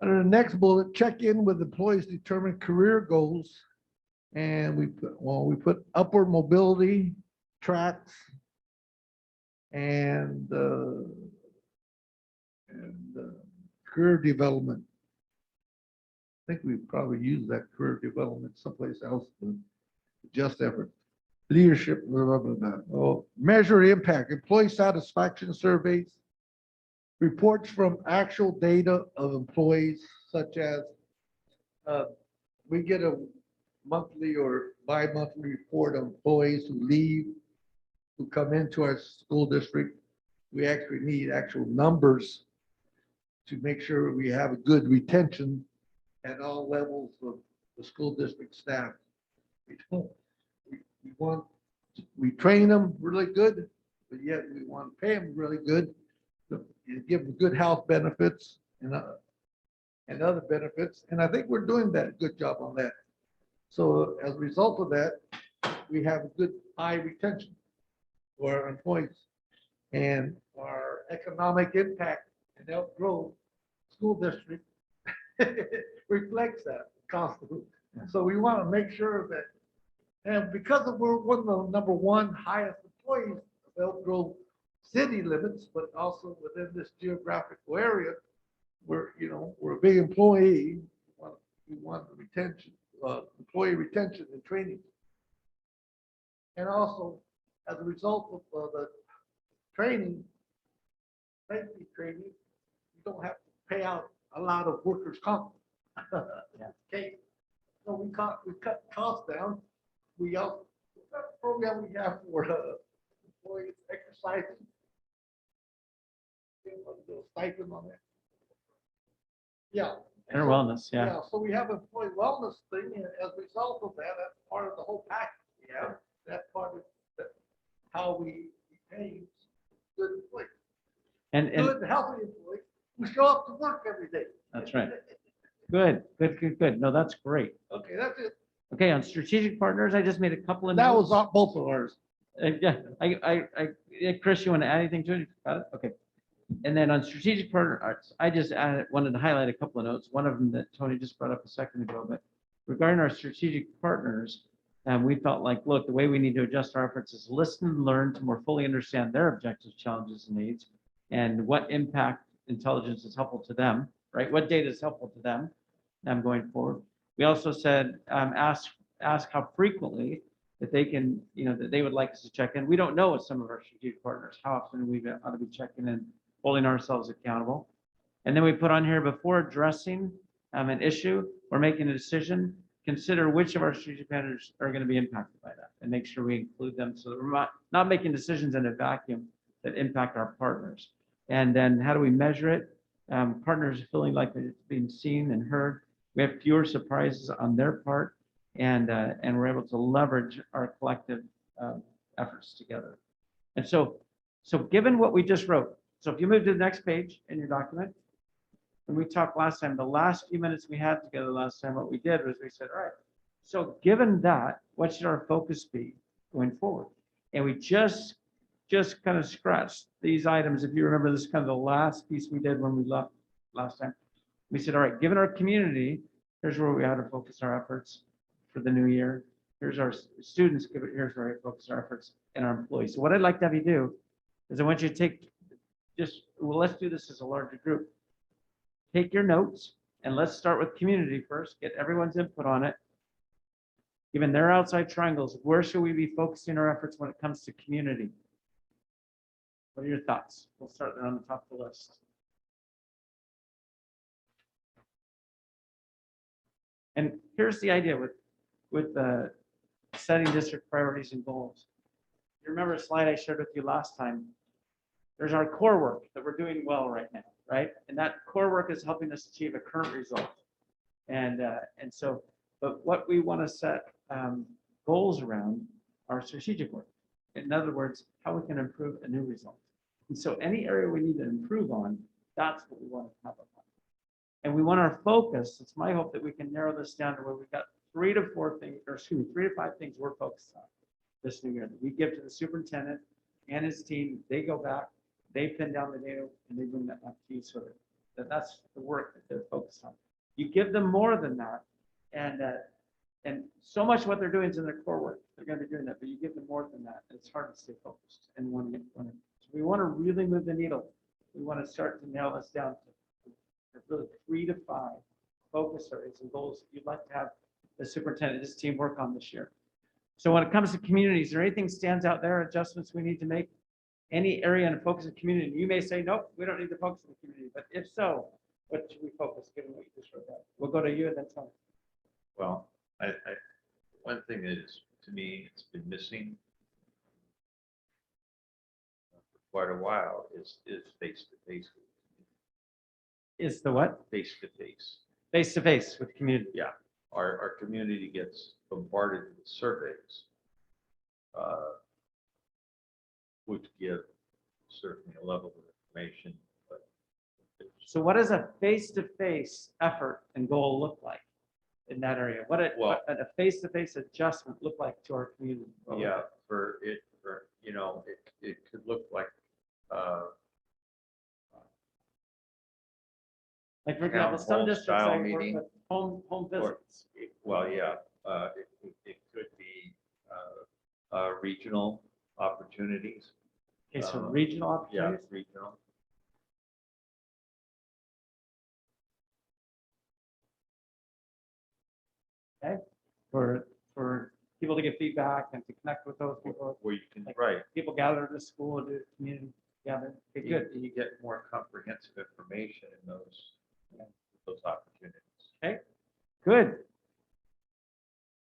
Under the next bullet, check in with employees, determine career goals. And we put upward mobility tracks and career development. I think we probably use that career development someplace else, but just effort. Leadership, blah, blah, blah, blah. Oh, measure impact, employee satisfaction surveys, reports from actual data of employees, such as we get a monthly or bi-monthly report of employees who leave, who come into our school district. We actually need actual numbers to make sure we have a good retention at all levels of the school district staff. We train them really good, but yet we want to pay them really good, and give them good health benefits and other benefits. And I think we're doing that good job on that. So as a result of that, we have a good high retention for our employees, and our economic impact in Elk Grove School District reflects that constantly. So we want to make sure that, and because we're one of the number 1 highest employees of Elk Grove city limits, but also within this geographical area, we're a big employee. We want the retention, employee retention and training. And also, as a result of the training, safety training, you don't have to pay out a lot of workers' comp. Okay, so we cut costs down. We also, program we have for employees exercising. Stipend on that. Yeah. Inner wellness, yeah. Yeah, so we have employee wellness thing, and as a result of that, that's part of the whole package we have. That's part of how we pay good employees. And show up to work every day. That's right. Good, good, good, good. No, that's great. Okay, that's it. Okay, on strategic partners, I just made a couple of That was notes. both of ours. Yeah, Chris, you want to add anything to it? Got it? Okay. And then on strategic partners, I just wanted to highlight a couple of notes. One of them that Tony just brought up a second ago, but regarding our strategic partners, we felt like, look, the way we need to adjust our efforts is listen and learn to more fully understand their objectives, challenges, and needs, and what impact intelligence is helpful to them, right? What data is helpful to them going forward. We also said, ask how frequently that they can, that they would like us to check in. We don't know with some of our strategic partners how often we ought to be checking in, holding ourselves accountable. And then we put on here, before addressing an issue or making a decision, consider which of our strategic partners are going to be impacted by that and make sure we include them so that we're not making decisions in a vacuum that impact our partners. And then how do we measure it? Partners feeling like it's being seen and heard. We have fewer surprises on their part, and we're able to leverage our collective efforts together. And so given what we just wrote, so if you move to the next page in your document, when we talked last time, the last few minutes we had together last time, what we did was we said, all right, so given that, what should our focus be going forward? And we just kind of scratched these items. If you remember, this is kind of the last piece we did when we left last time. We said, all right, given our community, here's where we ought to focus our efforts for the new year. Here's our students, here's where we focus our efforts, and our employees. So what I'd like to have you do is I want you to take let's do this as a larger group. Take your notes and let's start with community first, get everyone's input on it. Given their outside triangles, where should we be focusing our efforts when it comes to community? What are your thoughts? We'll start there on the top of the list. And here's the idea with setting district priorities and goals. You remember a slide I shared with you last time? There's our core work that we're doing well right now, right? And that core work is helping us achieve a current result. But what we want to set goals around are strategic work. In other words, how we can improve a new result. And so any area we need to improve on, that's what we want to have on. And we want our focus. It's my hope that we can narrow this down to where we've got 3 to 5 things we're focused on this new year that we give to the superintendent and his team. They go back, they pin down the data, and they bring that back to you so that that's the work that they're focused on. You give them more than that, and so much what they're doing is in their core work. They're going to be doing that, but you give them more than that, and it's hard to stay focused and want to get one. So we want to really move the needle. We want to start to nail this down to really 3 to 5 focus areas and goals that you'd like to have the superintendent and his team work on this year. So when it comes to communities, is there anything stands out there, adjustments we need to make? Any area and focus of community? You may say, nope, we don't need to focus on the community, but if so, what should we focus given what you just wrote down? We'll go to you and then Tony. Well, one thing that is, to me, it's been missing for quite a while is face-to-face. Is the what? Face-to-face. Face-to-face with community. Yeah, our community gets bombarded with surveys, which give certainly a level of information, but So what does a face-to-face effort and goal look like in that area? What a face-to-face adjustment look like to our community? yeah, it could look like for example, some hall districts style I work meeting. with home visits. well, yeah, it could be regional opportunities. Okay, so regional Yeah, opportunities. regional. Okay, for people to get feedback and to connect with those people. Where you can, Like, right, People gather in the school and do community gather. Okay, good. you get more comprehensive information in those opportunities. Okay, good.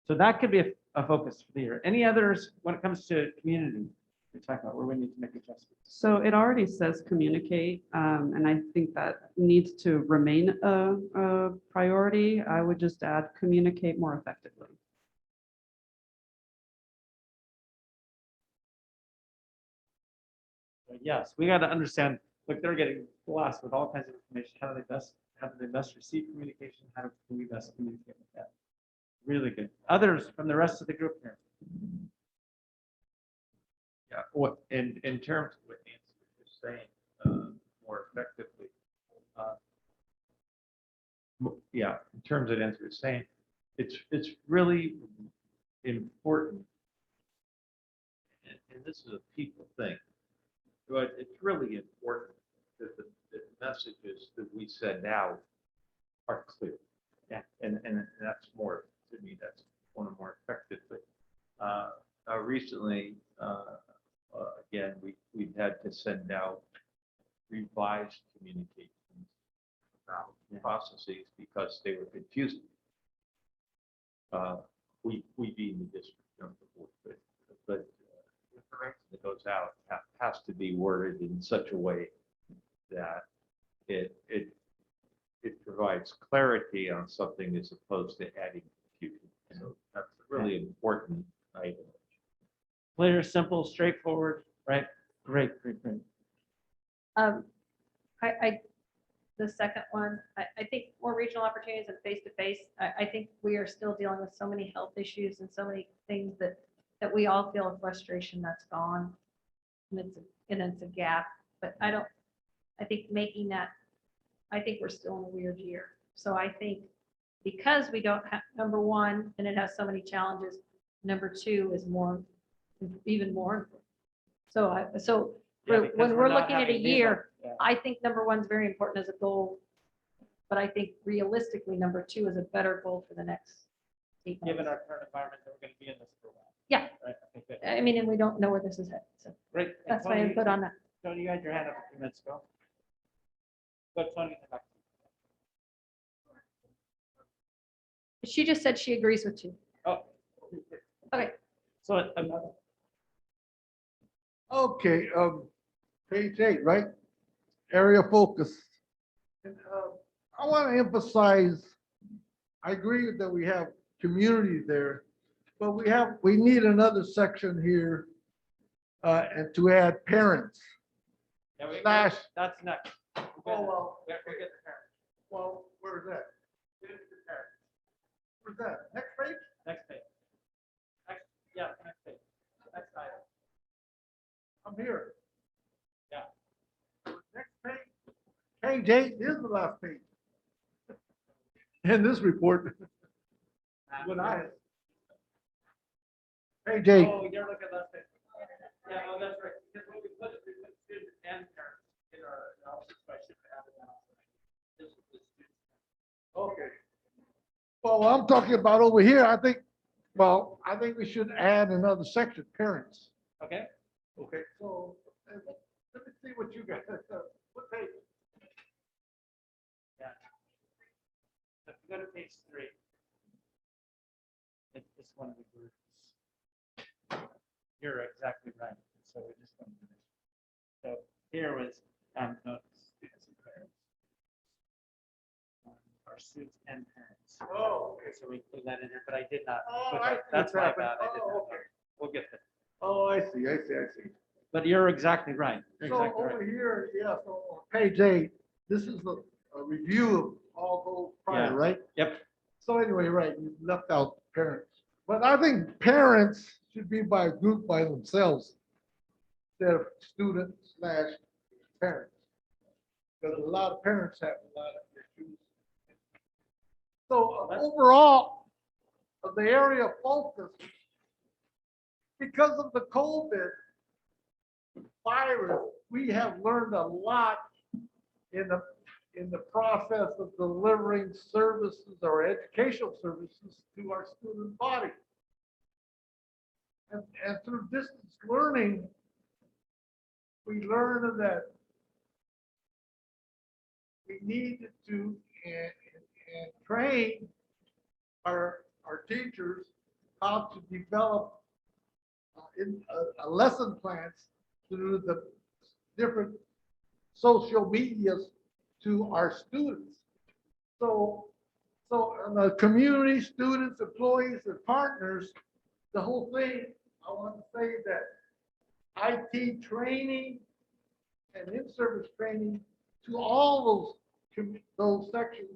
So that could be a focus for the year. Any others when it comes to community? We're talking about where we need to make adjustments. So it already says communicate, and I think that needs to remain a priority. I would just add communicate more effectively. Yes, we got to understand Look, they're getting blasted with all kinds of information. How do they best receive communication? How do we best communicate with that? Really good. Others from the rest of the group here. Yeah, what, in terms of what Nancy was just saying, more effectively, yeah, in terms of Nancy was saying, it's really important, and this is a people thing, but it's really important that the messages that we send out are clear. Yeah. And that's more, to me, that's one of the more effective, but recently, again, we've had to send out revised communications about processes because they were confusing. We being the district, of the board, but information that goes out has to be worded in such a way that it provides clarity on something as opposed to adding confusion. So that's a really important item. Clear, simple, straightforward, right? Great. The second one, I think more regional opportunities and face-to-face. I think we are still dealing with so many health issues and so many things that we all feel a frustration that's gone. And it's a gap, but I think making that, I think we're still in a weird year. So I think because we don't have, number one, and it has so many challenges, number two is even more. So Yeah, because when we're not looking at a having these, year, yeah. I think number one is very important as a goal. But I think realistically, number two is a better goal for the next 8 months. Given our current environment, that we're going to be in this for a while. Yeah. Right. I think that- I mean, and we don't know where this is headed. So Great. And that's my Tony, input on that. Tony, you had your hand up a few minutes ago. But Tony, come back. She just said she agrees with you. Oh. Okay. So another. Okay, page 8, right? Area focus. And, I want to emphasize, I agree that we have community there, but we need another section here, and to add parents. Yeah, Slash. That's next. Oh, well, We'll get the parents. well, where's that? Where's that? Next page? Next page. Yeah, next page. Next item. I'm here. Yeah. Next page. Page 8 is the last page. In this report. What I. Page 8. Oh, you're looking at that page. Yeah, well, that's right. Because what we put is we put students and parents in our analysis, so I should have it now. This is the students. Okay. Well, what I'm talking about over here, I think we should add another section, parents. Okay. Okay, so let me see what you got. What page? Yeah. If you go to page 3. It's one of the groups. You're exactly right. So we just want to. So here was no, students and parents. Our students and parents. Oh, okay. So we put that in here, but I did not. Oh, put I that. see That's what's my happening. bad. I did Oh, not. okay. We'll get there. Oh, I see. But you're exactly right. You're So exactly over right. here, yeah, so on page 8, this is a review of all those prior, Yeah. right? Yep. So anyway, right, you left out parents. But I think parents should be by a group by themselves instead of student/parents. Because a lot of parents have a lot of issues. So overall, of the area of focus, because of the COVID virus, we have learned a lot in the process of delivering services or educational services to our student body. And through distance learning, we learned that we needed to and train our teachers how to develop in a lesson plans through the different social medias to our students. So the community, students, employees, and partners, the whole thing, I want to say that IT training and in-service training to all those sections,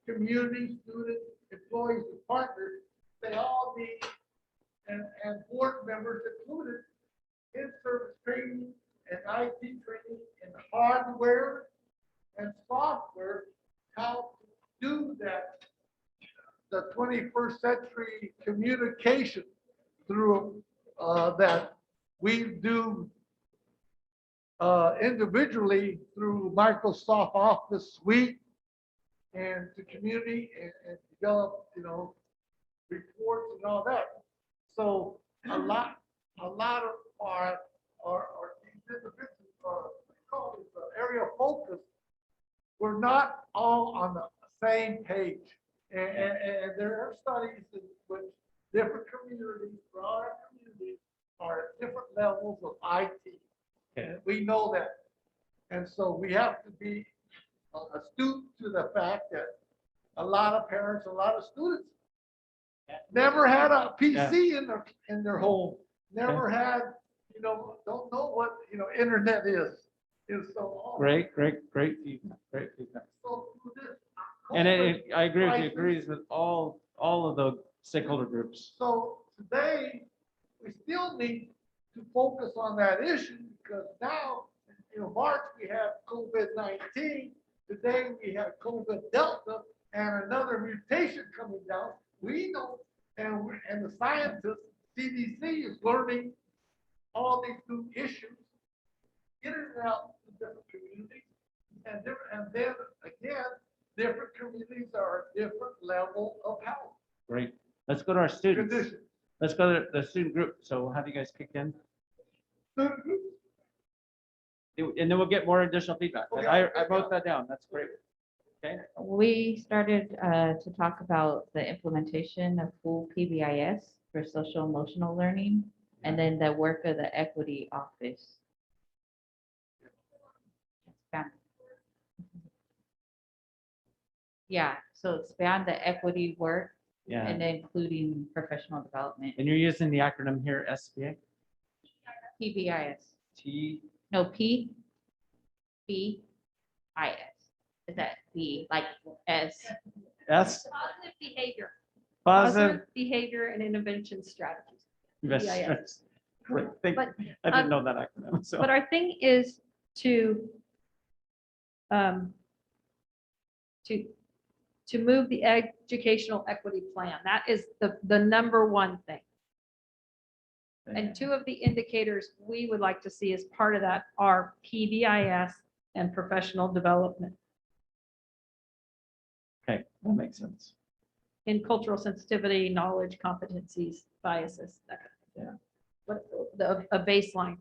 community, students, employees, and partners. They all need, and board members included, in-service training and IT training in hardware and software, how to do that, the 21st century communication through that we do individually through Microsoft Office Suite and to community and develop, reports and all that. So a lot of our these individuals call it the area of focus. We're not all on the same page. And there are studies in which different communities, broader communities, are at different levels of IT. And we know that. And so we have to be astute to the fact that a lot of parents, a lot of students never had a PC in their home, never had, don't know what, internet is. And so. Great feedback. So through this, And I agree with you, crisis, agrees with all of the stakeholder groups. So today, we still need to focus on that issue because now, March, we have COVID-19. Today, we have COVID Delta and another mutation coming down. We know, and the scientists, CDC is learning all these new issues, getting it out to different communities. And then again, different communities are at different level of health Great. Let's go to our students. conditions. Let's go to the student group. So have you guys kicked in? Student groups, And then we'll get more additional feedback. But I wrote that down. That's great. Okay. We started to talk about the implementation of full PBIS for social emotional learning, and then the work of the equity office. Yeah, so expand the equity work Yeah. and then including professional development, And you're using the acronym here, SBA? PBIS. T. No, PBIS. Is that B, like S? S. Positive behavior. Positive. Behavior and intervention strategies. Investors. Great. Thank But, you. I didn't know that acronym. So. But our thing is to move the educational equity plan. That is the number one thing. And two of the indicators we would like to see as part of that are PBIS and professional development Okay, that makes sense. in cultural sensitivity, knowledge, competencies, biases, that kind of thing. Yeah. What, a baseline.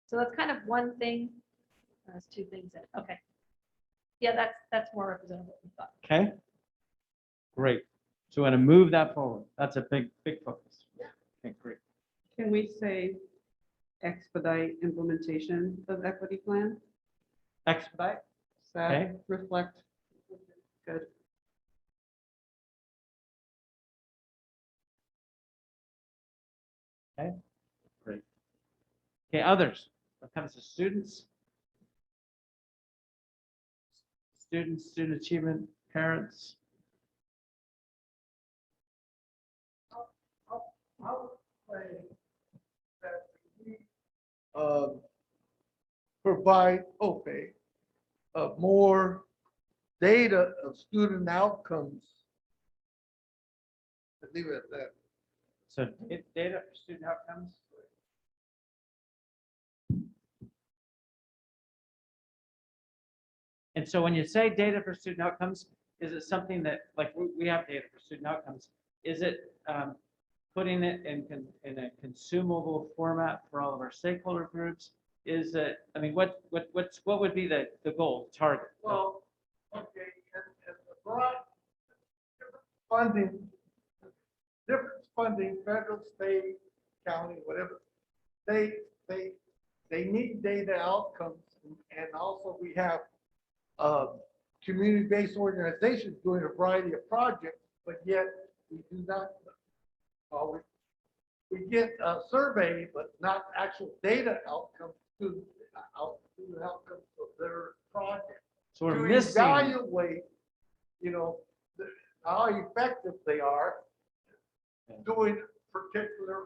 So that's kind of one thing. That's two things in it. Okay. Yeah, that's more representative of what we thought. Okay. Great. So we're going to move that forward. That's a big focus. Okay, great. Can we say expedite implementation of equity plan? Expedite. Does that Okay. reflect? Good. Great. Okay, others. When it comes to students, student achievement, parents. I would say that we provide, more data of student outcomes. Leave it at that. So data for student outcomes. And so when you say data for student outcomes, is it something that, like, we have data for student outcomes? Is it putting it in a consumable format for all of our stakeholder groups? Is it, I mean, what would be the goal, target? Well, okay, and the broad funding, different funding, federal, state, county, whatever, they need data outcomes. And also we have community-based organizations doing a variety of projects, but yet we do not, we get a survey, but not actual data outcomes to the outcomes of their project. So we're To missing, evaluate, how effective they are doing particular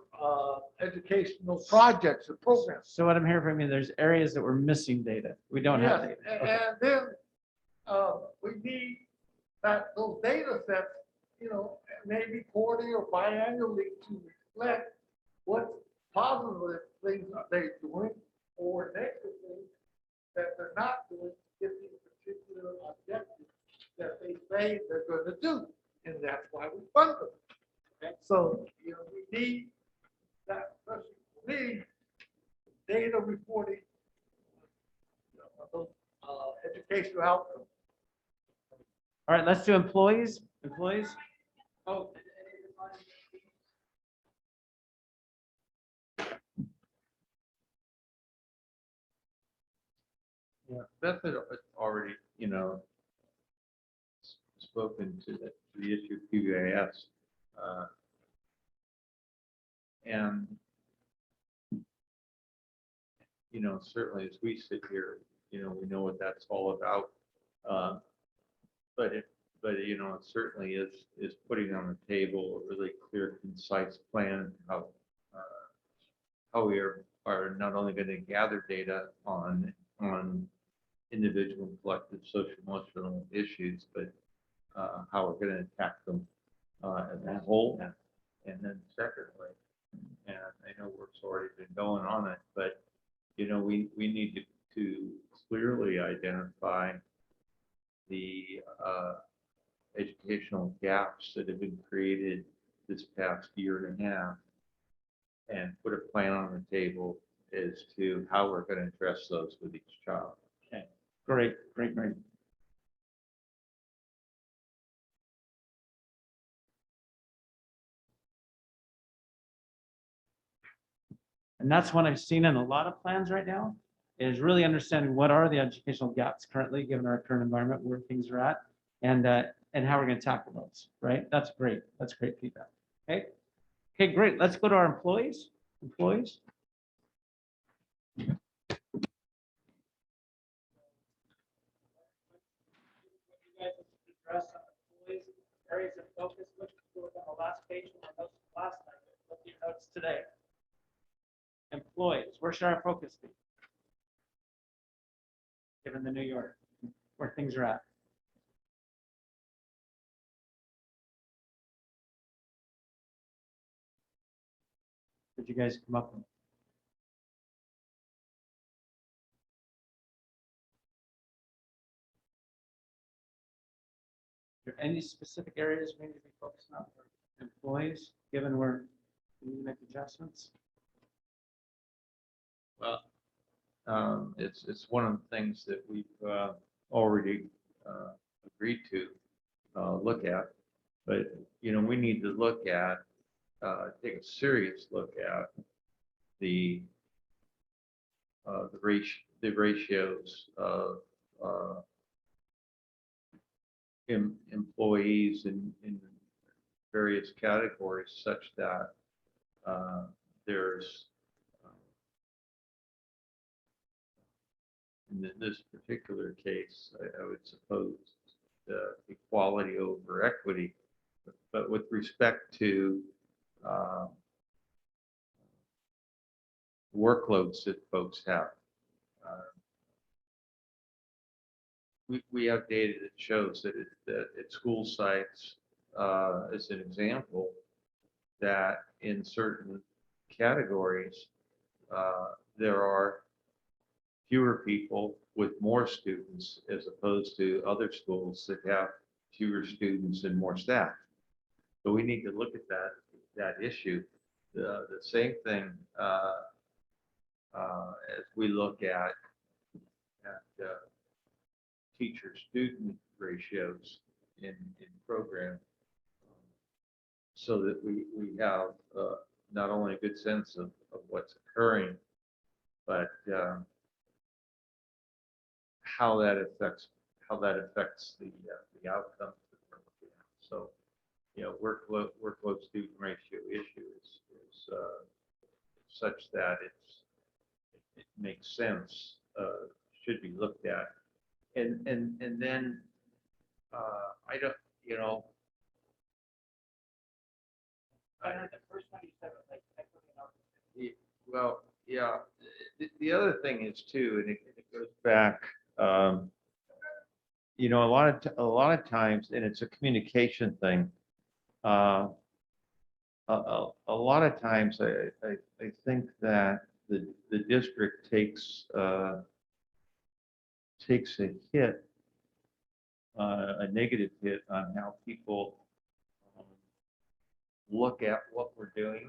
educational projects and programs. so what I'm hearing from you, there's areas that we're missing data. We don't have Yes, data. Okay. and then we need those data sets, maybe quarterly or biannually to reflect what positive things are they doing or negative things that they're not doing, if these particular objectives that they say they're going to do. And that's why we fund them. Okay? So, we need that, especially for me, data reporting of those educational outcomes. All right, let's do employees. Employees? Oh. Yeah, Beth had already, spoken to the issue of PBIS. And, certainly as we sit here, we know what that's all about. But it certainly is putting on the table a really clear, concise plan how we are not only going to gather data on individual and collective social emotional issues, but how we're going to attack them as a whole. And then secondly, and I know work's already been going on it, but we need to clearly identify the educational gaps that have been created this past year and a half, and put a plan on the table as to how we're going to address those with each child. Okay, great. And that's what I've seen in a lot of plans right now, is really understanding what are the educational gaps currently, given our current environment, where things are at, and how we're going to tackle those, right? That's great. That's great feedback. Okay. Okay, great. Let's go to our employees. Employees. Areas of focus, look on the last page from our notes last night. Look at your notes today. Employees, where should our focus be? Given the new York, where things are at. Did you guys come up with? Are there any specific areas we need to be focusing on for employees, given we need to make adjustments? Well, it's one of the things that we've already agreed to look at, but we need to look at take a serious look at the ratios of employees in various categories, such that there's in this particular case, I would suppose equality over equity, but with respect to workloads that folks have. We have data that shows that at school sites, as an example, that in certain categories, there are fewer people with more students, as opposed to other schools that have fewer students and more staff. So we need to look at that issue. The same thing as we look at teacher-student ratios in program, so that we have not only a good sense of what's occurring, but how that affects the outcomes that we're looking at. So, workload student ratio issue is such that it makes sense should be looked at. And then, I don't, you know. Well, yeah, the other thing is too, and it goes back, you know, a lot of times, and it's a communication thing. A lot of times, I think that the district takes a hit, a negative hit on how people look at what we're doing,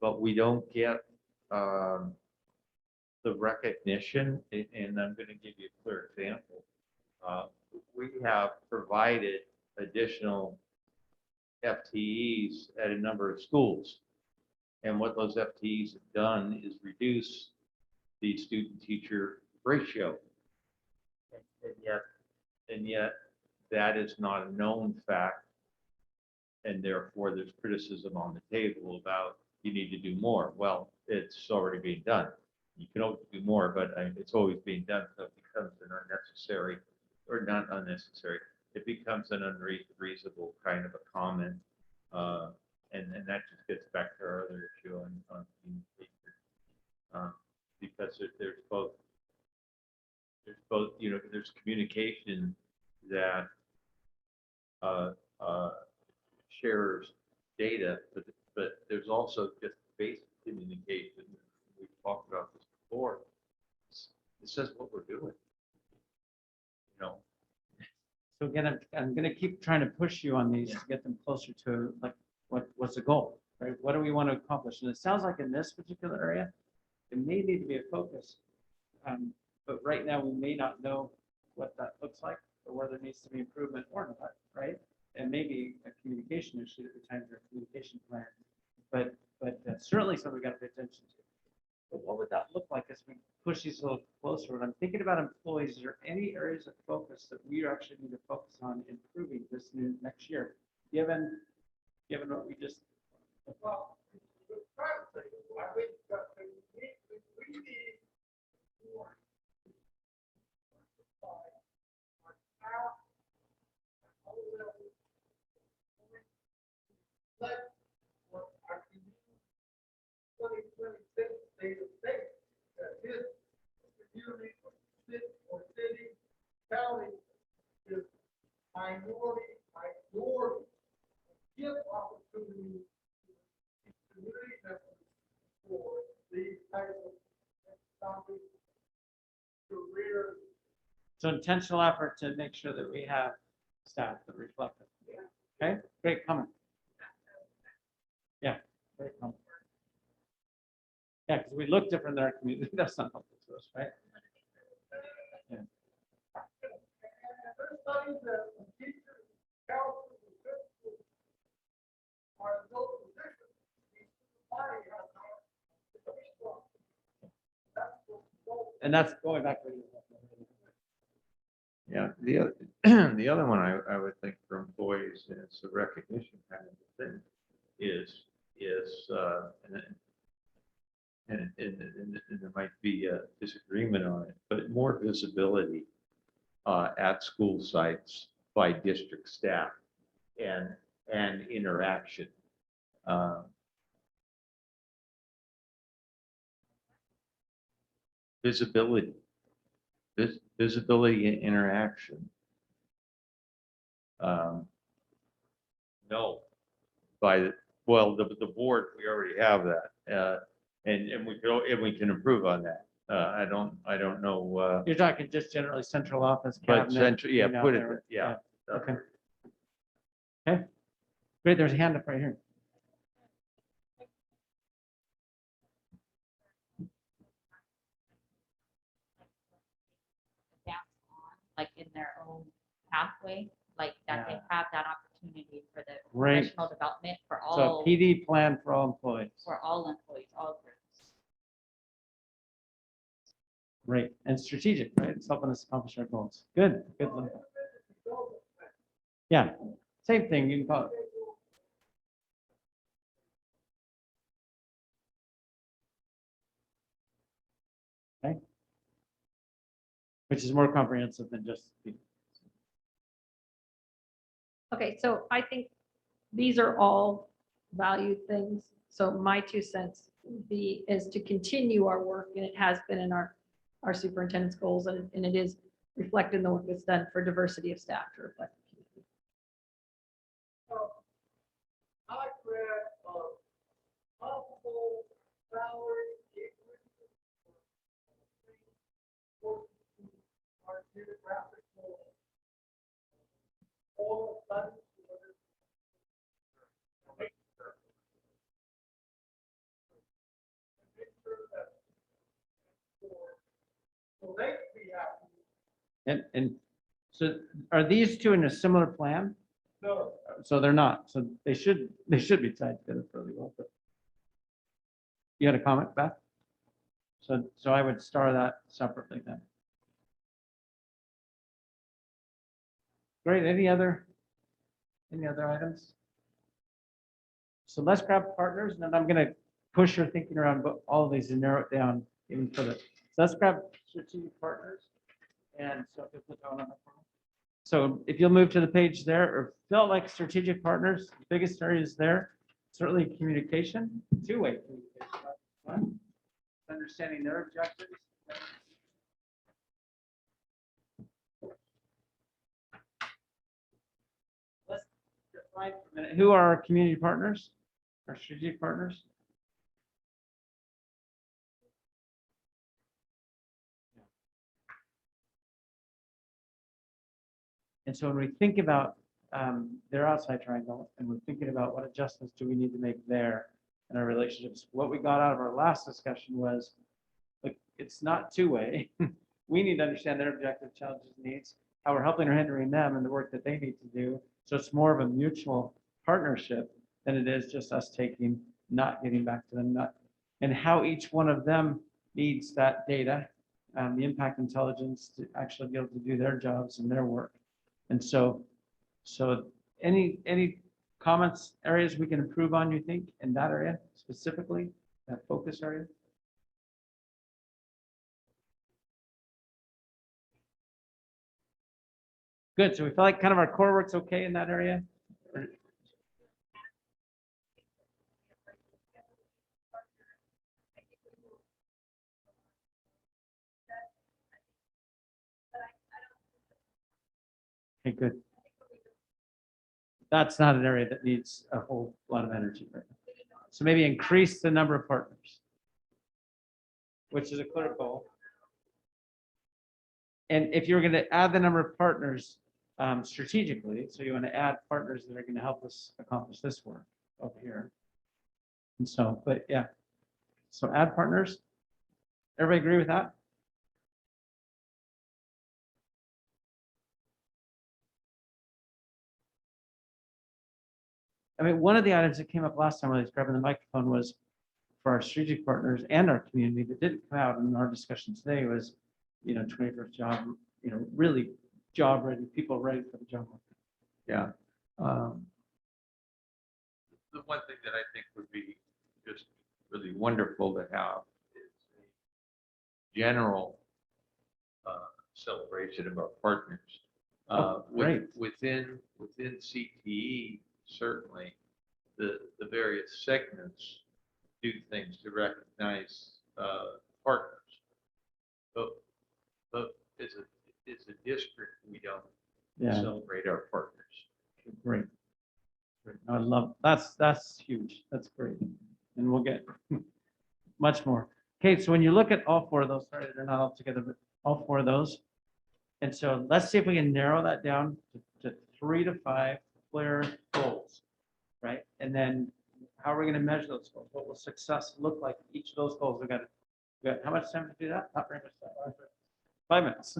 but we don't get the recognition. And I'm going to give you a clear example. We have provided additional FTEs at a number of schools. And what those FTEs have done is reduce the student-teacher ratio. And yet that is not a known fact. And therefore there's criticism on the table about you need to do more. Well, it's already being done. You can always do more, but it's always being done. So it becomes an unnecessary, or not unnecessary, it becomes an unreasonable kind of a comment. And that just gets back to our other issue on communication. Because there's both, you know, there's communication that shares data, but there's also just basic communication. We've talked about this before. It says what we're doing. You know. So again, I'm going to keep trying to push you on these to get them closer to like what's the goal, right? What do we want to accomplish? And it sounds like in this particular area, it may need to be a focus. But right now we may not know what that looks like or whether there needs to be improvement or not, right? And maybe a communication issue at the time of our communication plan. But certainly something we got to pay attention to. But what would that look like as we push these a little closer? When I'm thinking about employees, is there any areas of focus that we actually need to focus on improving this next year, given what we just. Well, the private sector, I think that we need more. Let what our community 2026 state of state that this community or city, county is minority. Give opportunity to community members for these types of economic careers. So intentional effort to make sure that we have staff that reflect it. Okay, great comment. Yeah, great comment. Yeah, because we look different in our community. That's not helpful to us, right? Yeah. There's studies that teachers, counselors, and principals are in those positions. And that's going back to. Yeah, the other one I would think for employees, and it's a recognition kind of thing, is and there might be a disagreement on it, but more visibility at school sites by district staff and interaction. Visibility. Visibility and interaction. No, the board, we already have that, and we can improve on that. I don't know. You're talking just generally central office But cabinet. central, yeah, being out put it, there. yeah. Okay. Okay. Great. There's a hand up right here. Advance on, like in their own pathway, like that they Yeah. have that opportunity for the Great. professional development for So all, PD plan for all employees. employees, all groups. Great. And strategic, right? It's helping us accomplish our goals. Good. Good. Yeah. Same thing. You can call it. Okay. which is more comprehensive than just. Okay, so I think these are all valued things. So my 2 cents would be is to continue our work, and it has been in our superintendent's goals, and it is reflected in the work that's done for diversity of staff to reflect the community. I like read, multiple salary increases for our geographical oil studies. Make sure that so they can be happy. And so are these two in a similar plan? No, So they're not. So they should be tied together fairly well. But you had a comment, Beth? So I would star that separately then. Great. Any other items? So let's grab partners, and then I'm going to push your thinking around all of these and narrow it down even further. So let's grab strategic partners. And so if you put that one on the phone. So if you'll move to the page there, or felt like strategic partners, the biggest areas there, certainly communication, two-way communication. One, understanding their objectives. Let's define for a minute, who are our community partners, our strategic partners? And so when we think about their outside triangle, and we're thinking about what adjustments do we need to make there in our relationships, what we got out of our last discussion was, like, it's not two-way. We need to understand their objective, challenges, needs, how we're helping or hindering them and the work that they need to do. So it's more of a mutual partnership than it is just us taking, not getting back to them, and how each one of them needs that data, the impact intelligence to actually be able to do their jobs and their work. And so any comments, areas we can improve on, you think, in that area specifically, that focus area? Good. So we feel like kind of our core work's okay in that area. Okay, good. That's not an area that needs a whole lot of energy right now. So maybe increase the number of partners, which is a clear goal. And if you're going to add the number of partners strategically, so you want to add partners that are going to help us accomplish this work over here. And so, but yeah, so add partners. Everybody agree with that? I mean, one of the items that came up last time when I was grabbing the microphone was for our strategic partners and our community that didn't come out in our discussion today was, 21st job, really job ready, people ready for the job. Yeah. The one thing that I think would be just really wonderful to have is a general celebration of our partners. Great. Within CTE, certainly, the various segments do things to recognize partners. But as a district, we don't celebrate our partners. Great. I love that's huge. That's great. And we'll get much more. Okay, so when you look at all four of those, sorry, they're not all together, but all four of those. And so let's see if we can narrow that down to 3 to 5 clear goals, right? And then how are we going to measure those goals? What will success look like? Each of those goals, we got how much time to do that? Not very much time. 5 minutes.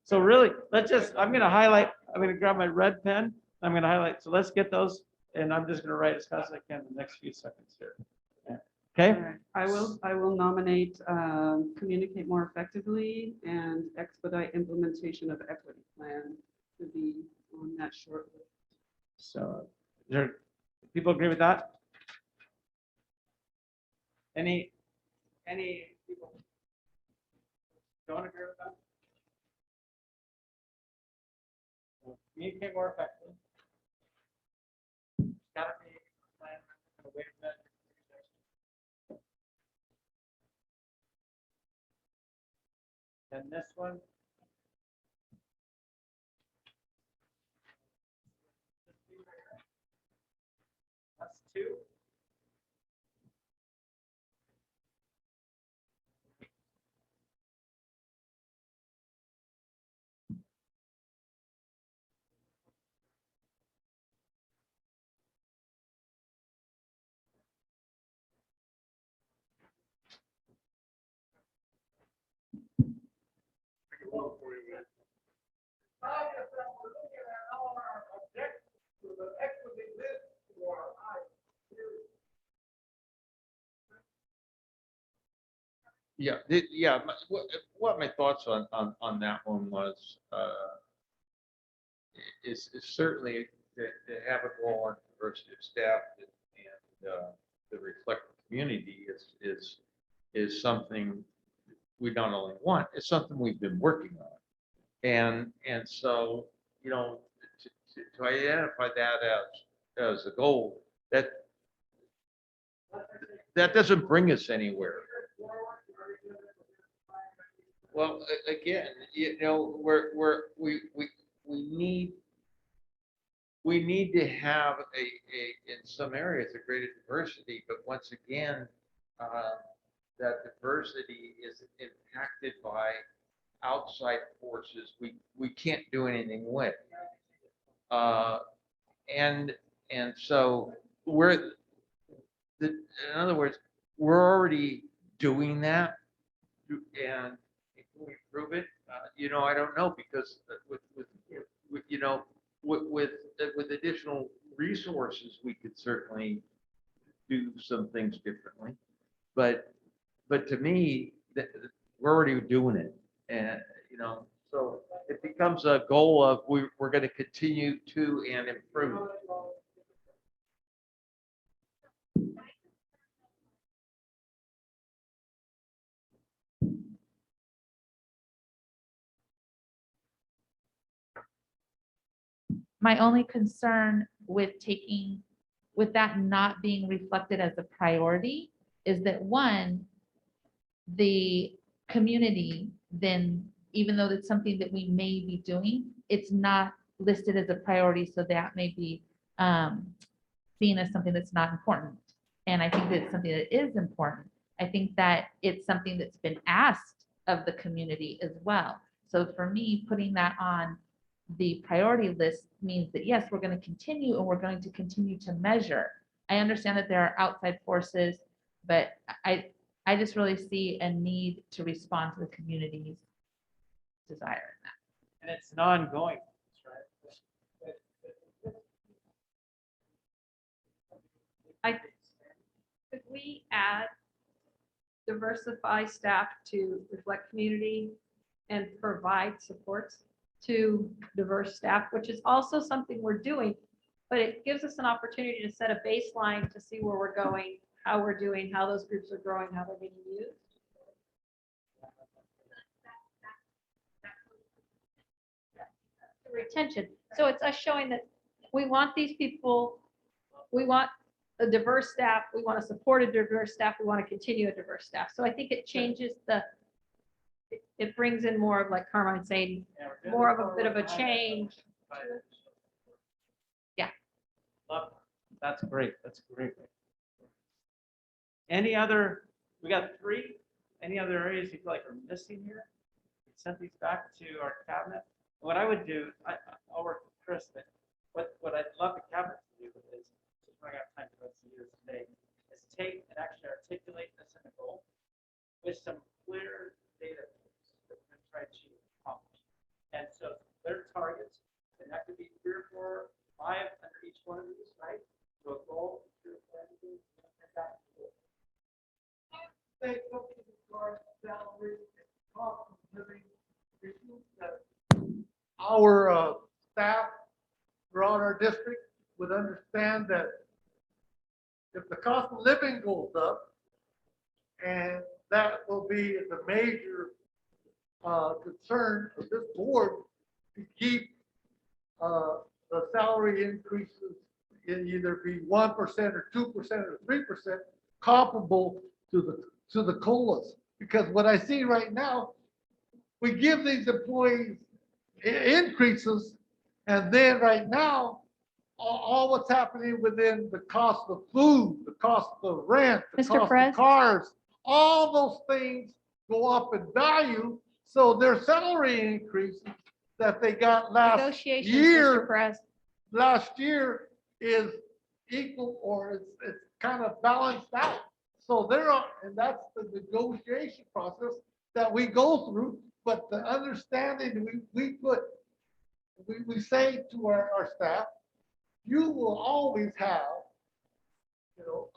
So really, I'm going to grab my red pen. I'm going to highlight. So let's get those. And I'm just going to write as fast as I can in the next few seconds here. Yeah. Okay. All right. I will nominate communicate more effectively and expedite implementation of equity plan to be on that short list. So people agree with that? Any people don't agree with that? communicate more effectively. Gotta be planned in a way that. And this one. That's 2. I guess that we're looking at all our objectives to the equity list for I. Yeah, what my thoughts on that one was, is certainly to have a goal on diversity of staff and to reflect the community is something we not only want, it's something we've been working on. And so, to identify that as a goal, that doesn't bring us anywhere. Well, again, we need to have in some areas, a greater diversity, but once again, that diversity is impacted by outside forces we can't do anything with. And so in other words, we're already doing that, and can we prove it? I don't know, because with additional resources, we could certainly do some things differently. But to me, we're already doing it, and so it becomes a goal of we're going to continue to and improve. My only concern with that not being reflected as a priority is that, one, the community then, even though it's something that we may be doing, it's not listed as a priority, so that may be seen as something that's not important. And I think that it's something that is important. I think that it's something that's been asked of the community as well. So for me, putting that on the priority list means that, yes, we're going to continue, and we're going to continue to measure. I understand that there are outside forces, but I just really see a need to respond to the community's desire in that. And it's an ongoing, right? Could we add diversify staff to reflect community and provide supports to diverse staff, which is also something we're doing, but it gives us an opportunity to set a baseline to see where we're going, how we're doing, how those groups are growing, how they're being used. Retention. So it's us showing that we want these people, we want a diverse staff, we want to support a diverse staff, we want to continue a diverse staff. So I think it changes it brings in more of, like Carmine saying, more of a bit of a change. Yeah. Love that. That's great. That's great. Any other, we got 3, any other areas you feel like are missing here? Send these back to our cabinet. What I would do, I'll work with Chris, but what I'd love the cabinet to do is, just when I got time to go see you today, is take and actually articulate this in a goal with some clear data points that we're going to try to accomplish. And so their targets, and that could be 3 or 4, 5 under each one of these, right? So a goal, 3 or 4 entities, and that's the goal. They go to the car, salary, cost of living, issues that our staff around our district would understand that if the cost of living goes up, and that will be the major concern of this board, to keep the salary increases either be 1% or 2% or 3% comparable to the COLAs. Because what I see right now, we give these employees increases, and then right now, all what's happening within the cost of food, the cost of rent, the Mr. cost Perez? of cars, all those things go up in value. So their salary increases that they got Negotiations, Mr. Perez. last year is equal, or it's kind of balanced out. So there are, and that's the negotiation process that we go through, but the understanding we say to our staff, you will always have, you know,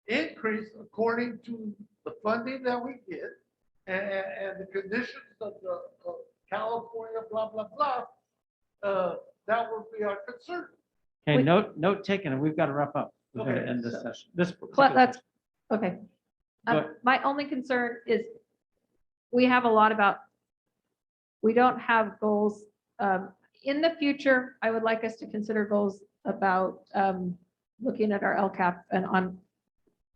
increase according to the funding that we get and the conditions of California, blah, blah, blah. That would be our concern. Okay, Wait. note taken, and we've got to wrap up. We're going to Okay, end this so- session. This. That's, okay. Go ahead. My only concern is we have a lot about, we don't have goals. In the future, I would like us to consider goals about looking at our LCAP and on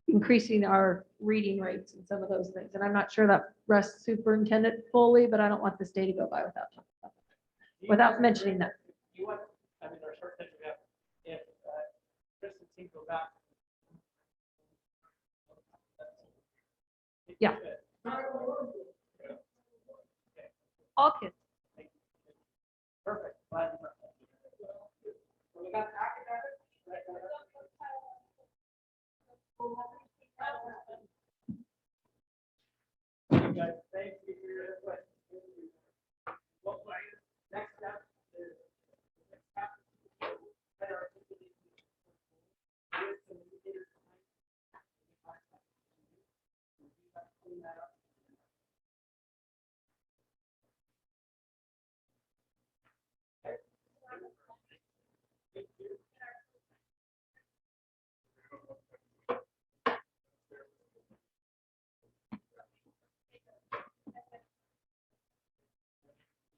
increasing our reading rates and some of those things. And I'm not sure that rests superintendent fully, but I don't want this day to go by without talking about that, without mentioning that. You want, I mean, there are certain things we have, if Chris and team go back. Yeah. All kids. Perfect. Glad you brought that. We got academic. You guys, thank you for your input. What my next step is. Better articulate with some indicators behind. Clean that up.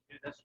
Do this.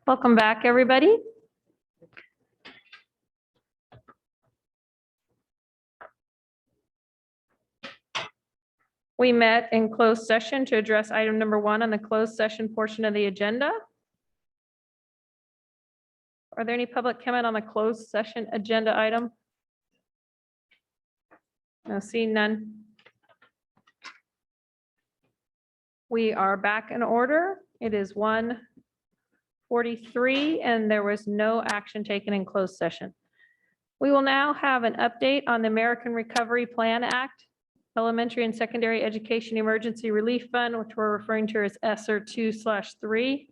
Welcome back, everybody. We met in closed session to address item number 1 on the closed session portion of the agenda. Are there any public comment on the closed session agenda item? No, seeing none. We are back in order. It is 1:43 and there was no action taken in closed session. We will now have an update on the American Recovery Plan Act, Elementary and Secondary Education Emergency Relief Fund, which we're referring to as ESSER 2/3.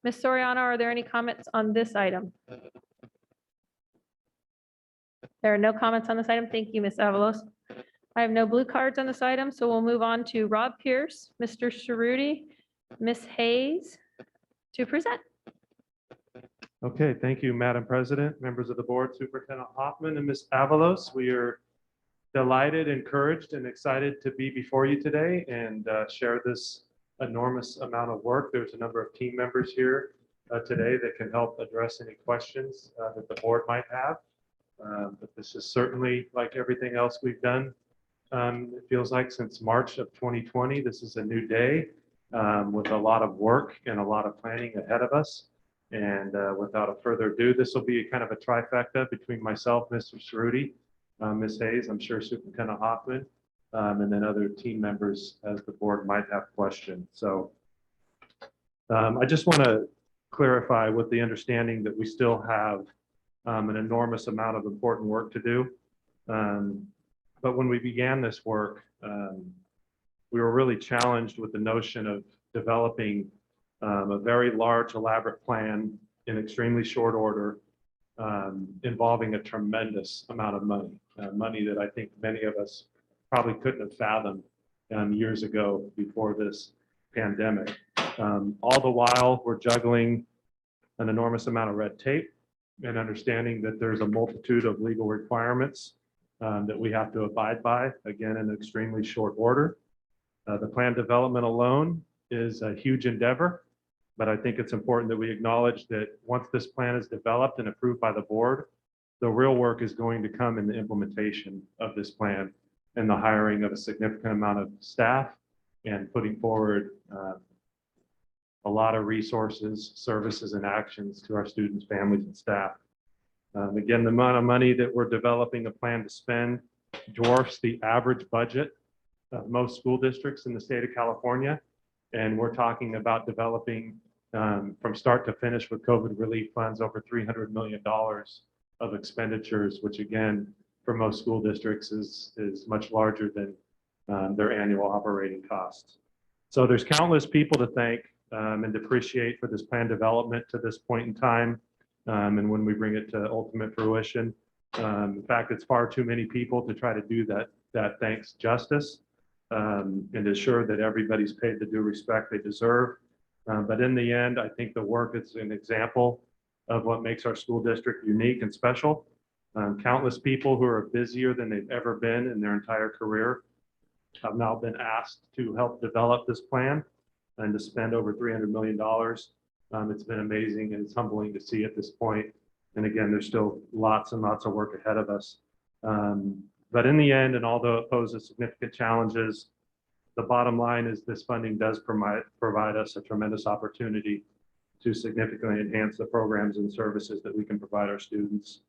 Ms. Soriano, are there any comments on this item? There are no comments on this item. Thank you, Ms. Avalos. I have no blue cards on this item, so we'll move on to Rob Pierce, Mr. Cerruti, Ms. Hayes to present. Okay, thank you, Madam President, members of the board, Superintendent Hoffman and Ms. Avalos. We are delighted, encouraged, and excited to be before you today and share this enormous amount of work. There's a number of team members here today that can help address any questions that the board might have. But this is certainly like everything else we've done. It feels like since March of 2020, this is a new day with a lot of work and a lot of planning ahead of us. And without a further ado, this will be kind of a trifecta between myself, Mr. Cerruti, Ms. Hayes, I'm sure Superintendent Hoffman, and then other team members as the board might have questions. So I just want to clarify with the understanding that we still have an enormous amount of important work to do. But when we began this work, we were really challenged with the notion of developing a very large, elaborate plan in extremely short order, involving a tremendous amount of money, money that I think many of us probably couldn't have fathomed years ago before this pandemic. All the while, we're juggling an enormous amount of red tape and understanding that there's a multitude of legal requirements that we have to abide by, again, in extremely short order. The plan development alone is a huge endeavor, but I think it's important that we acknowledge that once this plan is developed and approved by the board, the real work is going to come in the implementation of this plan and the hiring of a significant amount of staff and putting forward a lot of resources, services, and actions to our students, families, and staff. Again, the amount of money that we're developing a plan to spend dwarfs the average budget of most school districts in the state of California. And we're talking about developing from start to finish with COVID relief funds over $300 million of expenditures, which again, for most school districts is much larger than their annual operating costs. So there's countless people to thank and appreciate for this plan development to this point in time. And when we bring it to ultimate fruition, in fact, it's far too many people to try to do that thanks justice and ensure that everybody's paid the due respect they deserve. But in the end, I think the work is an example of what makes our school district unique and special. Countless people who are busier than they've ever been in their entire career have now been asked to help develop this plan and to spend over $300 million. It's been amazing and it's humbling to see at this point. And again, there's still lots and lots of work ahead of us. But in the end, and although it poses significant challenges, the bottom line is this funding does provide us a tremendous opportunity to significantly enhance the programs and services that we can provide our students.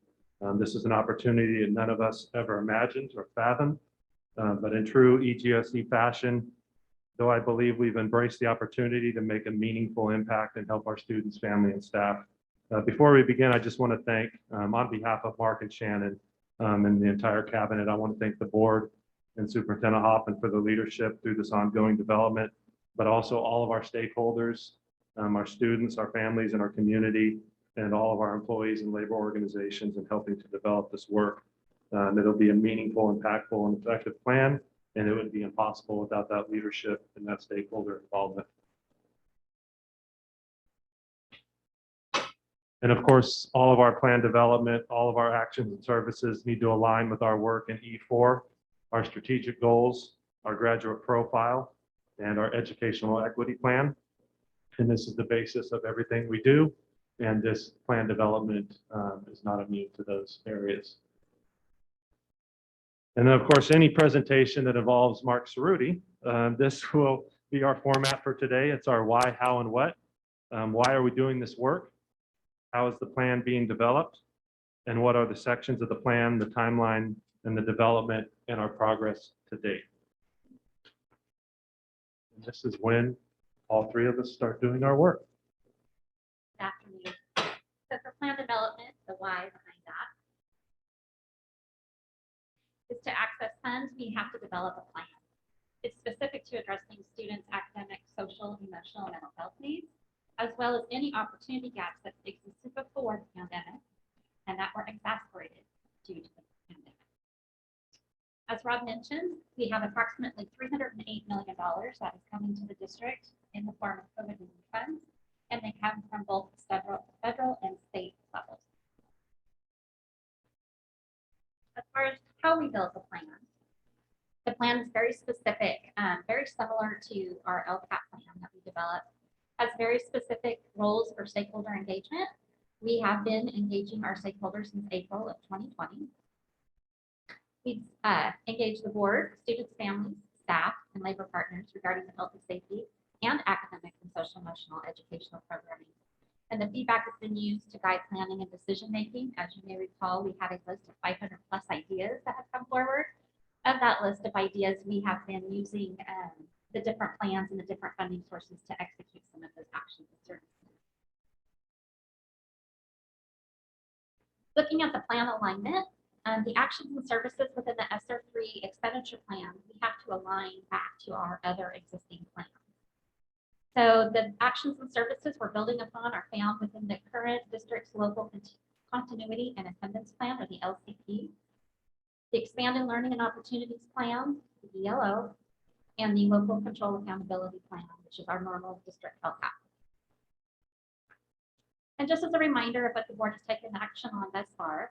This is an opportunity that none of us ever imagined or fathomed, but in true EGSE fashion, though I believe we've embraced the opportunity to make a meaningful impact and help our students, family, and staff. Before we begin, I just want to thank, on behalf of Mark and Shannon and the entire cabinet, I want to thank the board and Superintendent Hoffman for the leadership through this ongoing development, but also all of our stakeholders, our students, our families, and our community, and all of our employees and labor organizations in helping to develop this work. It'll be a meaningful, impactful, and effective plan, and it would be impossible without that leadership and that stakeholder involvement. And of course, all of our plan development, all of our actions and services need to align with our work in E4, our strategic goals, our graduate profile, and our educational equity plan. And this is the basis of everything we do. And this plan development is not immune to those areas. And then, of course, any presentation that involves Mark Cerruti, this will be our format for today. It's our why, how, and what. Why are we doing this work? How is the plan being developed? And what are the sections of the plan, the timeline, and the development and our progress to date? And this is when all three of us start doing our work. Afternoon. So for plan development, the why behind that is to access funds, we have to develop a plan. It's specific to addressing students' academic, social, emotional, and mental health needs, as well as any opportunity gaps that existed before the pandemic and that were exacerbated due to the pandemic. As Rob mentioned, we have approximately $308 million that is coming to the district in the form of COVID relief funds, and they come from both federal and state levels. As far as how we build the plan is very specific, very similar to our LCAP plan that we developed, has very specific roles for stakeholder engagement. We have been engaging our stakeholders since April of 2020. We've engaged the board, students, families, staff, and labor partners regarding the health and safety and academic and social emotional educational programming. And the feedback has been used to guide planning and decision making. As you may recall, we had a list of 500+ ideas that have come forward. Of that list of ideas, we have been using the different plans and the different funding sources to execute some of those actions and services. Looking at the plan alignment, the actions and services within the ESSER 3 expenditure plan, we have to align back to our other existing plans. So the actions and services we're building upon are found within the current district's local continuity and attendance plan, or the LCP, the expanded learning and opportunities plan, the ELO, and the local control accountability plan, which is our normal district LCAP. And just as a reminder of what the board has taken action on thus far,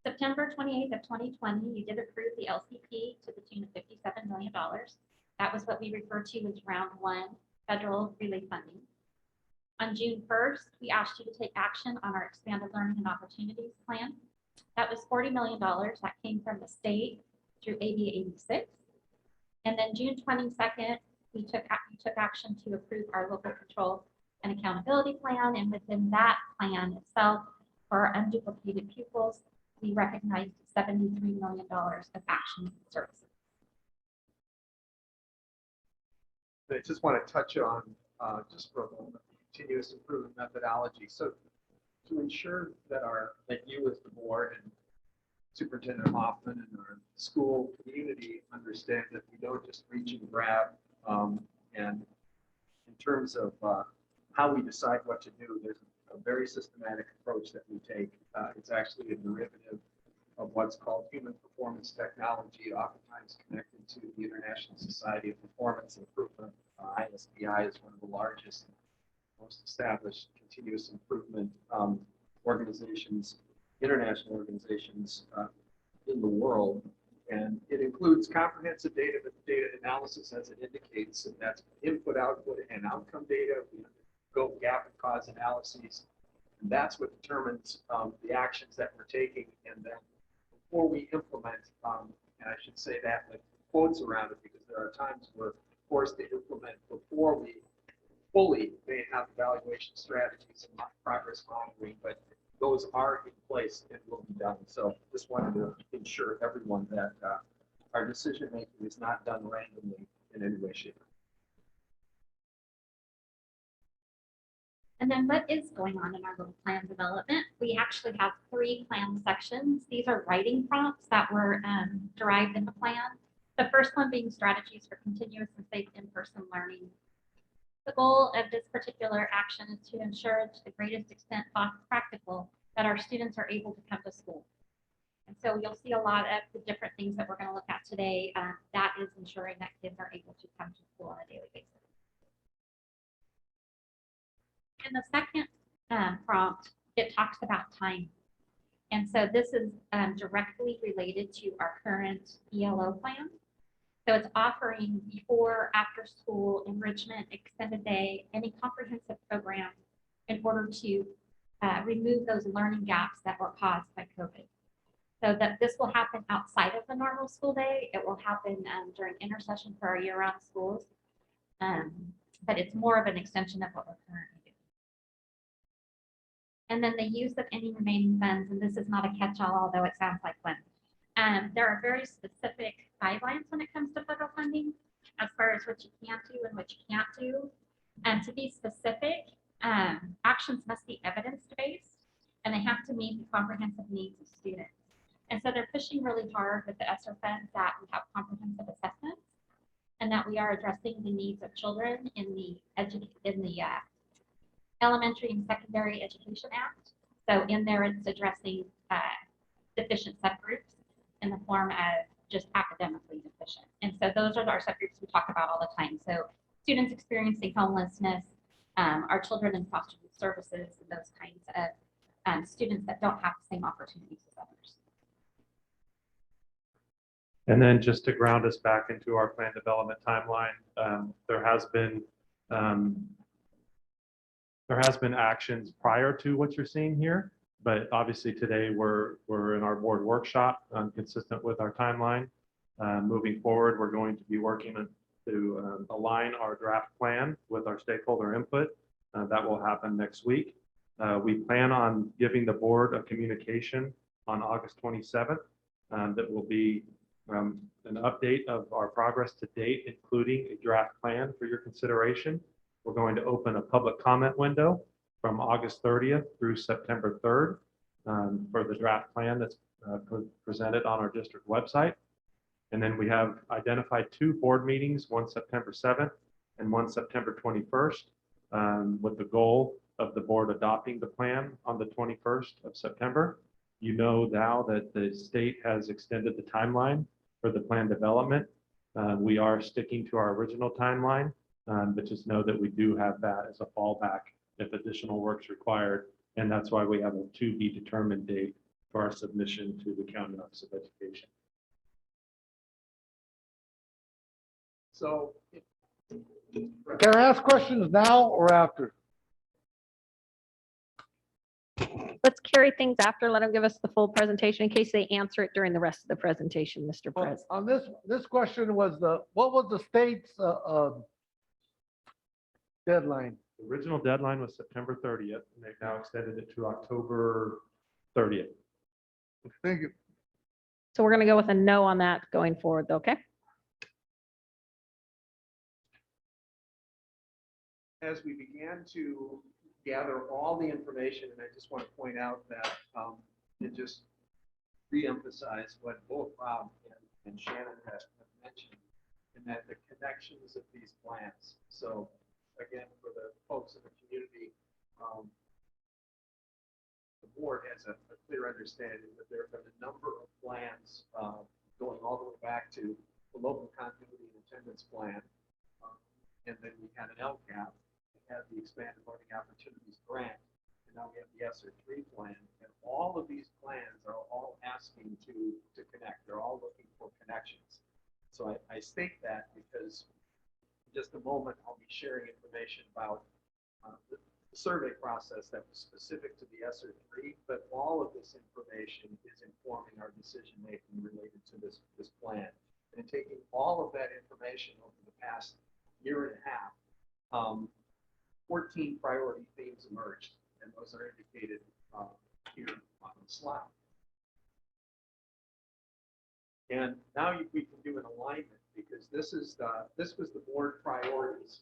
September 28th of 2020, you did approve the LCP to the tune of $57 million. That was what we refer to as round one federal relief funding. On June 1st, we asked you to take action on our expanded learning and opportunities plan. That was $40 million that came from the state through AB 86. And then June 22nd, we took action to approve our local control and accountability plan. And within that plan itself, for our unduplicated pupils, we recognized $73 million of action services. I just want to touch on, just for a moment, the continuous improvement methodology. So to ensure that you as the board and Superintendent Hoffman and our school community understand that we don't just reach and grab, and in terms of how we decide what to do, there's a very systematic approach that we take. It's actually a derivative of what's called human performance technology, oftentimes connected to the International Society of Performance Improvement. ISPI is one of the largest, most established continuous improvement organizations, international organizations in the world. And it includes comprehensive data analysis, as it indicates, and that's input, output, and outcome data. We go gap and cause analyses, and that's what determines the actions that we're taking. And then before we implement, and I should say that with quotes around it, because there are times we're forced to implement before we fully may have evaluation strategies and progress monitoring, but those are in place and will be done. So just wanted to ensure everyone that our decision making is not done randomly in any way, shape, or form. And then what is going on in our little plan development? We actually have 3 plan sections. These are writing prompts that were derived in the plan. The first one being strategies for continuous and safe in-person learning. The goal of this particular action is to ensure to the greatest extent practical that our students are able to come to school. And so you'll see a lot of the different things that we're going to look at today. That is ensuring that kids are able to come to school on a daily basis. In the second prompt, it talks about time. And so this is directly related to our current ELO plan. So it's offering before, after school, enrichment, extended day, any comprehensive program in order to remove those learning gaps that were caused by COVID. So that this will happen outside of the normal school day. It will happen during intersession for our year-round schools. But it's more of an extension of what we're currently doing. And then the use of any remaining funds, and this is not a catch-all, although it sounds like one. There are very specific guidelines when it comes to federal funding as far as what you can do and what you can't do. And to be specific, actions must be evidence-based, and they have to meet the comprehensive needs of students. And so they're pushing really hard with the ESSER funds that we have comprehensive assessments and that we are addressing the needs of children in the Elementary and Secondary Education Act. So in there, it's addressing deficient subgroups in the form of just academically deficient. And so those are our subgroups we talk about all the time. So students experiencing homelessness, our children in foster youth services, and those kinds of students that don't have the same opportunities as others. And then just to ground us back into our plan development timeline, there has been actions prior to what you're seeing here, but obviously today we're in our board workshop, consistent with our timeline. Moving forward, we're going to be working to align our draft plan with our stakeholder input. That will happen next week. We plan on giving the board a communication on August 27th that will be an update of our progress to date, including a draft plan for your consideration. We're going to open a public comment window from August 30th through September 3rd for the draft plan that's presented on our district website. And then we have identified 2 board meetings, one September 7th and one September 21st, with the goal of the board adopting the plan on the 21st of September. You know now that the state has extended the timeline for the plan development. We are sticking to our original timeline, but just know that we do have that as a fallback if additional work's required. And that's why we have a to be determined date for our submission to the County Office of Education. So can I ask questions now or after? Let's carry things after. Let them give us the full presentation in case they answer it during the rest of the presentation, Mr. President. On this question was what was the state's deadline? The original deadline was September 30th, and they've now extended it to October 30th. Thank you. So we're going to go with a no on that going forward, okay? As we began to gather all the information, and I just want to point out that and just re-emphasize what both Rob and Shannon have mentioned, and that the connections of these plans. So again, for the folks in the community, the board has a clear understanding that there have been a number of plans going all the way back to the local continuity and attendance plan, and then we had an LCAP. Had the Expanded Learning Opportunities Grant, and now we have the ESSER 3 plan, and all of these plans are all asking to connect. They're all looking for connections. So I state that because in just a moment I'll be sharing information about the survey process that was specific to the ESSER 3, but all of this information is informing our decision making related to this plan. And taking all of that information over the past year and a half, 14 priority themes emerged, and those are indicated here on the slide. And now we can do an alignment because this was the board priorities,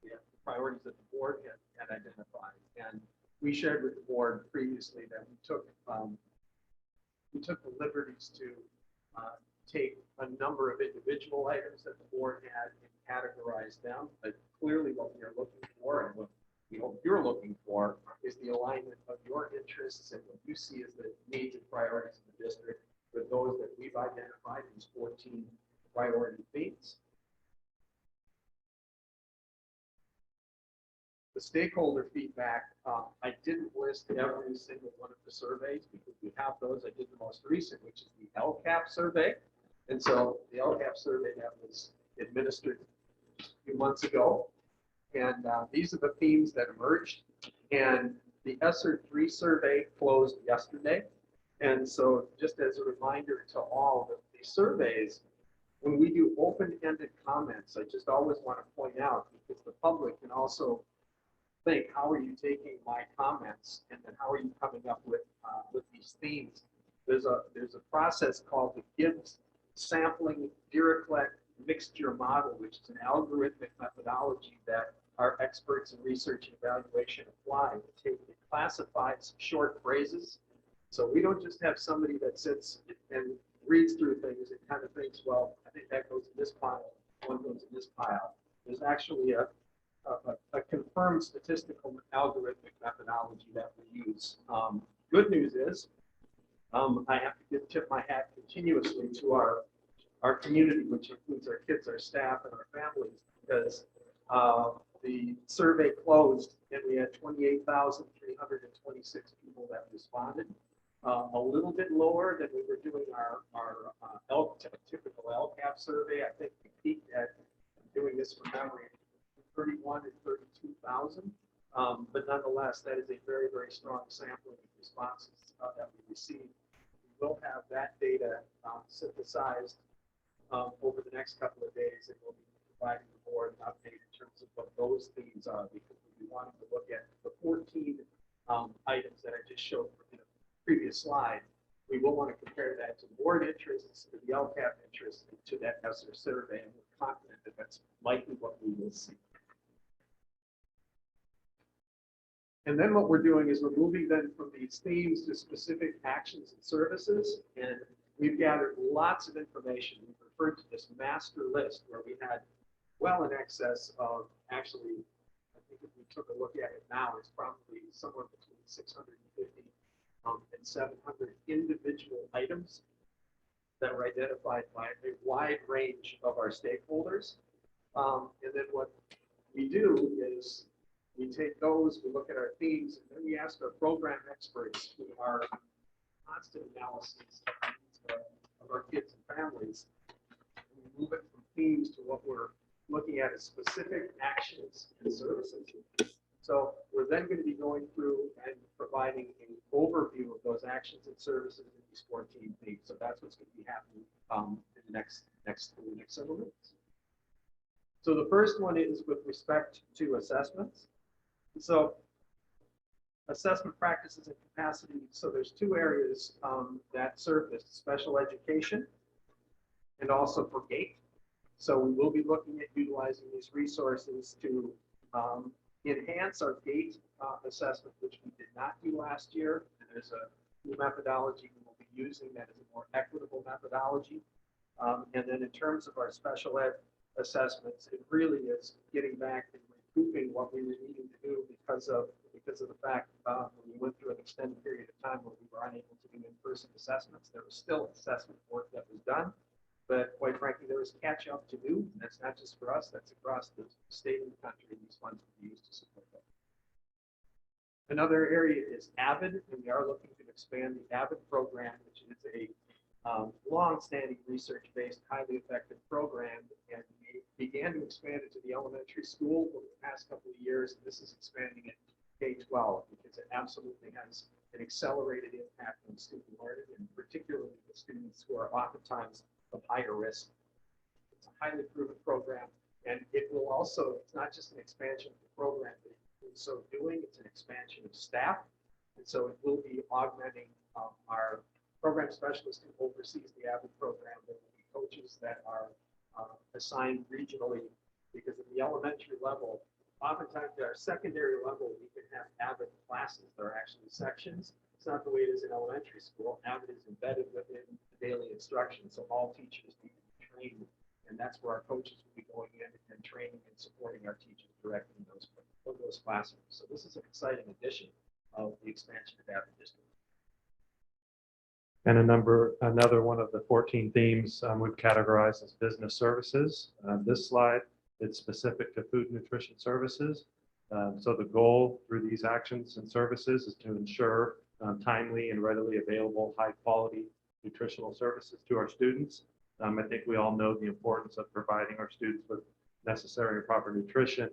the priorities that the board had identified, and we shared with the board previously that we took the liberties to take a number of individual items that the board had and categorize them, but clearly what we are looking for and what we hope you're looking for is the alignment of your interests and what you see as the needs and priorities of the district with those that we've identified, these 14 priority themes. The stakeholder feedback, I didn't list every single one of the surveys because we have those. I did the most recent, which is the LCAP survey. And so the LCAP survey that was administered a few months ago. And these are the themes that emerged. And The ESSER 3 survey closed yesterday. And so just as a reminder to all, that the surveys, when we do open-ended comments, I just always want to point out, because the public can also think, how are you taking my comments, and then how are you coming up with these themes? There's a process called the Gibbs sampling Dirichlet mixture model, which is an algorithmic methodology that our experts in research and evaluation apply. It classifies short phrases. So we don't just have somebody that sits and reads through things and kind of thinks, well, I think that goes in this pile, one goes in this pile. There's actually a confirmed statistical algorithmic methodology that we use. Good news is, I have to tip my hat continuously to our community, which includes our kids, our staff, and our families, because the survey closed and we had 28,326 people that responded. A little bit lower than we were doing our typical LCAP survey. I think we peaked at, doing this from memory, 31 and 32,000. But nonetheless, that is a very, very strong sampling of responses that we received. We will have that data synthesized over the next couple of days, and we'll be providing the board an update in terms of what those themes are, because we wanted to look at the 14 items that I just showed in the previous slide. We will want to compare that to board interests, to the LCAP interests, and to that ESSER survey, and we're confident that that's likely what we will see. And then what we're doing is we're moving then from these themes to specific actions and services. And we've gathered lots of information. We've referred to this master list where we had well in excess of, actually, I think if we took a look at it now, it's probably somewhere between 650 and 700 individual items that are identified by a wide range of our stakeholders. And then what we do is we take those, we look at our themes, and then we ask our program experts who are constant analysis of our kids and families. And we move it from themes to what we're looking at as specific actions and services. So we're then going to be going through and providing an overview of those actions and services in these 14 themes. So that's what's going to be happening in the next several minutes. So the first one is with respect to assessments. So assessment practices and capacity. So there's two areas that surface: special education and also for GATE. So we will be looking at utilizing these resources to enhance our GATE assessment, which we did not do last year. And there's a new methodology we will be using that is a more equitable methodology. And then in terms of our special ed assessments, it really is getting back and recouping what we were needing to do because of the fact when we went through an extended period of time where we were unable to do in-person assessments. There was still assessment work that was done, but quite frankly, there was catch up to do. That's not just for us, that's across the state and the country. These funds will be used to support that. Another area is AVID, and we are looking to expand the AVID program, which is a long-standing research-based, highly effective program, and we began to expand it to the elementary school over the past couple of years. And this is expanding it to K-12 because it absolutely has an accelerated impact on student learning, and particularly the students who are oftentimes of higher risk. It's a highly proven program, and it will also, it's not just an expansion of the program, but in so doing, it's an expansion of staff. And so it will be augmenting our program specialist who oversees the AVID program. There will be coaches that are assigned regionally, because at the elementary level, oftentimes at our secondary level, we can have AVID classes that are actually sections. It's not the way it is in elementary school. AVID is embedded within the daily instruction, so all teachers need to be trained, and that's where our coaches will be going in and training and supporting our teachers directly in those classrooms. So this is an exciting addition of the expansion of AVID district. And another one of the 14 themes we've categorized as business services. This slide, it's specific to food nutrition services. So the goal through these actions and services is to ensure timely and readily available high quality nutritional services to our students. I think we all know the importance of providing our students with necessary and proper nutrition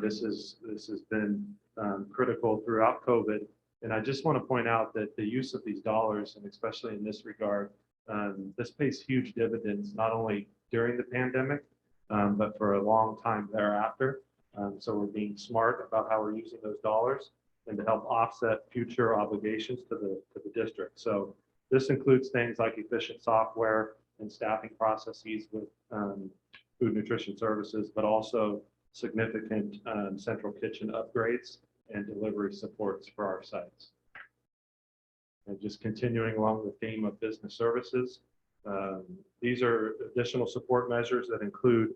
This has been critical throughout COVID. And I just want to point out that the use of these dollars, and especially in this regard, this pays huge dividends, not only during the pandemic, but for a long time thereafter. So we're being smart about how we're using those dollars and to help offset future obligations to the district. So this includes things like efficient software and staffing processes with food nutrition services, but also significant central kitchen upgrades and delivery supports for our sites. And just continuing along the theme of business services, these are additional support measures that include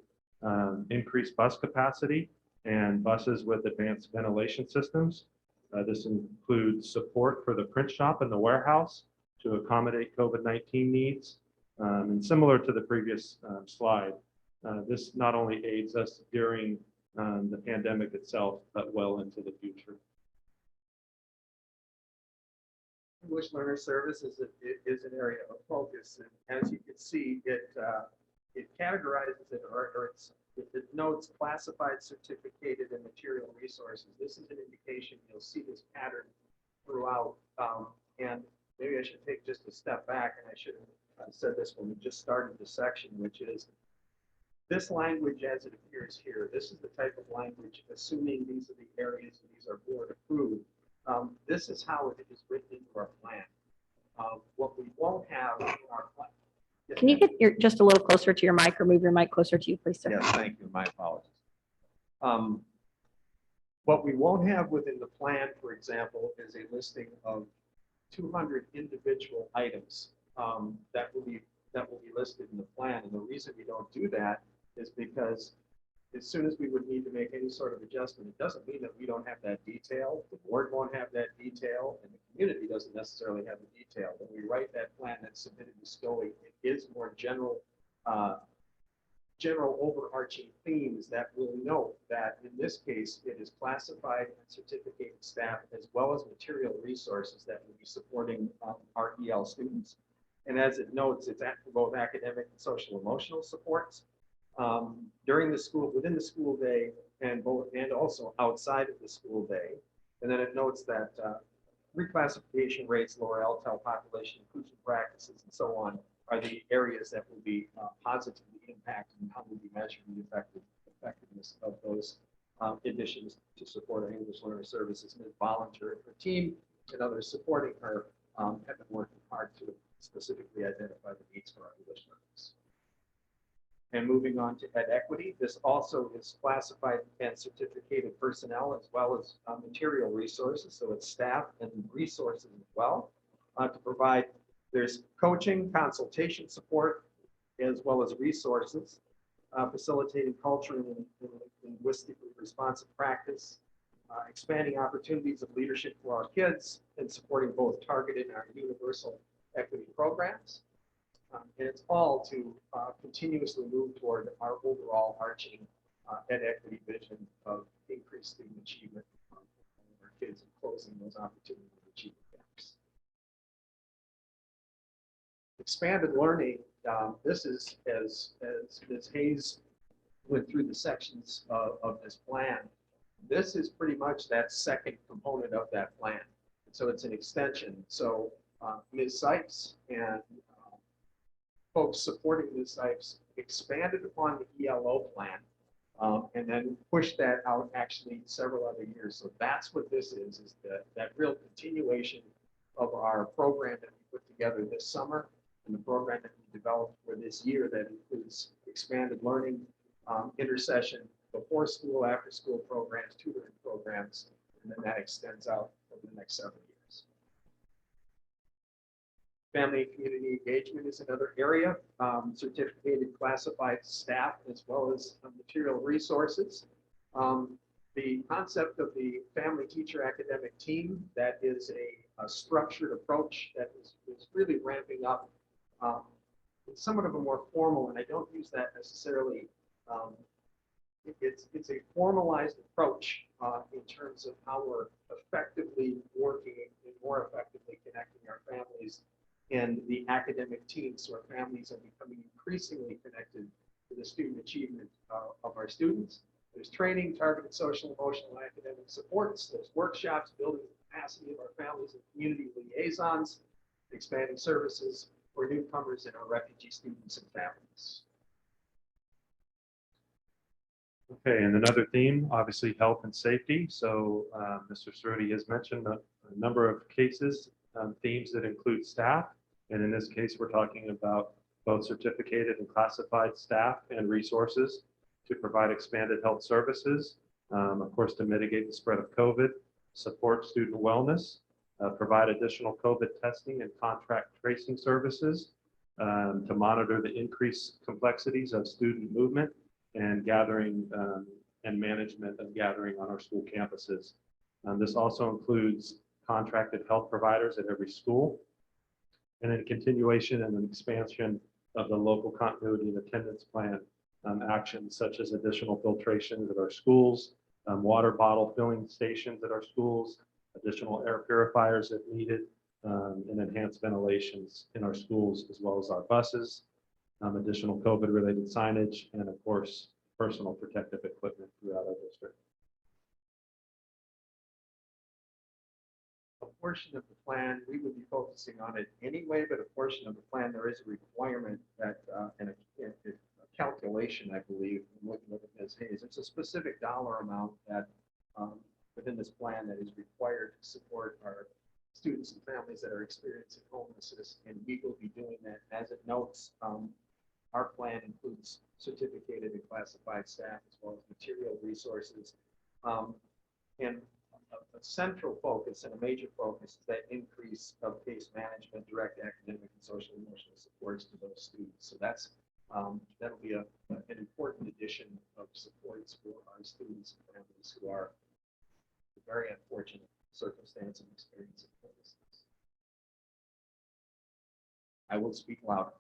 increased bus capacity and buses with advanced ventilation systems. This includes support for the print shop and the warehouse to accommodate COVID-19 needs. And similar to the previous slide, this not only aids us during the pandemic itself, but well into the future. English Learner Services is an area of focus, and as you can see, it categorizes it, or it notes classified, certificated, and material resources. This is an indication. You'll see this pattern throughout, and maybe I should take just a step back, and I should have said this when we just started the section, which is this language as it appears here. This is the type of language, assuming these are the areas and these are board approved. This is how it is written into our plan. What we won't have in our plan. Yes, Can you ma'am. get just a little closer to your mic or move your mic closer to you, please, sir? Yes, thank you. My apologies. What we won't have within the plan, for example, is a listing of 200 individual items that will be listed in the plan. And the reason we don't do that is because as soon as we would need to make any sort of adjustment, it doesn't mean that we don't have that detail. The board won't have that detail, and the community doesn't necessarily have the detail. When we write that plan that's submitted to SCOE, it is more general overarching themes that will note that in this case, it is classified and certificated staff as well as material resources that will be supporting our EL students. And as it notes, it's for both academic and social emotional supports during the school, within the school day, and also outside of the school day. And then it notes that reclassification rates, lower LTEL population inclusion practices, and so on are the areas that will be positively impacted and how we'll be measuring the effectiveness of those additions to support our English Learner Services. Ms. Volunteer and her team and others supporting her have been working hard to specifically identify the needs for our English learners. And moving on to ed equity, this also is classified and certificated personnel as well as material resources. So it's staff and resources as well to provide. There's coaching, consultation support, as well as resources, facilitating culture and linguistically responsive practice, expanding opportunities of leadership for our kids, and supporting both targeted and our universal equity programs. And it's all to continuously move toward our overall arching ed equity vision of increased student achievement of our kids and closing those opportunity achievement gaps. Expanded learning, this is, as Ms. Hayes went through the sections of this plan, this is pretty much that second component of that plan. So it's an extension. So Ms. Sipes and folks supporting Ms. Sipes expanded upon the ELO plan and then pushed that out actually several other years. So that's what this is that real continuation of our program that we put together this summer and the program that we developed for this year that includes expanded learning, intercession, before school, after school programs, tutoring programs, and then that extends out over the next several years. Family and community engagement is another area, certificated classified staff as well as material resources. The concept of the family teacher academic team, that is a structured approach that is really ramping up. It's somewhat of a more formal, and I don't use that necessarily. It's a formalized approach in terms of how we're effectively working and more effectively connecting our families and the academic teams. So our families are becoming increasingly connected to the student achievement of our students. They're There's training, targeted social, emotional, and academic supports. There's workshops, building the capacity of our families and community liaisons, expanding services for newcomers and our refugee students and families. Okay, and another theme, obviously, health and safety. So Mr. Cerruti has mentioned a number of cases, themes that include staff. And in this case, we're talking about both certificated and classified staff and resources to provide expanded health services, of course, to mitigate the spread of COVID, support student wellness, provide additional COVID testing and contract tracing services, to monitor the increased complexities of student movement and gathering and management of gathering on our school campuses. This also includes contracted health providers at every school, and then continuation and an expansion of the local continuity and attendance plan actions such as additional filtrations at our schools, water bottle filling stations at our schools, additional air purifiers if needed, and enhanced ventilations in our schools as well as our buses, additional COVID-related signage, and of course, personal protective equipment throughout our district. A portion of the plan, we would be focusing on it anyway, but a portion of the plan, there is a requirement that, and a calculation, I believe, I'm looking at Ms. Hayes, it's a specific dollar amount that within this plan that is required to support our students and families that are experiencing homelessness, and we will be doing that. As it notes, our plan includes certificated and classified staff as well as material resources. And a central focus and a major focus is that increase of case management, direct academic and social emotional supports to those students. So that's that'll be an important addition of supports for our students and families who are in very unfortunate circumstance and experiencing homelessness. I will speak louder.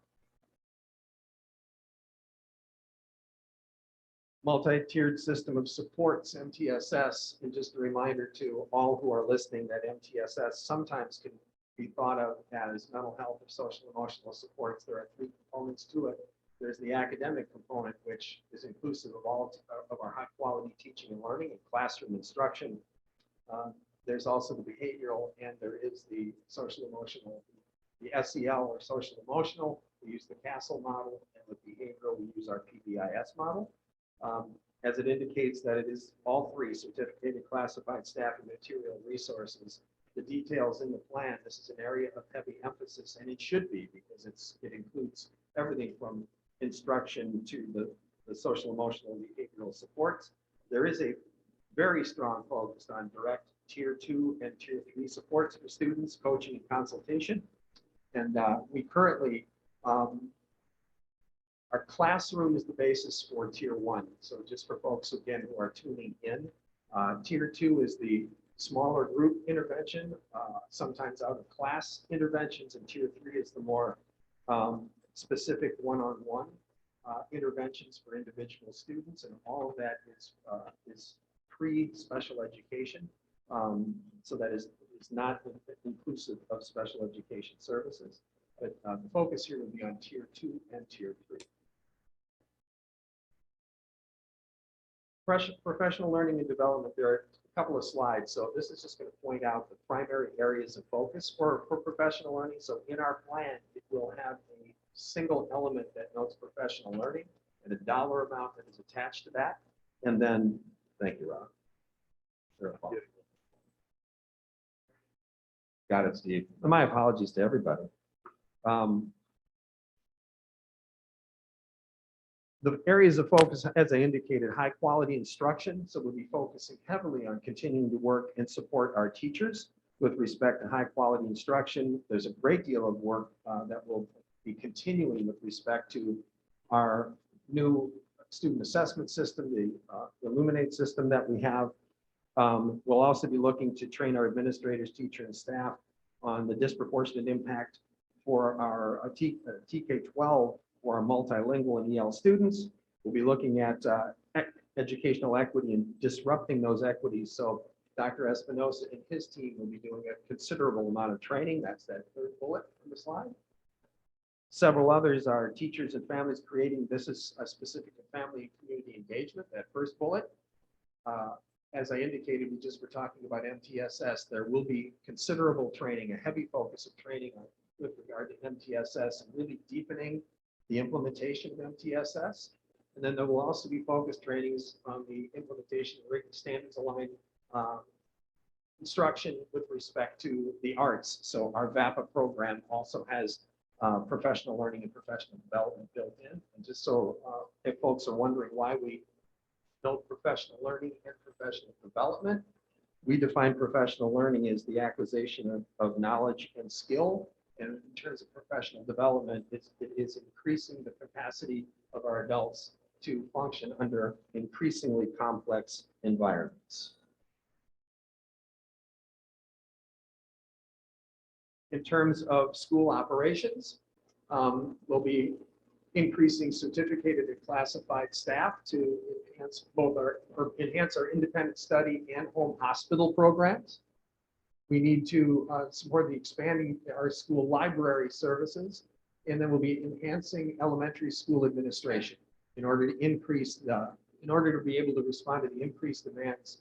Multi-tiered system of supports, MTSS, and just a reminder to all who are listening that MTSS sometimes can be thought of as mental health or social emotional supports. There are three components to it. There's the academic component, which is inclusive of all of our high quality teaching and learning and classroom instruction. There's also the behavioral, and there is the social emotional, the SEL or social emotional. We use the CASEL model, and with behavioral, we use our PBIS model. As it indicates that it is all three: certificated, classified staff, and material resources. The details in the plan, this is an area of heavy emphasis, and it should be, because it includes everything from instruction to the social, emotional, and behavioral supports. There is a very strong focus on direct tier 2 and tier 3 supports for students, coaching, and consultation. And we currently, our classroom is the basis for tier 1. So just for folks, again, who are tuning in, tier 2 is the smaller group intervention, sometimes out of class interventions, and tier 3 is the more specific one-on-one interventions for individual students, and all of that is pre-special education, so that is not inclusive of special education services. But the focus here would be on tier 2 and tier 3. Professional learning and development, there are a couple of slides. So this is just going to point out the primary areas of focus for professional learning. So in our plan, it will have a single element that notes professional learning and a dollar amount that is attached to that. And then, thank you, Rob. Got it, Steve. And my apologies to everybody. The areas of focus, as I indicated, high quality instruction. So we'll be focusing heavily on continuing to work and support our teachers with respect to high quality instruction. There's a great deal of work that will be continuing with respect to our new student assessment system, the Illuminate system that we have. We'll also be looking to train our administrators, teachers, and staff on the disproportionate impact for our TK-12 for our multilingual and EL students. We'll be looking at educational equity and disrupting those equities. So Dr. Espinosa and his team will be doing a considerable amount of training. That's that third bullet on the slide. Several others are teachers and families creating, this is a specific to family and community engagement, that first bullet. as I indicated, we just were talking about MTSS. There will be considerable training, a heavy focus of training with regard to MTSS and really deepening the implementation of MTSS. And then there will also be focused trainings on the implementation of written standards aligned instruction with respect to the arts. So our VAPA program also has professional learning and professional development built in. And just so if folks are wondering why we build professional learning and professional development, we define professional learning as the acquisition of knowledge and skill. And in terms of professional development, it is increasing the capacity of our adults to function under increasingly complex environments. In terms of school operations, we'll be increasing certificated and classified staff to enhance our independent study and home hospital programs. We need to support the expanding our school library services, and then we'll be enhancing elementary school administration in order to be able to respond to the increased demands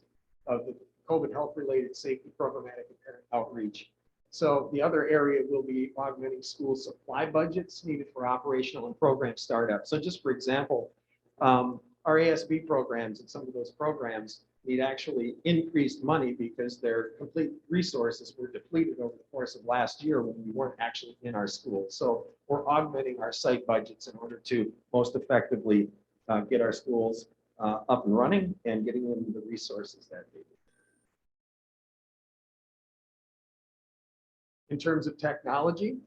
of the COVID health-related safety programmatic and parent outreach. So the other area will be augmenting school supply budgets needed for operational and program startup. So just for example, our ASB programs and some of those programs need actually increased money because their complete resources were depleted over the course of last year when we weren't actually in our schools. So we're augmenting our site budgets in order to most effectively get our schools up and running and getting them the resources that they need. In terms of technology,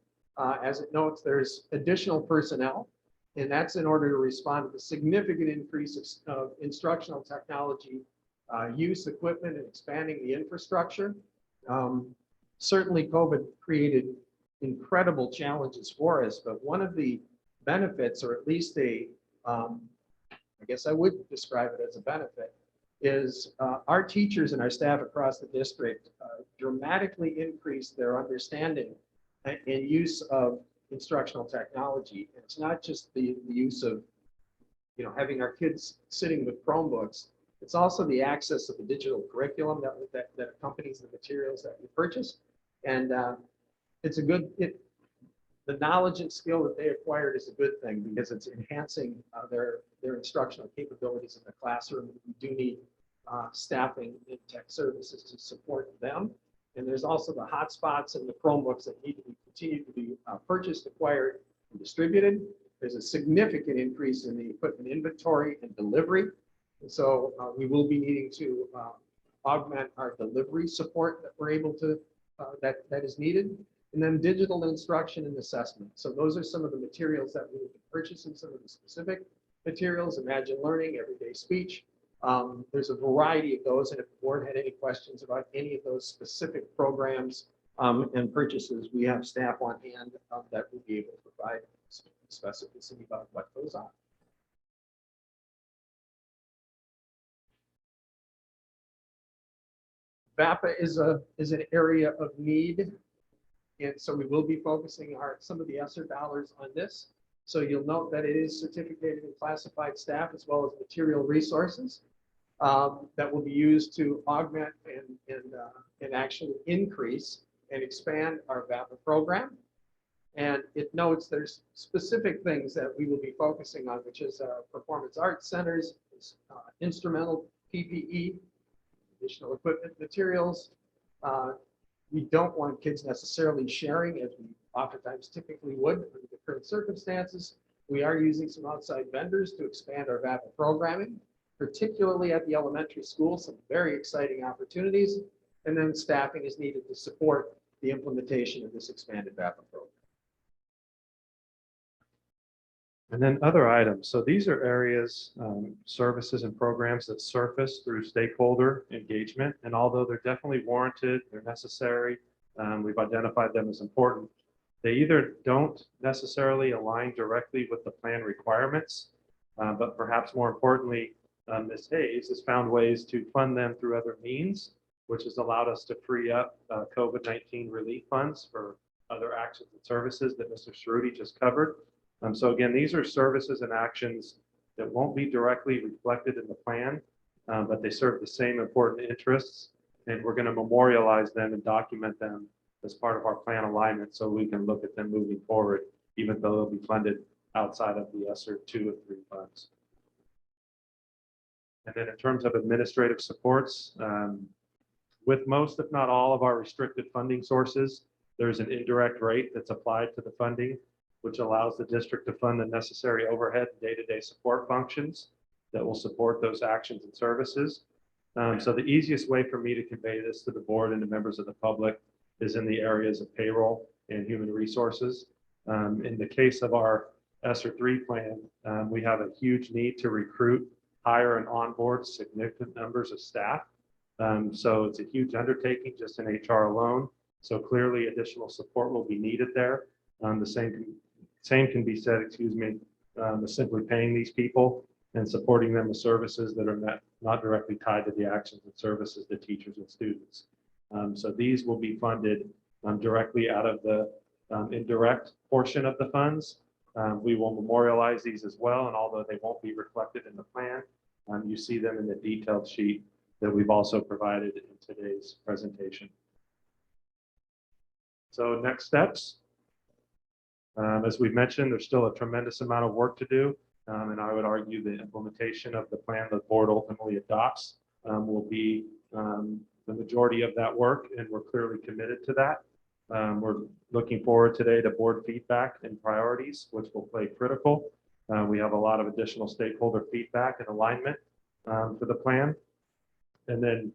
as it notes, there's additional personnel, and that's in order to respond to the significant increase of instructional technology use, equipment, and expanding the infrastructure. Certainly COVID created incredible challenges for us, but one of the benefits, or at least I guess I would describe it as a benefit, is our teachers and our staff across the district dramatically increased their understanding and use of instructional technology. And it's not just the use of, having our kids sitting with Chromebooks. It's also the access of the digital curriculum that accompanies the materials that we purchase. And it's the knowledge and skill that they acquired is a good thing because it's enhancing their instructional capabilities in the classroom. We do need staffing in tech services to support them. And there's also the hotspots and the Chromebooks that need to be continued to be purchased, acquired, and distributed. There's a significant increase in the equipment inventory and delivery. And so we will be needing to augment our delivery support that we're able to, that is needed. And then digital instruction and assessment. So those are some of the materials that we will be purchasing, some of the specific materials, Imagine Learning, Everyday Speech. There's a variety of those, and if the board had any questions about any of those specific programs and purchases, we have staff on hand that will be able to provide specificity about what those are. VAPA is an area of need, and so we will be focusing some of the ESSER dollars on this. So you'll note that it is certificated and classified staff as well as material resources that will be used to augment and actually increase and expand our VAPA program. And it notes there's specific things that we will be focusing on, which is performance arts centers, instrumental PPE, additional equipment, materials. We don't want kids necessarily sharing as we oftentimes typically would under the current circumstances. We are using some outside vendors to expand our VAPA programming, particularly at the elementary school, some very exciting opportunities. And then staffing is needed to support the implementation of this expanded VAPA program. And then other items. So these are areas, services and programs that surface through stakeholder engagement. And although they're definitely warranted, they're necessary, we've identified them as important. They either don't necessarily align directly with the plan requirements, but perhaps more importantly, Ms. Hayes has found ways to fund them through other means, which has allowed us to free up COVID-19 relief funds for other actions and services that Mr. Cerruti just covered. So again, these are services and actions that won't be directly reflected in the plan, but they serve the same important interests. And we're going to memorialize them and document them as part of our plan alignment so we can look at them moving forward, even though they'll be funded outside of the ESSER 2 and 3 funds. And then in terms of administrative supports, with most, if not all, of our restricted funding sources, there's an indirect rate that's applied to the funding, which allows the district to fund the necessary overhead and day-to-day support functions that will support those actions and services. So the easiest way for me to convey this to the board and the members of the public is in the areas of payroll and human resources. In the case of our ESSER 3 plan, we have a huge need to recruit, hire, and onboard significant numbers of staff. So it's a huge undertaking just in HR alone. So clearly additional support will be needed there. The same can be said, with simply paying these people and supporting them with services that are not directly tied to the actions and services to teachers and students. So these will be funded directly out of the indirect portion of the funds. We will memorialize these as well, and although they won't be reflected in the plan, you see them in the detailed sheet that we've also provided in today's presentation. So next steps. As we've mentioned, there's still a tremendous amount of work to do. And I would argue the implementation of the plan the board ultimately adopts will be the majority of that work, and we're clearly committed to that. We're looking forward today to board feedback and priorities, which will play critical. We have a lot of additional stakeholder feedback and alignment for the plan. And then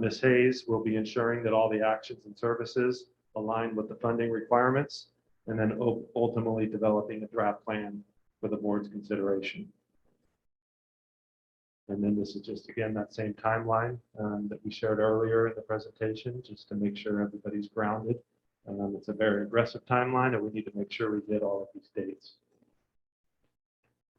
Ms. Hayes will be ensuring that all the actions and services align with the funding requirements, and then ultimately developing a draft plan for the board's consideration. And then this is just, again, that same timeline that we shared earlier in the presentation, just to make sure everybody's grounded. It's a very aggressive timeline, and we need to make sure we get all of these dates.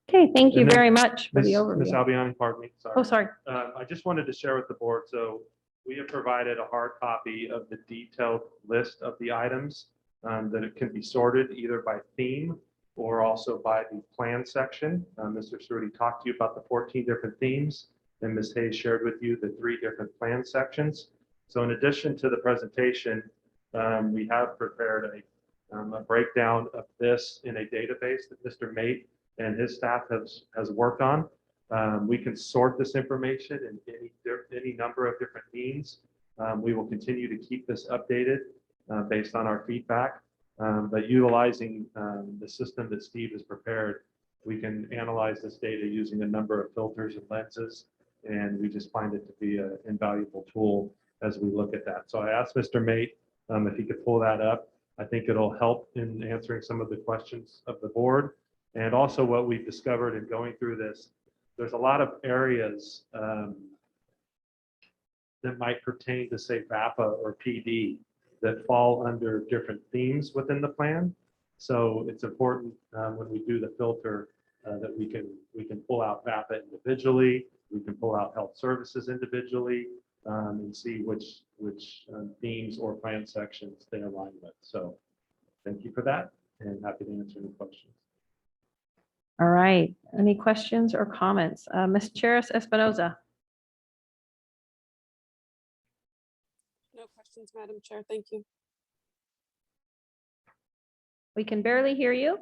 Okay, thank you And then very much for the Ms. overview. Albiani, pardon me, sorry. Oh, sorry. I just wanted to share with the board, so we have provided a hard copy of the detailed list of the items that it can be sorted either by theme or also by the plan section. Mr. Cerruti talked to you about the 14 different themes, and Ms. Hayes shared with you the 3 different plan sections. So in addition to the presentation, we have prepared a breakdown of this in a database that Mr. Mate and his staff has worked on. We can sort this information in any number of different means. We will continue to keep this updated based on our feedback. But utilizing the system that Steve has prepared, we can analyze this data using a number of filters and lenses, and we just find it to be an invaluable tool as we look at that. So I asked Mr. Mate if he could pull that up. I think it'll help in answering some of the questions of the board. And also what we've discovered in going through this, there's a lot of areas that might pertain to, say, VAPA or PD that fall under different themes within the plan. So it's important when we do the filter that we can pull out VAPA individually, we can pull out health services individually, and see which themes or plan sections they align with. So thank you for that, and happy to answer any questions. All right. Any questions or comments? Ms. Charis Espinoza. No questions, Madam Chair. Thank you. We can barely hear you.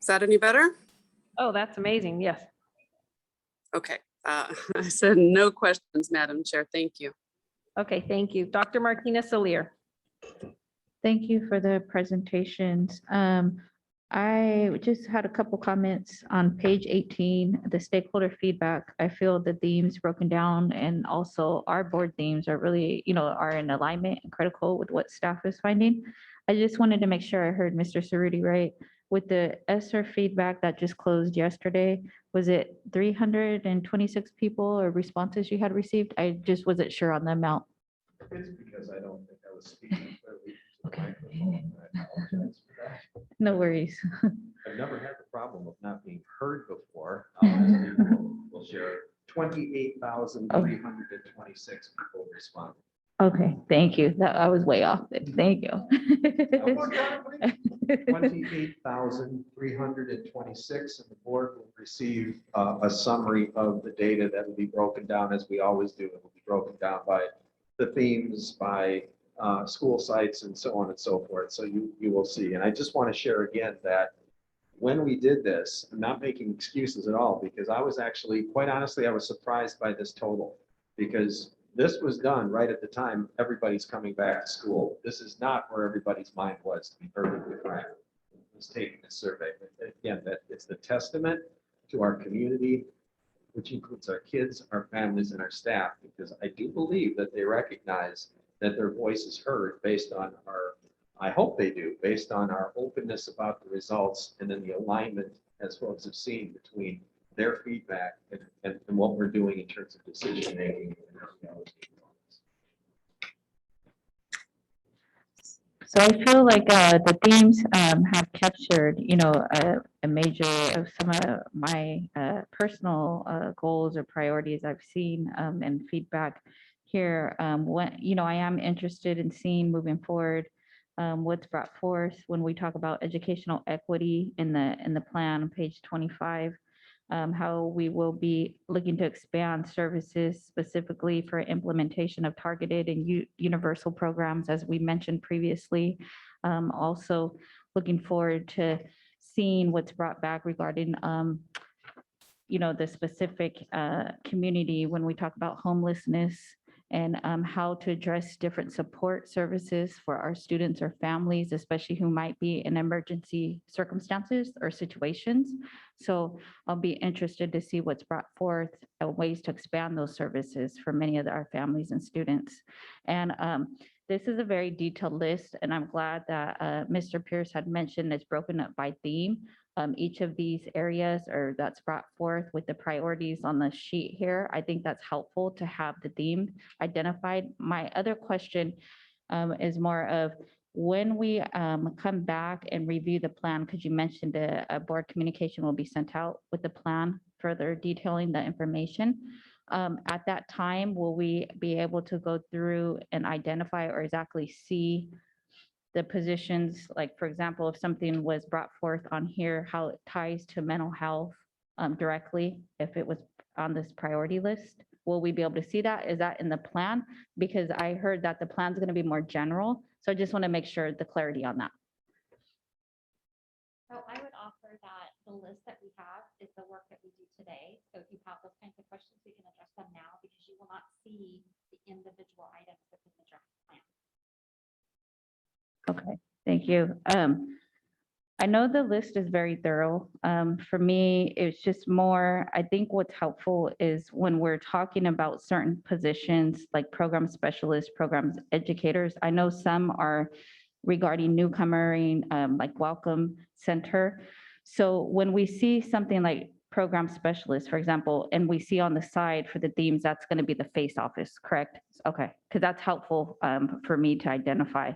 Is that any better? Oh, that's amazing. Yes. Okay. I said no questions, Madam Chair. Thank you. Okay, thank you. Dr. Martinez Salier. Thank you for the presentations. I just had a couple comments on page 18, the stakeholder feedback. I feel the themes broken down and also our board themes are really, are in alignment and critical with what staff is finding. I just wanted to make sure I heard Mr. Cerruti right. With the ESSER feedback that just closed yesterday, was it 326 people or responses you had received? I just wasn't sure on the amount. It's because I don't think I was speaking clearly to the microphone. I apologize for that. No worries. I've never had the problem of not being heard before. We'll share 28,326 people responded. Okay, thank you. That I was way off. Thank you. 28,326, and the board will receive a summary of the data that will be broken down as we always do. It will be broken down by the themes, by school sites, and so on and so forth. So you will see. And I just want to share again that when we did this, I'm not making excuses at all, because I was actually, quite honestly, I was surprised by this total, because this was done right at the time everybody's coming back to school. This is not where everybody's mind was, to be perfectly frank. Was taking this survey. But again, that it's the testament to our community, which includes our kids, our families, and our staff, because I do believe that they recognize that their voice is heard based on our, I hope they do, based on our openness about the results, and then the alignment, as folks have seen, between their feedback and what we're doing in terms of decision making. So I feel like the themes have captured, a major of some of my personal goals or priorities I've seen and feedback here. I am interested in seeing moving forward what's brought forth when we talk about educational equity in the plan on page 25. How we will be looking to expand services specifically for implementation of targeted and universal programs, as we mentioned previously. Also looking forward to seeing what's brought back regarding, the specific community when we talk about homelessness, and how to address different support services for our students or families, especially who might be in emergency circumstances or situations. So I'll be interested to see what's brought forth, ways to expand those services for many of our families and students. And this is a very detailed list, and I'm glad that Mr. Pierce had mentioned it's broken up by theme. Each of these areas or that's brought forth with the priorities on the sheet here. I think that's helpful to have the theme identified. My other question is more of when we come back and review the plan, because you mentioned a board communication will be sent out with the plan, further detailing the information. At that time, will we be able to go through and identify or exactly see the positions, like, for example, if something was brought forth on here, how it ties to mental health directly, if it was on this priority list? Will we be able to see that? Is that in the plan? Because I heard that the plan's going to be more general. So I just want to make sure the clarity on that. So I would offer that the list that we have is the work that we do today. So if you have those kinds of questions, we can address them now, because you will not see the individual items within the draft plan. Okay, thank you. I know the list is very thorough. For me, it's just more, I think what's helpful is when we're talking about certain positions like program specialists, programs educators. I know some are regarding newcomering, like welcome center. So when we see something like program specialist, for example, and we see on the side for the themes, that's going to be the face office, correct? Okay, because that's helpful for me to identify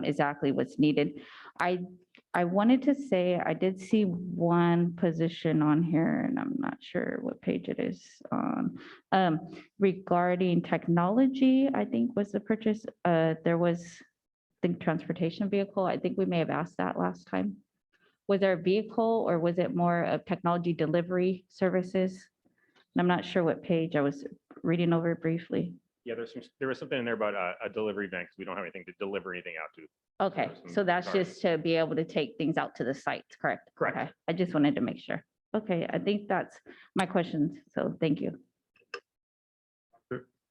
exactly what's needed. I wanted to say, I did see one position on here, and I'm not sure what page it is on. Regarding technology, I think was the purchase. There was, I think, transportation vehicle. I think we may have asked that last time. Was there a vehicle, or was it more of technology delivery services? And I'm not sure what page. I was reading over it briefly. Yeah, there was something in there about a delivery van, because we don't have anything to deliver anything out to. Okay, so that's just to be able to take things out to the sites, correct? Correct. Okay, I just wanted to make sure. Okay, I think that's my questions, so thank you.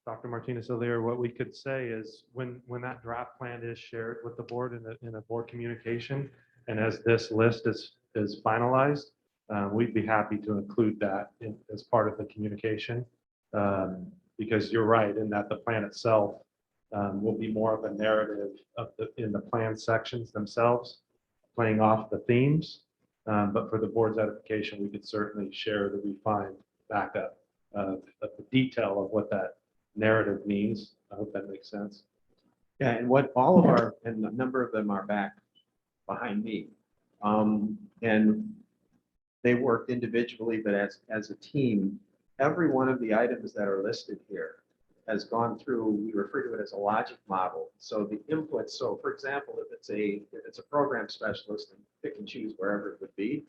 Dr. Martinez-Alier, what we could say is when that draft plan is shared with the board in a board communication, and as this list is finalized, we'd be happy to include that as part of the communication. Because you're right in that the plan itself will be more of a narrative in the plan sections themselves, playing off the themes. But for the board's edification, we could certainly share the refined backup of the detail of what that narrative means. I hope that makes sense. Yeah, and what all of our, and a number of them are back behind me. And they worked individually, but as a team, every one of the items that are listed here has gone through, we refer to it as a logic model. So the inputs, so for example, if it's a program specialist, and pick and choose wherever it would be,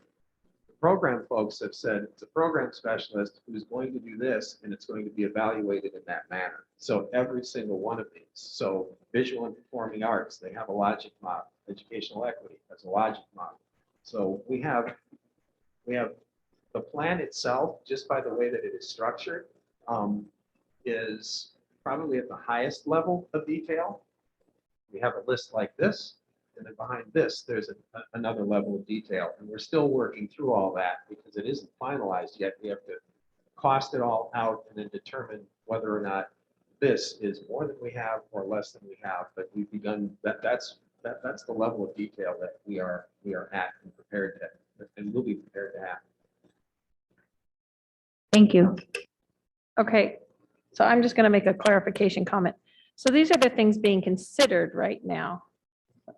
the program folks have said it's a program specialist who's going to do this, and it's going to be evaluated in that manner. So every single one of these. So visual and performing arts, they have a logic model. Educational equity has a logic model. So we have the plan itself, just by the way that it is structured, is probably at the highest level of detail. We have a list like this, and then behind this, there's another level of detail. And we're still working through all that because it isn't finalized yet. We have to cost it all out and then determine whether or not this is more than we have or less than we have. But we've begun, that's the level of detail that we are at and prepared to, and will be prepared to have. Thank you. Okay, so I'm just going to make a clarification comment. So these are the things being considered right now.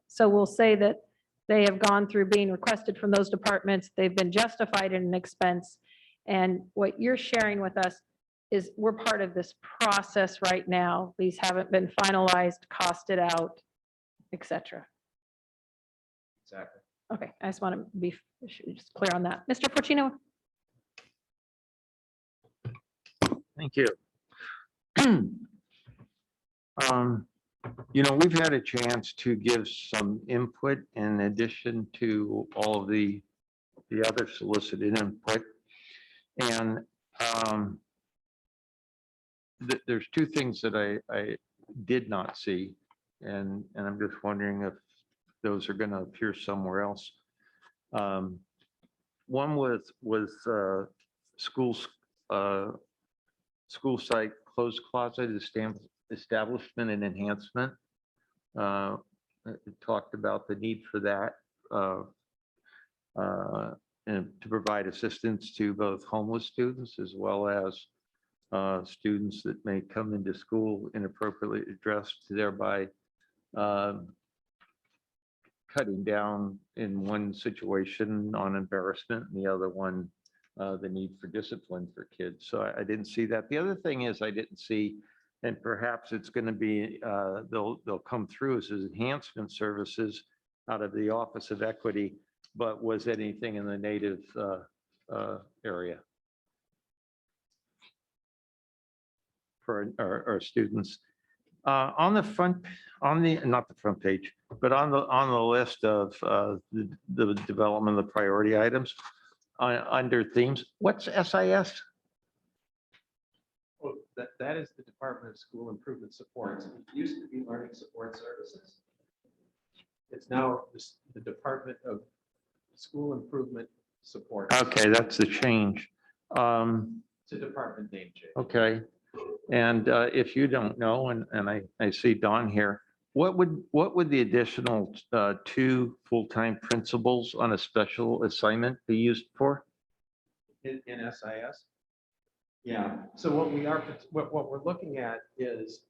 So we'll say that they have gone through being requested from those departments. They've been justified in an expense. And what you're sharing with us is we're part of this process right now. These haven't been finalized, costed out, et cetera. Exactly. Okay, I just want to be just clear on that. Mr. Fortino? Thank you. You know, we've had a chance to give some input in addition to all of the other solicited input. And there's two things that I did not see, and I'm just wondering if those are going to appear somewhere else. One was school site closed closet establishment and enhancement. It talked about the need for that and to provide assistance to both homeless students as well as students that may come into school inappropriately dressed, thereby cutting down in one situation on embarrassment and the other one the need for discipline for kids. So I didn't see that. The other thing is I didn't see, and perhaps it's going to be, they'll come through as enhancement services out of the Office of Equity, but was anything in the Native area for our students? On the front, not the front page, but on the list of the development of the priority items, under themes, what's SIS? Well, that is the Department of School Improvement Supports. It used to be Learning Support Services. It's now the Department of School Improvement Support. Okay, that's the change. It's a department name change. Okay, and if you don't know, and I see Don here, what would the additional 2 full-time principals on a special assignment be used for? In SIS? Yeah, so what we're looking at is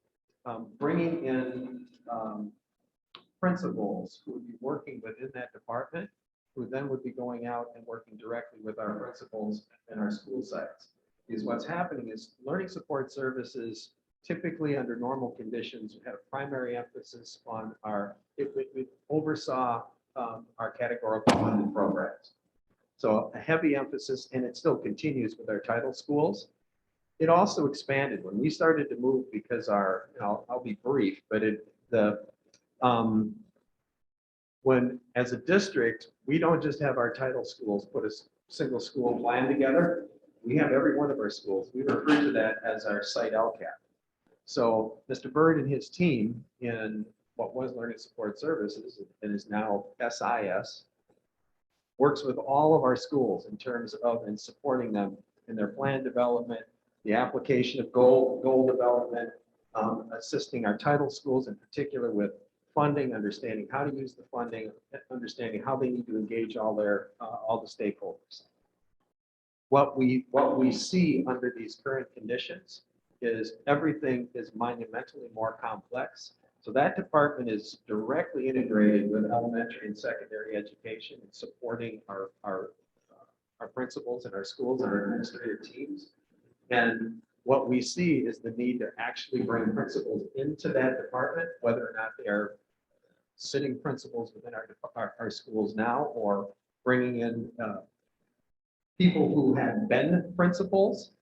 bringing in principals who would be working within that department, who then would be going out and working directly with our principals in our school sites. Because what's happening is learning support services, typically under normal conditions, have primary emphasis on it oversaw our categorical funded programs. So a heavy emphasis, and it still continues with our title schools. It also expanded when we started to move because I'll be brief, but when as a district, we don't just have our title schools put a single school plan together. We have every one of our schools. We refer to that as our site LCAP. So Mr. Bird and his team in what was Learning Support Services and is now SIS works with all of our schools in terms of and supporting them in their plan development, the application of goal development, assisting our title schools in particular with funding, understanding how to use the funding, understanding how they need to engage all the stakeholders. What we see under these current conditions is everything is monumentally more complex. So that department is directly integrated with elementary and secondary education and supporting our principals and our schools and our administrative teams. And what we see is the need to actually bring principals into that department, whether or not they are sitting principals within our schools now, or bringing in people who have been principals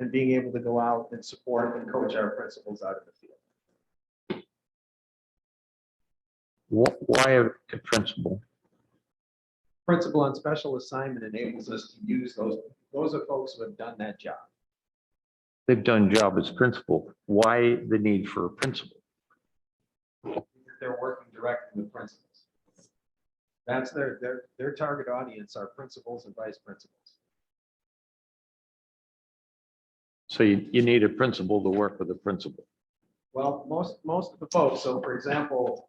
and being able to go out and support and coach our principals out in the field. Why a principal? Principal on special assignment enables us to use those are folks who have done that job. They've done job as principal. Why the need for a principal? They're working directly with principals. That's their target audience are principals and vice principals. So you need a principal to work with a principal. Well, most of the folks, so for example,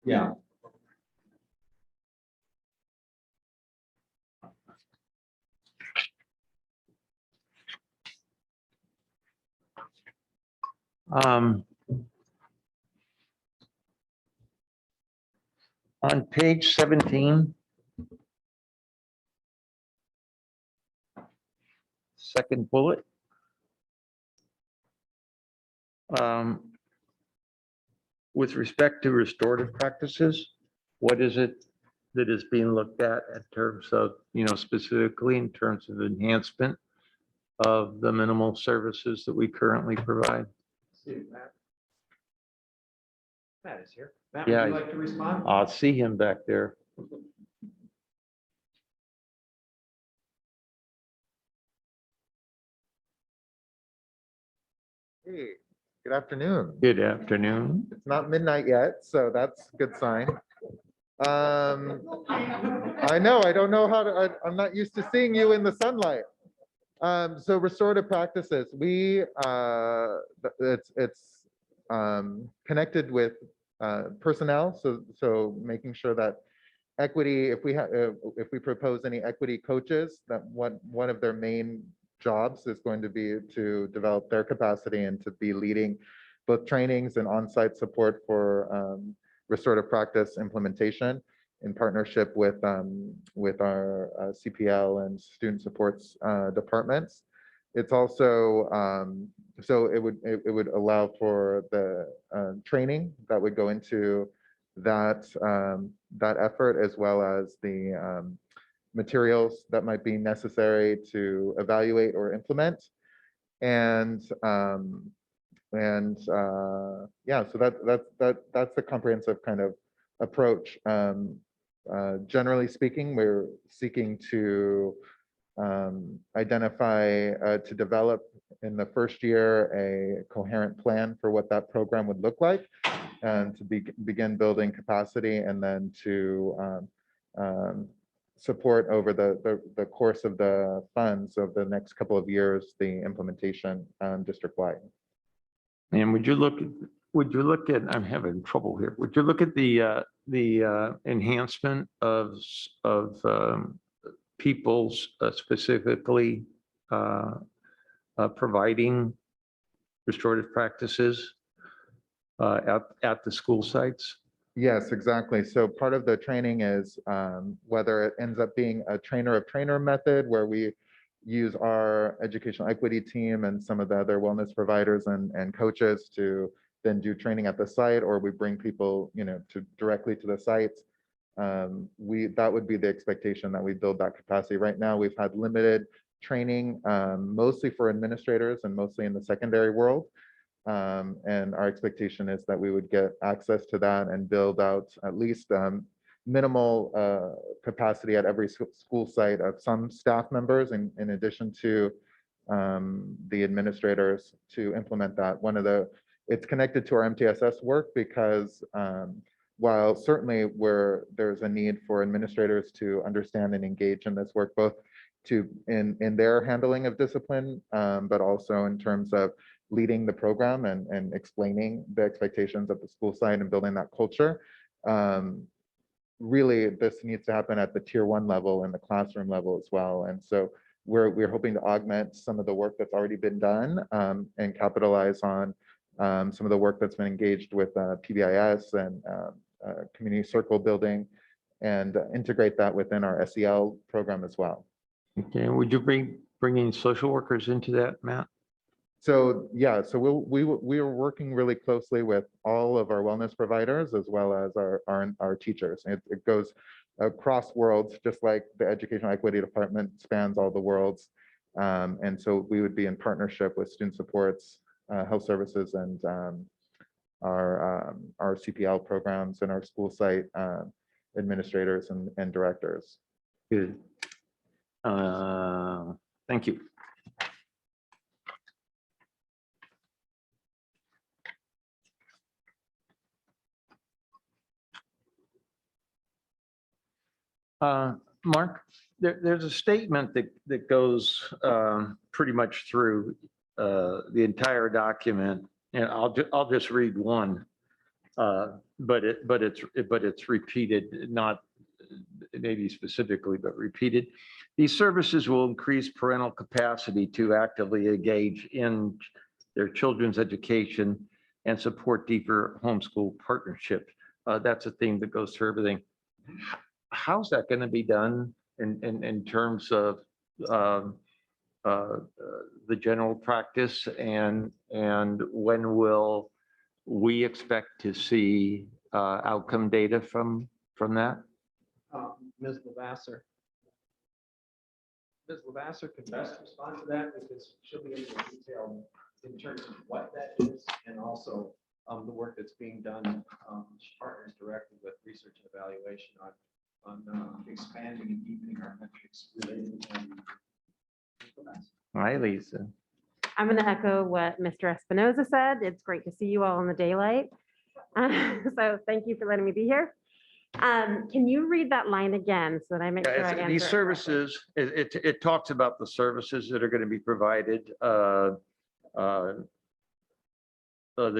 yeah. On page 17, second bullet. With respect to restorative practices, what is it that is being looked at in terms of, specifically in terms of enhancement of the minimal services that we currently provide? See, Matt is here. Matt, Yeah. would you like to respond? I'll see him back there. Hey, good afternoon. Good afternoon. It's not midnight yet, so that's a good sign. I know, I don't know how to, I'm not used to seeing you in the sunlight. So restorative practices, it's connected with personnel. So making sure that equity, if we propose any equity coaches, that one of their main jobs is going to be to develop their capacity and to be leading both trainings and on-site support for restorative practice implementation in partnership with our CPL and student supports departments. It's also so it would allow for the training that would go into that effort, as well as the materials that might be necessary to evaluate or implement. And yeah, so that's the comprehensive kind of approach. Generally speaking, we're seeking to identify, to develop in the first year a coherent plan for what that program would look like, and to begin building capacity, and then to support over the course of the funds of the next couple of years, the implementation district-wide. And would you look at, I'm having trouble here. Would you look at the enhancement of people's specifically providing restorative practices at the school sites? Yes, exactly. So part of the training is whether it ends up being a trainer of trainer method, where we use our educational equity team and some of the other wellness providers and coaches to then do training at the site, or we bring people, directly to the sites. That would be the expectation, that we build that capacity. Right now, we've had limited training, mostly for administrators and mostly in the secondary world. And our expectation is that we would get access to that and build out at least minimal capacity at every school site of some staff members, in addition to the administrators, to implement that. It's connected to our MTSS work, because while certainly there's a need for administrators to understand and engage in this work, both in their handling of discipline, but also in terms of leading the program and explaining the expectations of the school site and building that culture. Really, this needs to happen at the tier 1 level and the classroom level as well. And so we're hoping to augment some of the work that's already been done, and capitalize on some of the work that's been engaged with PBIS and community circle building, and integrate that within our SEL program as well. Okay, would you bringing social workers into that, Matt? So, yeah, so we are working really closely with all of our wellness providers as well as our teachers. It goes across worlds, just like the Educational Equity Department spans all the worlds. And so we would be in partnership with student supports, health services, and our CPL programs and our school site administrators and directors. Good. Thank you. Mark, there's a statement that goes pretty much through the entire document, and I'll just read one, but it's repeated, not maybe specifically, but repeated. These services will increase parental capacity to actively engage in their children's education and support deeper homeschool partnerships. That's a theme that goes through everything. How's that going to be done in terms of the general practice, and when will we expect to see outcome data from that? Ms. Lavasser. Ms. Lavasser could best respond to that because she'll be into detail in terms of what that is and also the work that's being done. She partners directly with research and evaluation on expanding and deepening our metrics related to Hi, Lisa. I'm going to echo what Mr. Espinoza said. It's great to see you all in the daylight. So thank you for letting me be here. Can you read that line again so that I make sure I answer These it services, it talks about the services that are going to be provided, the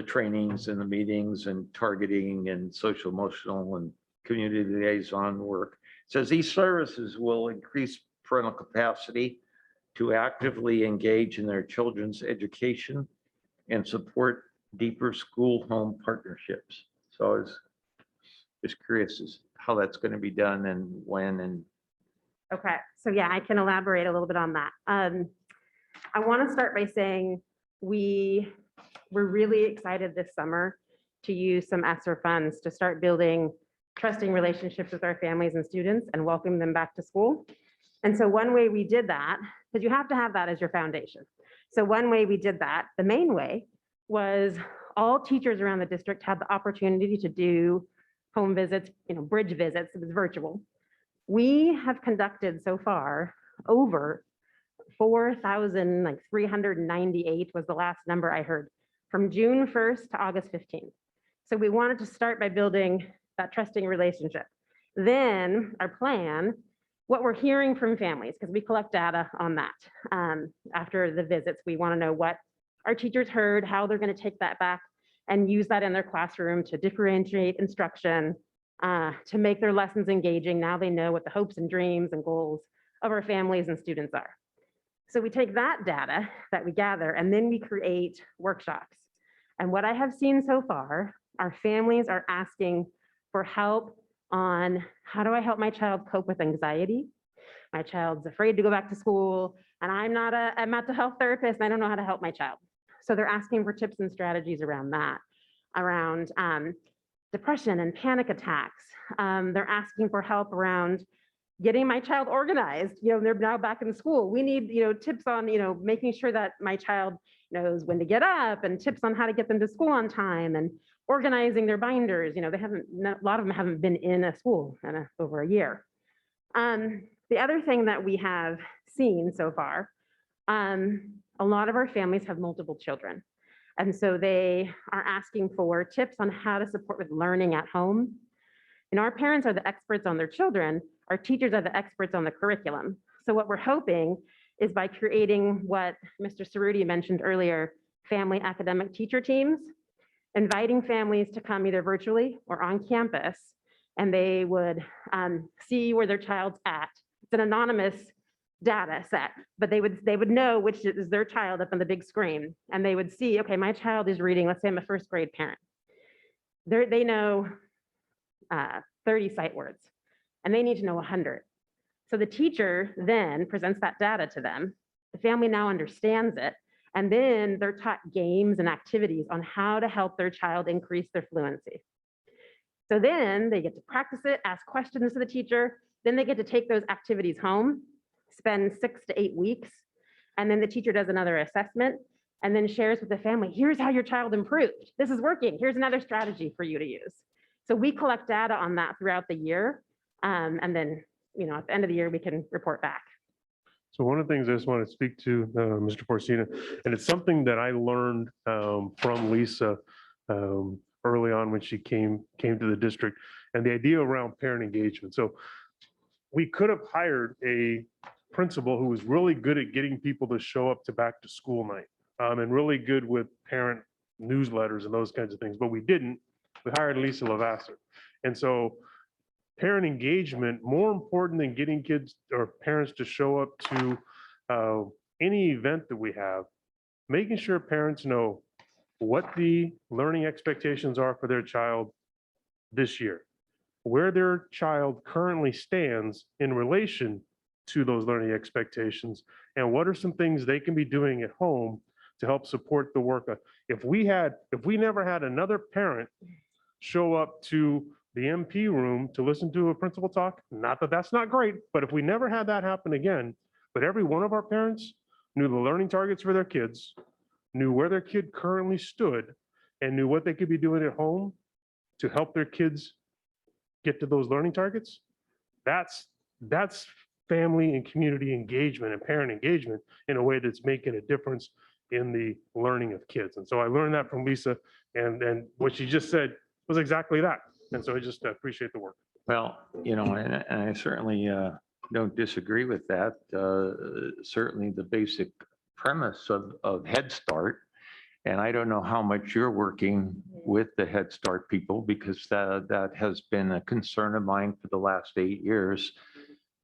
trainings and the meetings and targeting and social emotional and community liaison work. It says these services will increase parental capacity to actively engage in their children's education and support deeper school-home partnerships. So I was just curious as how that's going to be done and when. And Okay, so yeah, I can elaborate a little bit on that. I want to start by saying we're really excited this summer to use some ESSER funds to start building trusting relationships with our families and students and welcome them back to school. And so one way we did that, because you have to have that as your foundation. So one way we did that, the main way, was all teachers around the district had the opportunity to do home visits, bridge visits. It was virtual. We have conducted so far over 4,000, like 398 was the last number I heard, from June 1st to August 15th. So we wanted to start by building that trusting relationship. Then our plan, what we're hearing from families, because we collect data on that. After the visits, we want to know what our teachers heard, how they're going to take that back and use that in their classroom to differentiate instruction, to make their lessons engaging. Now they know what the hopes and dreams and goals of our families and students are. So we take that data that we gather and then we create workshops. And what I have seen so far, our families are asking for help on how do I help my child cope with anxiety? My child's afraid to go back to school and I'm not a mental health therapist and I don't know how to help my child. So they're asking for tips and strategies around that, around depression and panic attacks. They're asking for help around getting my child organized. They're now back in school. We need, tips on, making sure that my child knows when to get up and tips on how to get them to school on time and organizing their binders. A lot of them haven't been in a school in over a year. The other thing that we have seen so far, a lot of our families have multiple children. And so they are asking for tips on how to support with learning at home. Our parents are the experts on their children. Our teachers are the experts on the curriculum. So what we're hoping is by creating what Mr. Cerruti mentioned earlier, family academic teacher teams, inviting families to come either virtually or on campus, and they would see where their child's at. It's an anonymous data set, but they would know which is their child up on the big screen, and they would see, okay, my child is reading, let's say I'm a first grade parent. They know 30 sight words, and they need to know 100. So the teacher then presents that data to them, The family now understands it. And then they're taught games and activities on how to help their child increase their fluency. So then they get to practice it, ask questions to the teacher. Then they get to take those activities home, spend 6 to 8 weeks. And then the teacher does another assessment and then shares with the family, here's how your child improved. This is working. Here's another strategy for you to use. So we collect data on that throughout the year. And then, at the end of the year, we can report back. So one of the things I just want to speak to, Mr. Forcina, and it's something that I learned from Lisa early on when she came to the district, and the idea around parent engagement. So we could have hired a principal who was really good at getting people to show up to back to school night and really good with parent newsletters and those kinds of things, but we didn't. We hired Lisa Lavasser. And so parent engagement, more important than getting kids or parents to show up to any event that we have, making sure parents know what the learning expectations are for their child this year, where their child currently stands in relation to those learning expectations, and what are some things they can be doing at home to help support the work. If we never had another parent show up to the MP room to listen to a principal talk, not that that's not great, but if we never had that happen again, but every one of our parents knew the learning targets for their kids, knew where their kid currently stood, and knew what they could be doing at home to help their kids get to those learning targets, that's family and community engagement and parent engagement in a way that's making a difference in the learning of kids. And so I learned that from Lisa, and what she just said was exactly that. And so I just appreciate the work. Well, and I certainly don't disagree with that. Certainly the basic premise of Head Start, and I don't know how much you're working with the Head Start people, because that has been a concern of mine for the last 8 years,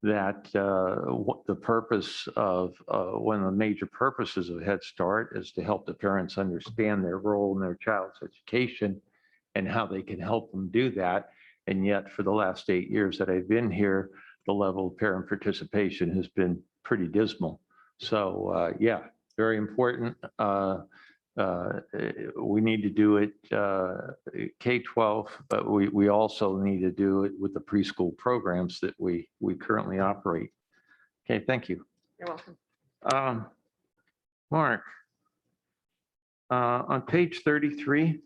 that the purpose of one of the major purposes of Head Start is to help the parents understand their role in their child's education and how they can help them do that. And yet for the last 8 years that I've been here, the level of parent participation has been pretty dismal. So yeah, very important. We need to do it K-12, but we also need to do it with the preschool programs that we currently operate. Okay, thank you. You're welcome. Mark, on page 33,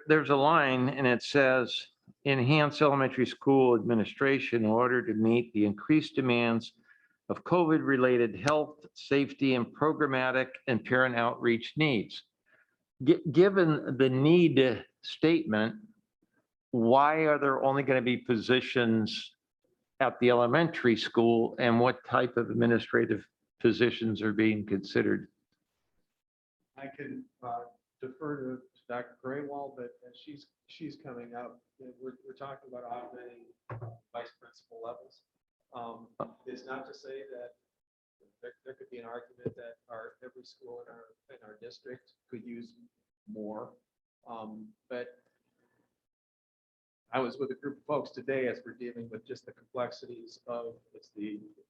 there's a line and it says, enhance elementary school administration in order to meet the increased demands of COVID-related health, safety, and programmatic and parent outreach needs. Given the need statement, why are there only going to be positions at the elementary school, and what type of administrative positions are being considered? I can defer to Dr. Graywall, but as she's coming up, we're talking about augmenting vice principal levels. It's not to say that there could be an argument that every school in our district could use more, but I was with a group of folks today as we're dealing with just the complexities of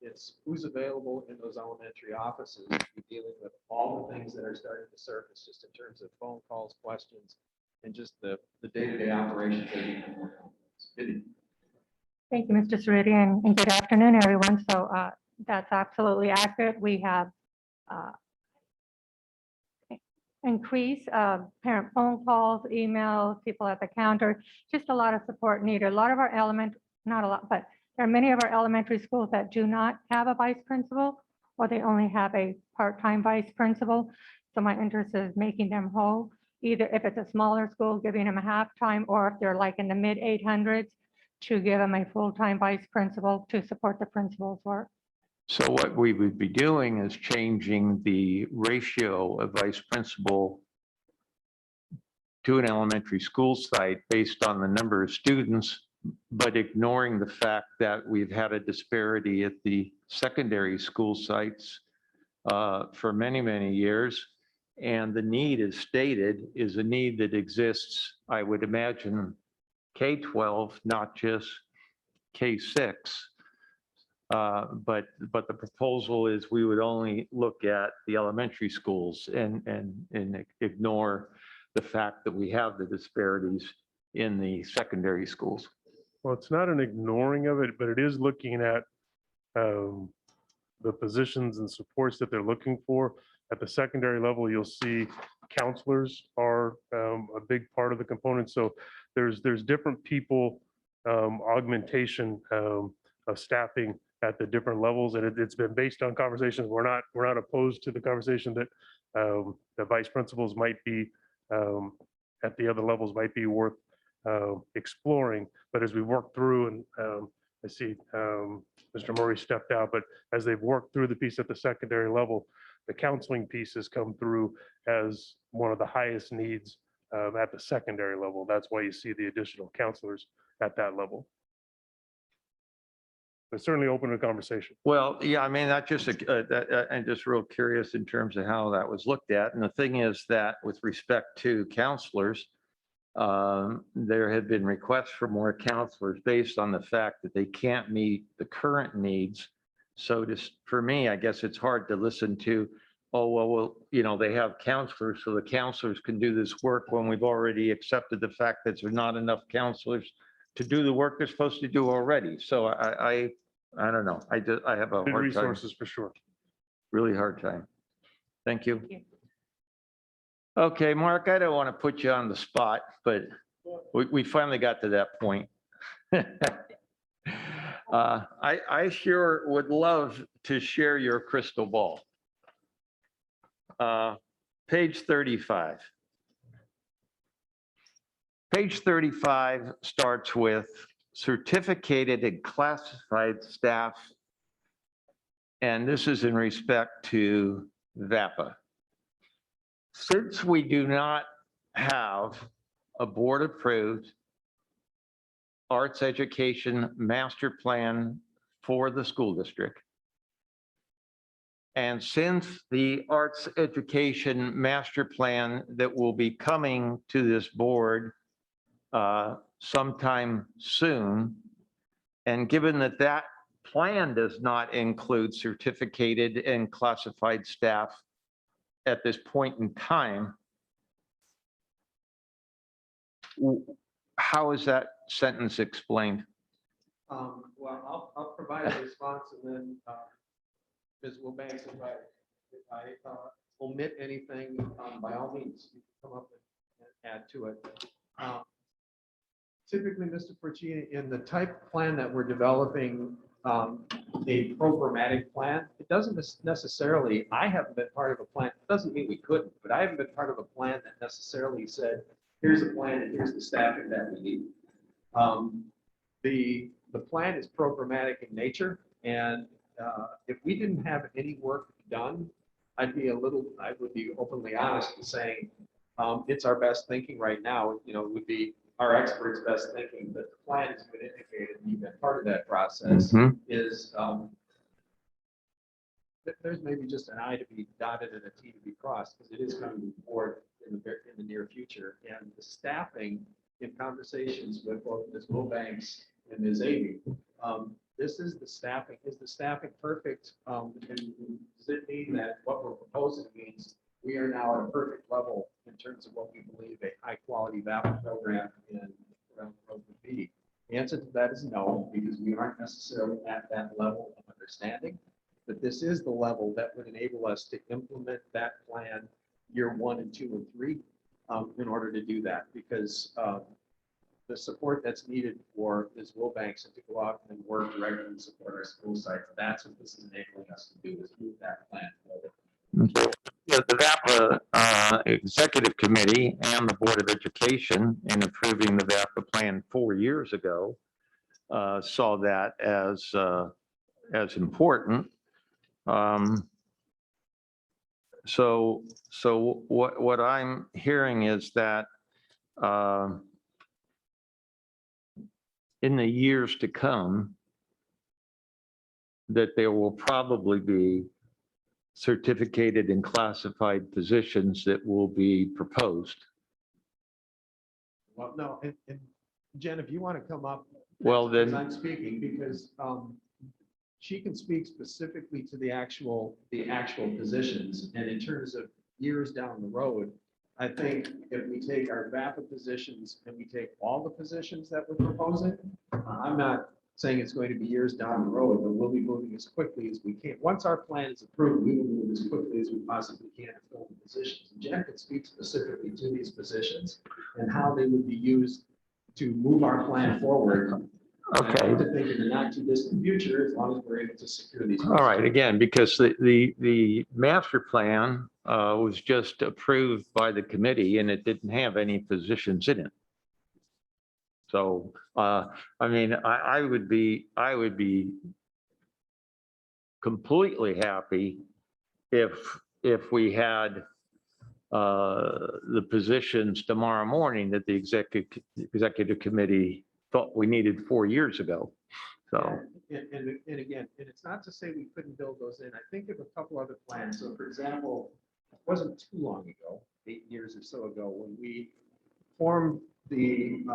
it's who's available in those elementary offices. We're dealing with all the things that are starting to surface just in terms of phone calls, questions, and just the day-to-day operations that you can work on. Thank you, Mr. Cerruti, and good afternoon, everyone. So that's absolutely accurate. We have increased parent phone calls, emails, people at the counter, just a lot of support needed. A lot of our not a lot, but there are many of our elementary schools that do not have a vice principal, or they only have a part-time vice principal. So my interest is making them whole, either if it's a smaller school, giving them a half-time, or if they're like in the mid 800s, to give them a full-time vice principal to support the principal's work. So what we would be doing is changing the ratio of vice principal to an elementary school site based on the number of students, but ignoring the fact that we've had a disparity at the secondary school sites for many, many years. And the need is stated is a need that exists, I would imagine, K-12, not just K-6. But the proposal is we would only look at the elementary schools and ignore the fact that we have the disparities in the secondary schools. Well, it's not an ignoring of it, but it is looking at the positions and supports that they're looking for. At the secondary level, you'll see counselors are a big part of the component. So there's different people, augmentation of staffing at the different levels, and it's been based on conversations. We're not opposed to the conversation that the vice principals might be at the other levels might be worth exploring. But as we work through, and I see Mr. Murray stepped out, but as they've worked through the piece at the secondary level, the counseling piece has come through as one of the highest needs at the secondary level. That's why you see the additional counselors at that level. But certainly open to conversation. Well, yeah, I mean, I'm just real curious in terms of how that was looked at. And the thing is that with respect to counselors, there have been requests for more counselors based on the fact that they can't meet the current needs. So just for me, I guess it's hard to listen to, oh, well, you know, they have counselors, so the counselors can do this work when we've already accepted the fact that there's not enough counselors to do the work they're supposed to do already. So I don't know. I have a Good hard time, resources for sure. really hard time. Thank you. Okay, Mark, I don't want to put you on the spot, but we finally got to that point. I sure would love to share your crystal ball. Page 35. Page 35 starts with certificated and classified staff. And this is in respect to VAPA. Since we do not have a board-approved arts education master plan for the school district, and since the arts education master plan that will be coming to this board sometime soon, and given that that plan does not include certificated and classified staff at this point in time, how is that sentence explained? Well, I'll provide a response, and then Ms. Wilbanks, if I omit anything, by all means, you can come up and add to it. Typically, Mr. Porcini, in the type plan that we're developing, a programmatic plan, it doesn't necessarily, I haven't been part of a plan, it doesn't mean we couldn't, but I haven't been part of a plan that necessarily said, here's a plan and here's the staffing that we need. The plan is programmatic in nature, and if we didn't have any work done, I would be openly honest in saying, it's our best thinking right now, you know, it would be our experts' best thinking, but the plan has been indicated, and you've been part of that process, is there's maybe just an I to be dotted and a T to be crossed, because it is coming forward in the near future. And the staffing, in conversations with both Ms. Wilbanks and Ms. Avey, this is the staffing. Is the staffing perfect? And does it mean that what we're proposing means we are now at a perfect level in terms of what we believe a high quality VAPA program around the road would be? The answer to that is no, because we aren't necessarily at that level of understanding. But this is the level that would enable us to implement that plan year 1 and 2 and 3 in order to do that, because the support that's needed for Ms. Wilbanks and to go out and work directly and support our school sites, that's what this is enabling us to do, is move that plan forward. The VAPA Executive Committee and the Board of Education, in approving the VAPA plan 4 years ago, saw that as important. So what I'm hearing is that in the years to come, that there will probably be certificated and classified positions that will be proposed. Well, no, and Jen, if you want to come up. Well, as then- I'm speaking, because she can speak specifically to the actual positions, and in terms of years down the road, I think if we take our VAPA positions and we take all the positions that we're proposing, I'm not saying it's going to be years down the road, but we'll be moving as quickly as we can. Once our plan is approved, we will move as quickly as we possibly can to fill the positions. And Jen can speak specifically to these positions and how they would be used to move our plan forward. Okay. To think in the not too distant future, as long as we're able to secure these. All right, again, because the master plan was just approved by the committee and it didn't have any positions in it. So, I mean, I would be completely happy if we had the positions tomorrow morning that the executive committee thought we needed 4 years ago. So. And again, and it's not to say we couldn't build those in. I think of a couple other plans. So for example, it wasn't too long ago, 8 years or so ago, when we formed the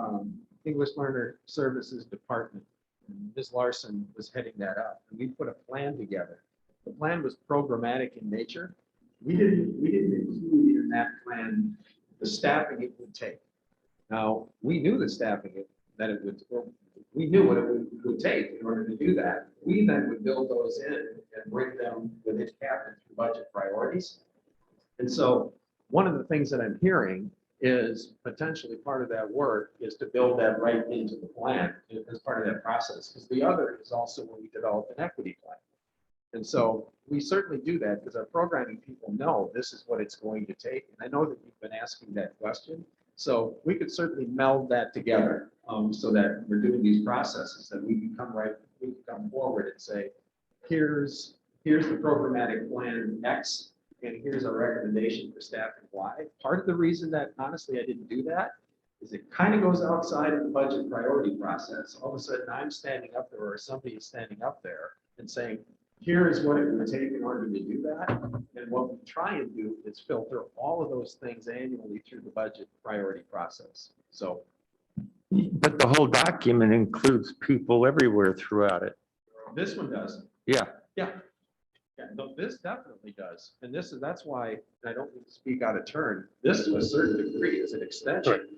English Learner Services Department. And Ms. Larson was heading that up, and we put a plan together. The plan was programmatic in nature. We didn't include in that plan the staffing it would take. Now, we knew the staffing we knew what it would take in order to do that. We then would build those in and bring them within cabinet through budget priorities. And so one of the things that I'm hearing is potentially part of that work is to build that right into the plan as part of that process. Because the other is also when we develop an equity plan. And so we certainly do that because our programming people know this is what it's going to take. And I know that you've been asking that question. So we could certainly meld that together so that we're doing these processes that we can come forward and say, here's the programmatic plan X, and here's our recommendation for staffing Y. Part of the reason that honestly I didn't do that is it kind of goes outside of the budget priority process. All of a sudden I'm standing up there or somebody is standing up there and saying, here is what it would take in order to do that. And what we try and do is filter all of those things annually through the budget priority process. So. But the whole document includes people everywhere throughout it. This one does. Yeah. Yeah. Yeah, no, this definitely does. And that's why, and I don't need to speak out of turn, this to a certain degree is an extension.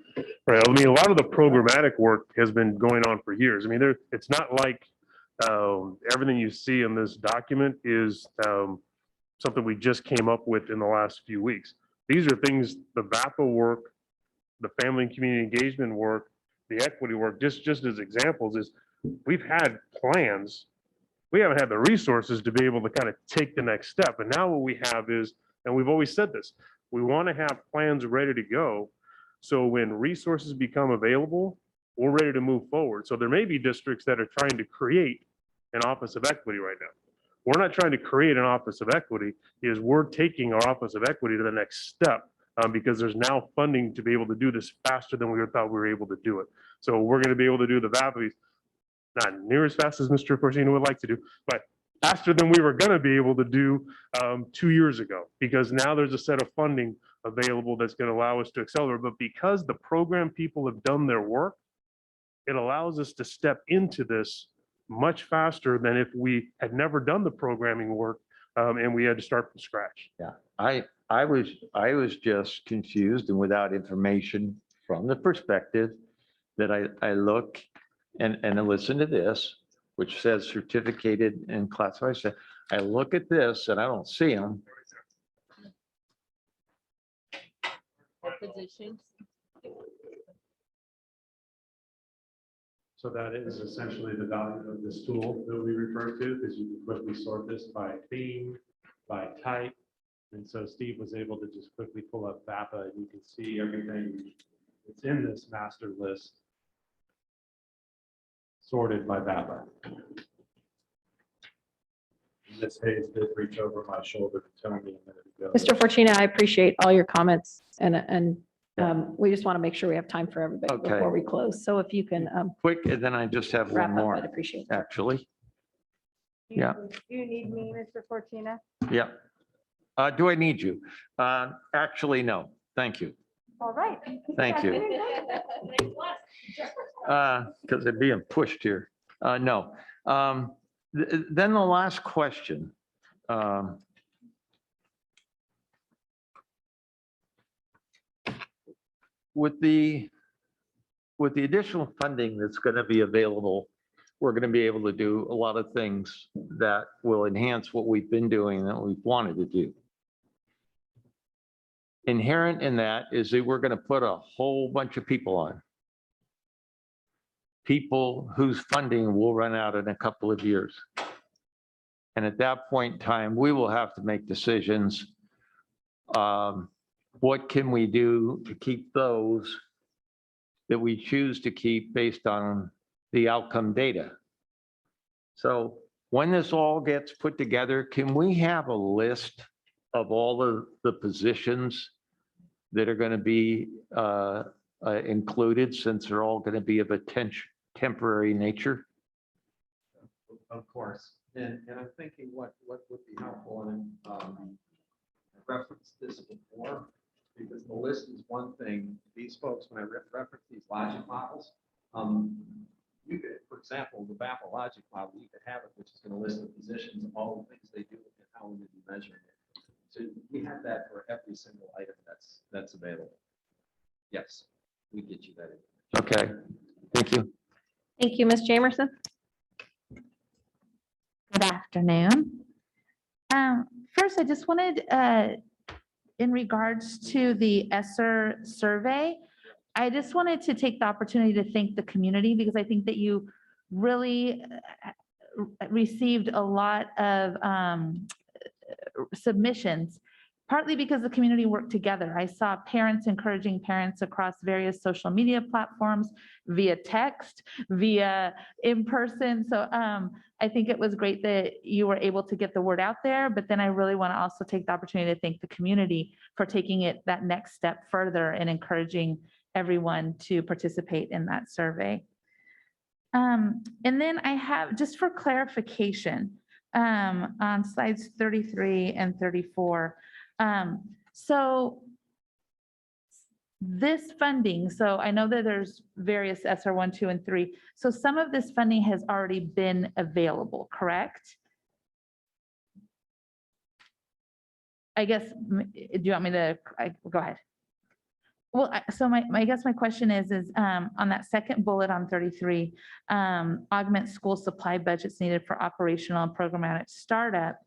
Right. I mean, a lot of the programmatic work has been going on for years. I mean, it's not like everything you see in this document is something we just came up with in the last few weeks. These are things, the VAPA work, the family and community engagement work, the equity work, just as examples is we've had plans. We haven't had the resources to be able to kind of take the next step. And now what we have is, and we've always said this, we want to have plans ready to go. So when resources become available, we're ready to move forward. So there may be districts that are trying to create an office of equity right now. We're not trying to create an office of equity, is we're taking our office of equity to the next step because there's now funding to be able to do this faster than we thought we were able to do it. So we're going to be able to do the VAPAs, not near as fast as Mr. Forcino would like to do, but faster than we were going to be able to do 2 years ago, because now there's a set of funding available that's going to allow us to accelerate. But because the program people have done their work, it allows us to step into this much faster than if we had never done the programming work and we had to start from scratch. Yeah, I was just confused and without information from the perspective that I look and I listen to this, which says certificated and classified. I look at this and I don't see them. Positions. So that is essentially the value of this tool that we refer to, because you can quickly sort this by theme, by type. And so Steve was able to just quickly pull up VAPA and you can see everything that's in this master list sorted by VAPA. Ms. Hayes did reach over my shoulder to tell me a minute ago. Mr. Forcina, I appreciate all your comments and we just want to make sure we have time for everybody Okay. before we close. So if you can Quick, and then I just have wrap one up, more, I'd appreciate that. actually. Yeah. Do you need me, Mr. Fortuna? Yeah. Do I need you? Actually, no. Thank you. All right. Thank you. Because they're being pushed here. No. Then the last question. With the additional funding that's going to be available, we're going to be able to do a lot of things that will enhance what we've been doing that we've wanted to do. Inherent in that is that we're going to put a whole bunch of people on. People whose funding will run out in a couple of years. And at that point in time, we will have to make decisions. What can we do to keep those that we choose to keep based on the outcome data? So when this all gets put together, can we have a list of all of the positions that are going to be included, since they're all going to be of a temporary nature? Of course, and I'm thinking what would be helpful, and I referenced this before, because the list is one thing. These folks, when I reference these logic models, you could, for example, the BAPA logic model, you could have it, which is going to list the positions, all the things they do, and how we would be measuring it. So we have that for every single item that's available. Yes, we get you that information. Okay, thank you. Thank you, Ms. Jamerson. Good afternoon. First, I just wanted, in regards to the ESSER survey, I just wanted to take the opportunity to thank the community, because I think that you really received a lot of submissions, partly because the community worked together. I saw parents encouraging parents across various social media platforms, via text, via in person. So I think it was great that you were able to get the word out there, but then I really want to also take the opportunity to thank the community for taking it that next step further and encouraging everyone to participate in that survey. And then I have, just for clarification, on slides 33 and 34. So this funding, so I know that there's various ESSER 1, 2, and 3. So some of this funding has already been available, correct? I guess, do you want me to, go ahead. Well, so I guess my question is on that second bullet on 33, augment school supply budgets needed for operational and programmatic startup,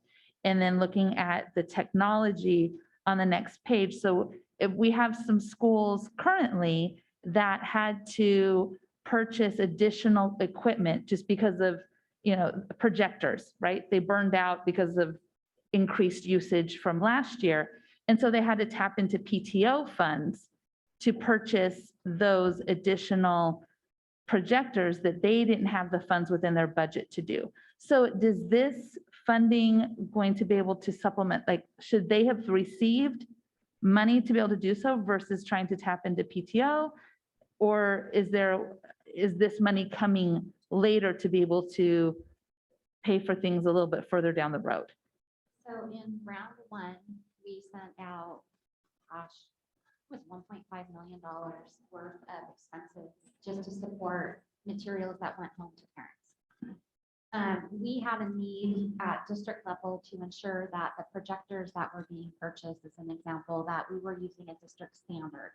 and then looking at the technology on the next page. So if we have some schools currently that had to purchase additional equipment just because of, projectors, right? They burned out because of increased usage from last year. And so they had to tap into PTO funds to purchase those additional projectors that they didn't have the funds within their budget to do. So does this funding going to be able to supplement, like, should they have received money to be able to do so versus trying to tap into PTO? Or is this money coming later to be able to pay for things a little bit further down the road? So in round one, we sent out, it was $1.5 million worth of expenses just to support materials that went home to parents. We have a need at district level to ensure that the projectors that were being purchased, as an example, that we were using a district standard.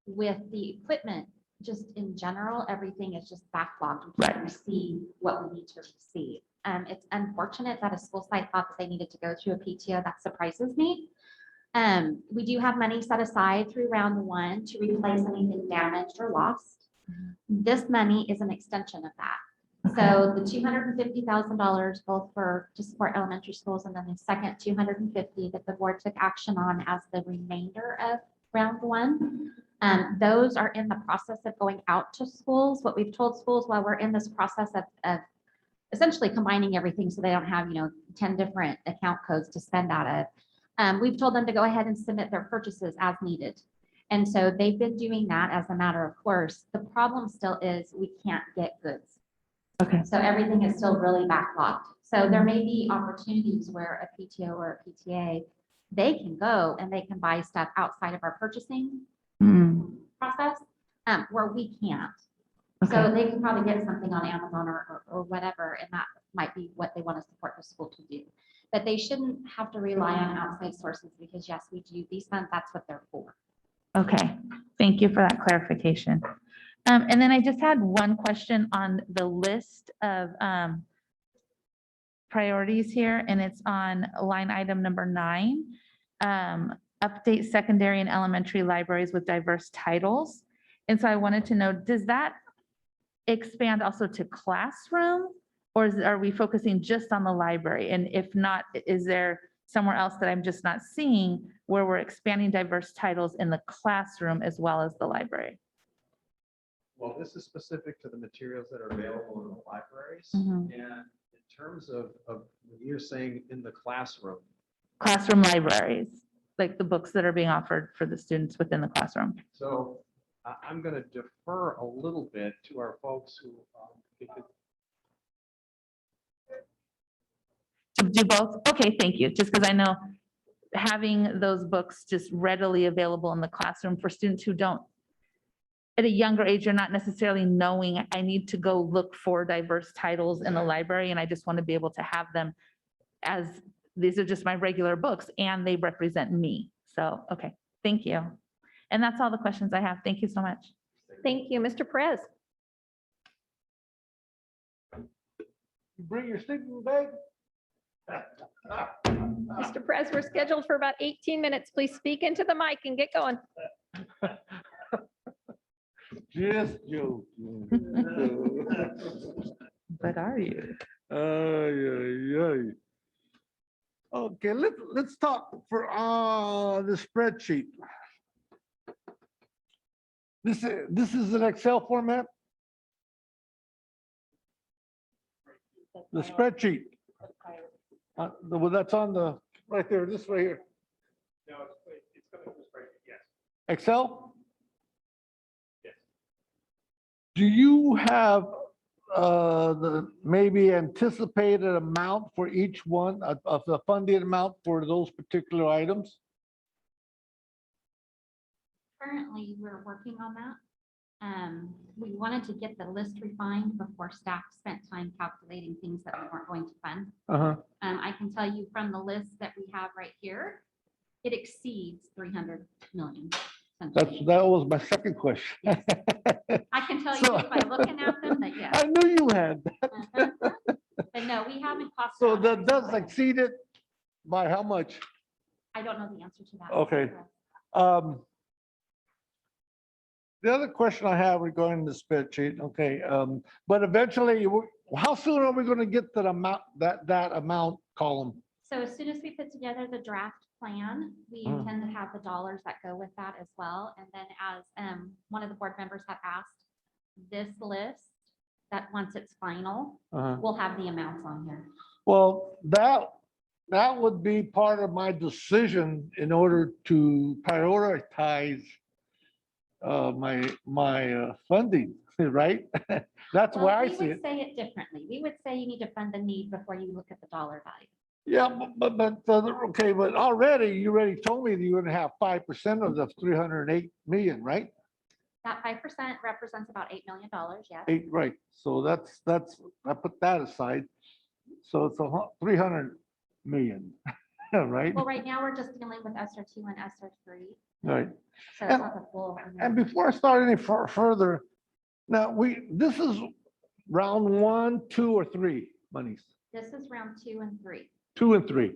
With the equipment, just in general, everything is just backlogged. We can't receive what we need to receive. It's unfortunate that a school site thought that they needed to go through a PTO. That surprises me. We do have money set aside through round one to replace anything damaged or lost. This money is an extension of that. So the $250,000 both to support elementary schools, and then the second $250,000 that the board took action on as the remainder of round one. Those are in the process of going out to schools. What we've told schools while we're in this process of essentially combining everything so they don't have 10 different account codes to spend out of. We've told them to go ahead and submit their purchases as needed. And so they've been doing that as a matter of course. The problem still is we can't get goods. Okay. So everything is still really backlogged. So there may be opportunities where a PTO or a PTA, they can go and they can buy stuff outside of our purchasing process where we can't. So Okay. they can probably get something on Amazon or whatever, and that might be what they want to support the school to do. But they shouldn't have to rely on outside sources because yes, we do these funds, that's what they're for. Okay, thank you for that clarification. And then I just had one question on the list of priorities here, and it's on line item number 9. Update secondary and elementary libraries with diverse titles. And so I wanted to know, does that expand also to classroom? Or are we focusing just on the library? And if not, is there somewhere else that I'm just not seeing where we're expanding diverse titles in the classroom as well as the library? Well, this is specific to the materials that are available in the libraries. Mhm. And in terms of when you're saying in the classroom, Classroom libraries, like the books that are being offered for the students within the classroom. so I'm going to defer a little bit to our folks who could To do both? Okay, thank you. Just because I know having those books just readily available in the classroom for students who don't, at a younger age, you're not necessarily knowing, I need to go look for diverse titles in the library, and I just want to be able to have them as, these are just my regular books, and they represent me. So, okay, thank you. And that's all the questions I have. Thank you so much. Thank you, Mr. Perez. You bring your sleeping bag? Mr. Perez, we're scheduled for about 18 minutes. Please speak into the mic and get going. Just joking. But are you? Okay, let's talk for the spreadsheet. This is an Excel format? The spreadsheet. Well, that's on the, right there, this right here. No, it's coming from the spreadsheet, yes. Excel? Yes. Do you have the maybe anticipated amount for each one of the funding amount for those particular items? Currently, we're working on that. We wanted to get the list refined before staff spent time calculating things that we weren't going to fund. Uh-huh. I can tell you from the list that we have right here, it exceeds 300 million. That was my second question. Yes. I can tell you So- just by looking at them that yes. I knew you had that. But no, we haven't cost. So out that every does single one. exceed it by how much? I don't know the answer to that. Okay. The other question I have regarding the spreadsheet, okay, but eventually, how soon are we going to get to the amount, that amount column? So as soon as we put together the draft plan, we Mm. intend to have the dollars that go with that as well. And then as one of the board members had asked, this list, that once it's final, Uh-huh. we'll have the amounts on here. Well, that would be part of my decision in order to prioritize my funding, right? That's Well, why I we see would it. say it differently. We would say you need to fund the need before you look at the dollar value. Yeah, okay, but already, you already told me that you're gonna have 5% of the 308 million, right? That 5% represents about $8 million, yes. Right, so that's, I put that aside. So it's 300 million, right? Well, right now, we're just dealing with SR2 and SR3, Right. so it's not the full. And before I start any further, now this is round 1, 2, or 3 monies, This is round 2 and 3. 2 and 3.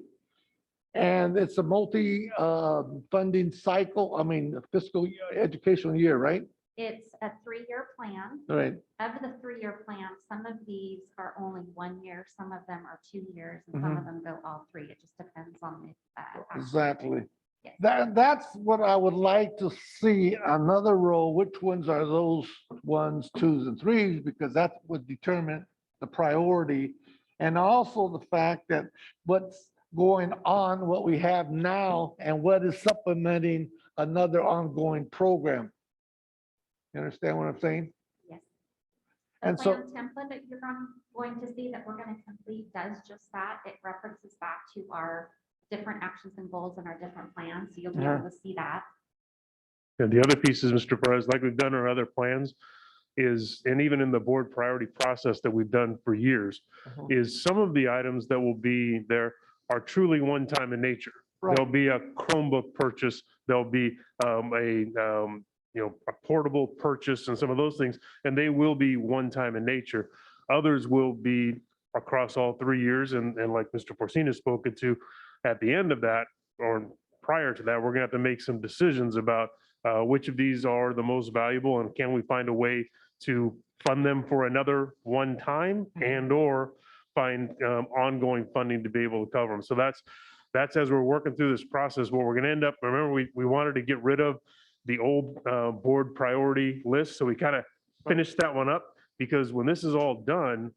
And it's a funding cycle, I mean, fiscal educational year, right? It's a 3-year plan. Right. Of the 3-year plan, some of these are only 1 year, some of them are 2 years, and some of them go all 3. It just depends on the. Exactly. Yes. That's what I would like to see, another row, which ones are those 1s, 2s, and 3s, because that would determine the priority. And also the fact that what's going on, what we have now, and what is supplementing another ongoing program. You understand what I'm saying? Yes. The And so- plan template that you're going to see that we're going to complete does just that. It references back to our different actions and goals and our different plans. So you'll be able to see that. And the other pieces, Mr. Perez, like we've done our other plans, is, and even in the board priority process that we've done for years, is some of the items that will be there are truly one-time in nature. Right. There'll be a Chromebook purchase, there'll be a portable purchase and some of those things, and they will be one-time in nature. Others will be across all 3 years, and like Mr. Porcina has spoken to, at the end of that, or prior to that, we're gonna have to make some decisions about which of these are the most valuable, and can we find a way to fund them for another one time and or find ongoing funding to be able to cover them. So that's as we're working through this process, what we're gonna end up, remember, we wanted to get rid of the old board priority list, so we kind of finished that one up, because when this is all done,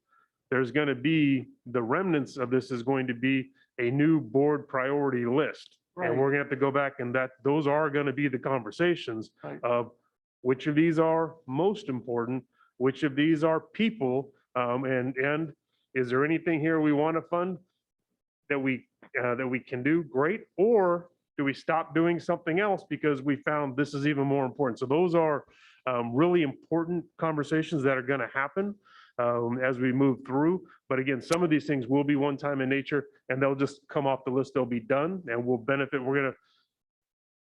there's gonna be, the remnants of this is going to be a new board priority list. And we're gonna have to go back, and those are gonna be the conversations Right. of which of these are most important, which of these are people, and is there anything here we want to fund that we can do? Great. Or do we stop doing something else because we found this is even more important? So those are really important conversations that are going to happen as we move through. But again, some of these things will be one time in nature, and they'll just come off the list. They'll be done, and we'll benefit.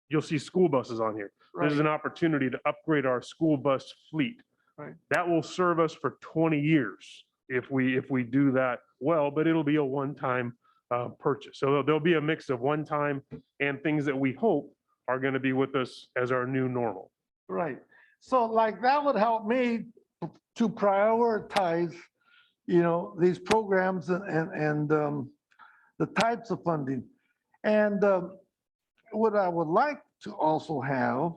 You'll see school buses on here. This is an opportunity to upgrade our school bus fleet. Right. That will serve us for 20 years if we do that well, but it'll be a one-time purchase. So there'll be a mix of one-time and things that we hope are going to be with us as our new normal. Right. So like that would help me to prioritize, these programs and the types of funding. And what I would like to also have,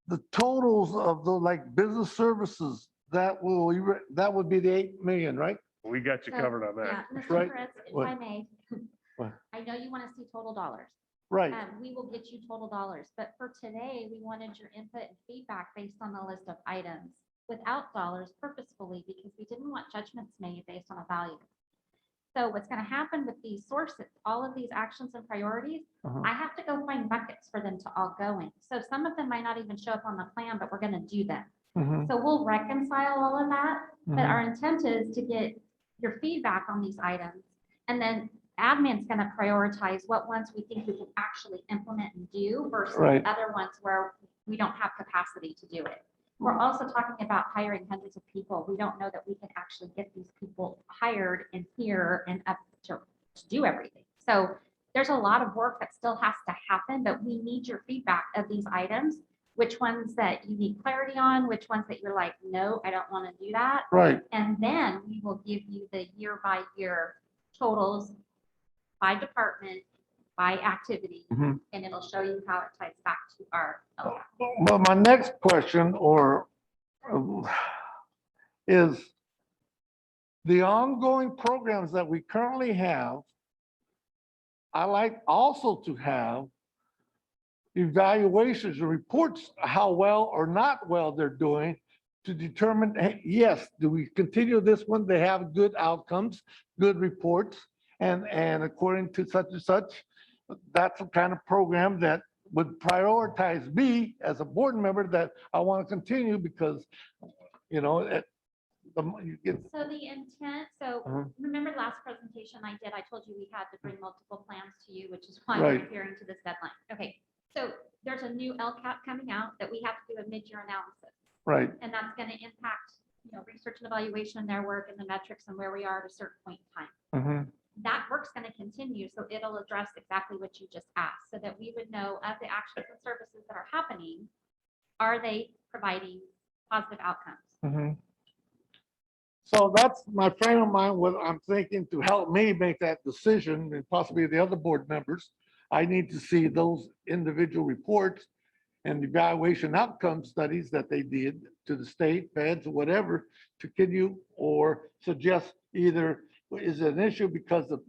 the totals of the like business services, that would be the 8 million, right? We got you So, covered on Yeah, that. Mr. Right. Perez, if What? I may, What? I know you want to see total dollars. Right. We will get you total dollars, but for today, we wanted your input and feedback based on the list of items without dollars purposefully, because we didn't want judgments made based on a value. So what's going to happen with these sources, all of these actions and priorities, I have to go find buckets for them to all go in. So some of them might not even show up on the plan, but we're going to do them. So we'll reconcile all of that, but our intent is to get your feedback on these items. And then admin's going to prioritize what ones we think we can actually implement and do versus Right. other ones where we don't have capacity to do it. We're also talking about hiring hundreds of people. We don't know that we can actually get these people hired and here and up to do everything. So there's a lot of work that still has to happen, but we need your feedback of these items, which ones that you need clarity on, which ones that you're like, no, I don't want to do that. Right. And then we will give you the year by year totals by department, by activity, and it'll show you how it ties back to our LCAP. Well, my next question is the ongoing programs that we currently have. I like also to have evaluations and reports how well or not well they're doing to determine, hey, yes, do we continue this one? They have good outcomes, good reports, and according to such and such, that's the kind of program that would prioritize me as a board member that I want to continue because, you get. So the intent, remember last presentation I did, I told you we had to bring multiple plans to you, which is why we're Right. adhering to this deadline. Okay, so there's a new LCAP coming out that we have to do a mid-year analysis. Right. And that's going to impact, research and evaluation in their work and the metrics and where we are at a certain point in time. That work's going to continue, so it'll address exactly what you just asked, so that we would know of the actions and services that are happening, are they providing positive outcomes? So that's my frame of mind, what I'm thinking to help me make that decision and possibly the other board members. I need to see those individual reports and evaluation outcome studies that they did to the state, feds, or whatever, to continue or suggest either is it an issue because of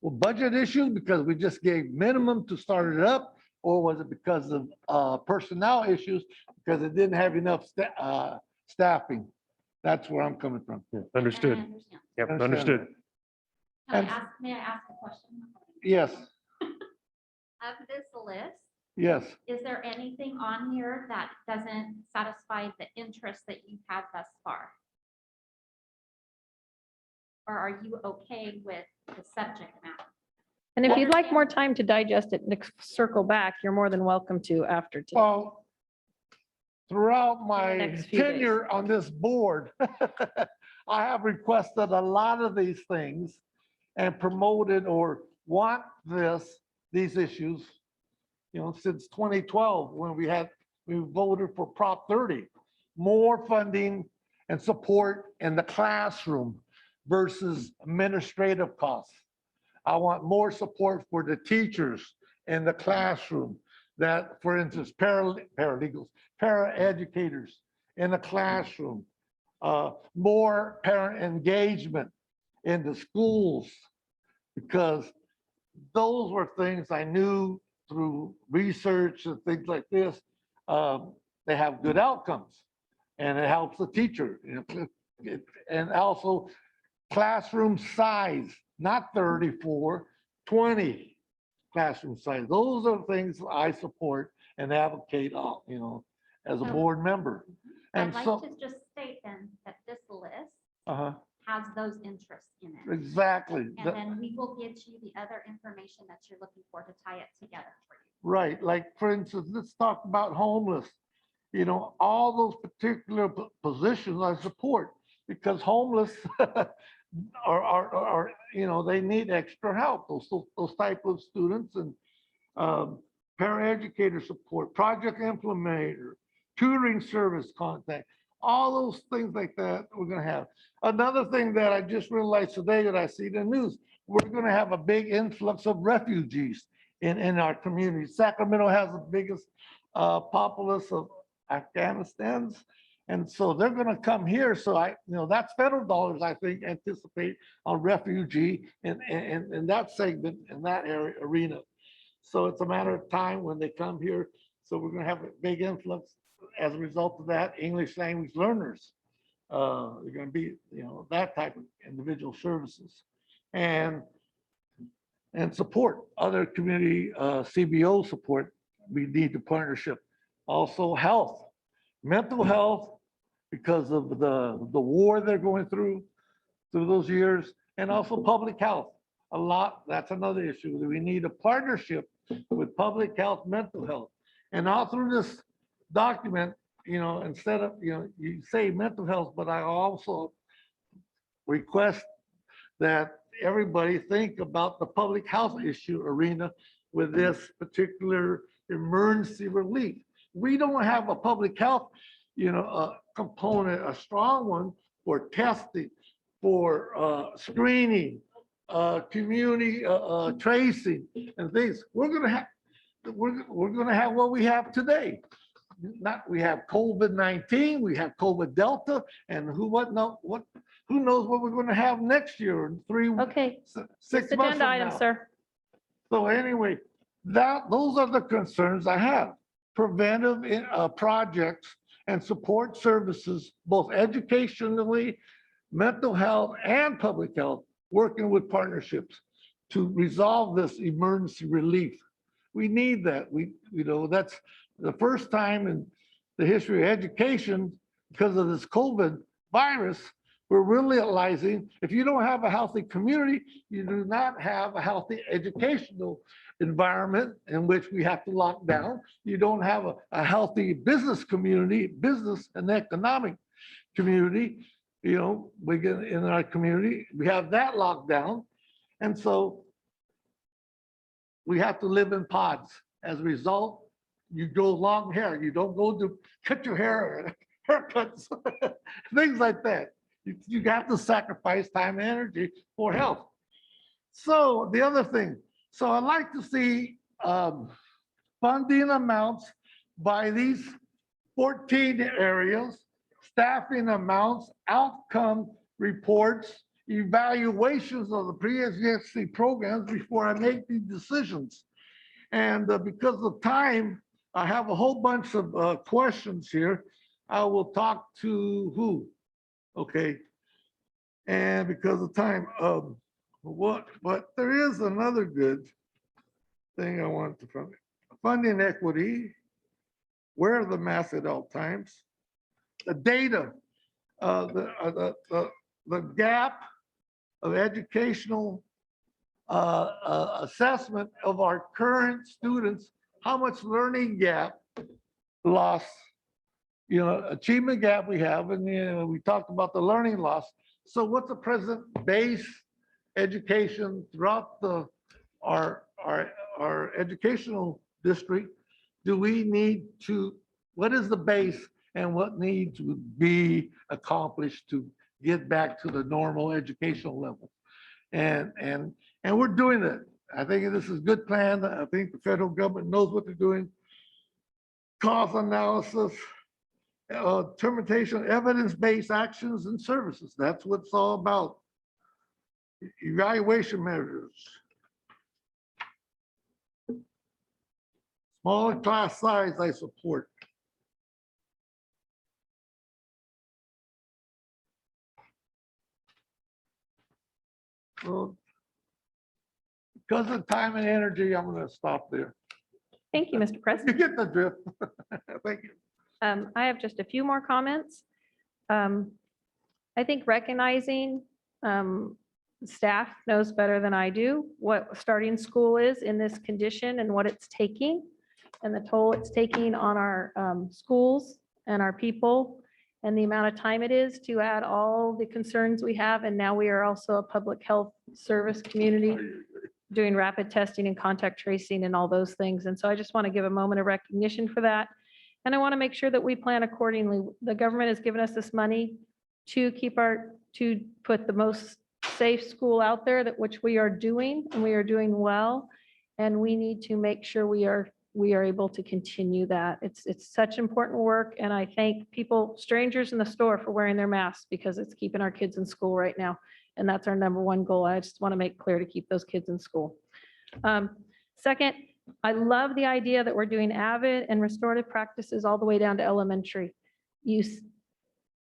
budget issues because we just gave minimum to start it up, or was it because of personnel issues because it didn't have enough staffing? That's where I'm coming from. Understood. I understand. Yep, Understand. understood. May I ask a question? Yes. Of this list, Yes. Is there anything on here that doesn't satisfy the interest that you've had thus far? Or are you okay with the subject matter? And if you'd like more time to digest it and circle back, you're more than welcome to after. today. Well, throughout In my the next few days. tenure on this board, I have requested a lot of these things and promoted or want these issues, since 2012, when we voted for Prop 30, more funding and support in the classroom versus administrative costs. I want more support for the teachers in the classroom that, for instance, paralegals, paraeducators in the classroom, more parent engagement in the schools, because those were things I knew through research and things like this. They have good outcomes and it helps the teacher. And also classroom size, not 34, 20 classroom size. Those are things I support and advocate on, as a board member. And I'd so, like to just state then that this list uh-huh, has those interests in it. exactly. And then we will get you the other information that you're looking for to tie it together for you. Right, like for instance, let's talk about homeless. All those particular positions I support, because homeless are they need extra help. Those type of students, and paraeducator support, project implementer, tutoring service contact, all those things like that we're gonna have. Another thing that I just realized today that I see in the news, we're gonna have a big influx of refugees in our community. Sacramento has the biggest populace of Afghanistans. And so they're gonna come here. So that's federal dollars, I think, anticipate on refugee in that segment, in that arena. So it's a matter of time when they come here. So we're gonna have a big influx as a result of that. English language learners, they're gonna be, that type of individual services. And support, other community CBO support, we need the partnership. Also health, mental health, because of the war they're going through those years, and also public health. A lot, that's another issue. We need a partnership with public health, mental health. And all through this document, instead of, you say mental health, but I also request that everybody think about the public health issue arena with this particular emergency relief. We don't have a public health, component, a strong one for testing, for screening, community tracing and things. We're gonna have what we have today. We have COVID-19, we have COVID Delta, and who knows what we're gonna have next year in 6 months Agenda from item, now. sir. So anyway, those are the concerns I have. Preventive projects and support services, both educationally, mental health, and public health, working with partnerships to resolve this emergency relief. We need that. That's the first time in the history of education, because of this COVID virus, we're realizing if you don't have a healthy community, you do not have a healthy educational environment in which we have to lock down. You don't have a healthy business community, business and economic community. We get in our community, we have that locked down. And so we have to live in pods. As a result, you go long hair, you don't go to cut your hair, haircuts, things like that. You have to sacrifice time and energy for health. So the other thing, so I'd like to see funding amounts by these 14 areas, staffing amounts, outcome reports, evaluations of the pre-existing programs before I make these decisions. And because of time, I have a whole bunch of questions here. I will talk to who? Okay. And because of time, but there is another good thing I wanted to funding equity, where are the mass adult times? The data, the gap of educational assessment of our current students, how much learning gap loss, achievement gap we have, and we talked about the learning loss. So what's the present base education throughout our educational district? Do we need to, what is the base and what needs to be accomplished to get back to the normal educational level? And we're doing it. I think this is a good plan. I think the federal government knows what they're doing. Cost analysis, termination, evidence-based actions and services. That's what it's all about. Evaluation measures. Smaller class size, I support. Well, because of time and energy, I'm going to stop there. Thank you, Mr. You President. get the drift. Thank you. I have just a few more comments. I think recognizing staff knows better than I do what starting school is in this condition and what it's taking and the toll it's taking on our schools and our people and the amount of time it is to add all the concerns we have. And now we are also a public health service community doing rapid testing and contact tracing and all those things. And so I just want to give a moment of recognition for that. And I want to make sure that we plan accordingly. The government has given us this money to to put the most safe school out there, that which we are doing, and we are doing well. And we need to make sure we are able to continue that. It's such important work. And I thank people, strangers in the store, for wearing their masks because it's keeping our kids in school right now. And that's our number one goal. I just want to make clear to keep those kids in school. Second, I love the idea that we're doing AVID and restorative practices all the way down to elementary.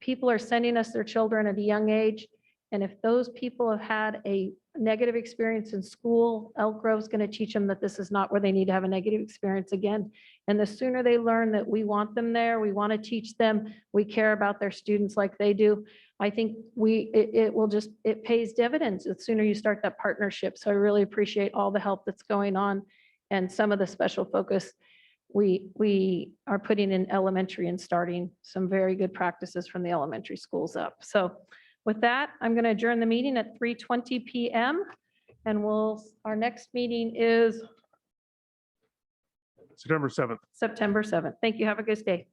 People are sending us their children at a young age. And if those people have had a negative experience in school, Elk Grove's going to teach them that this is not where they need to have a negative experience again. And the sooner they learn that we want them there, we want to teach them, we care about their students like they do, I think it pays dividends the sooner you start that partnership. So I really appreciate all the help that's going on and some of the special focus we are putting in elementary and starting some very good practices from the elementary schools up. So with that, I'm going to adjourn the meeting at 3:20 p.m. and our next meeting is September 7th. September 7th. Thank you. Have a good day.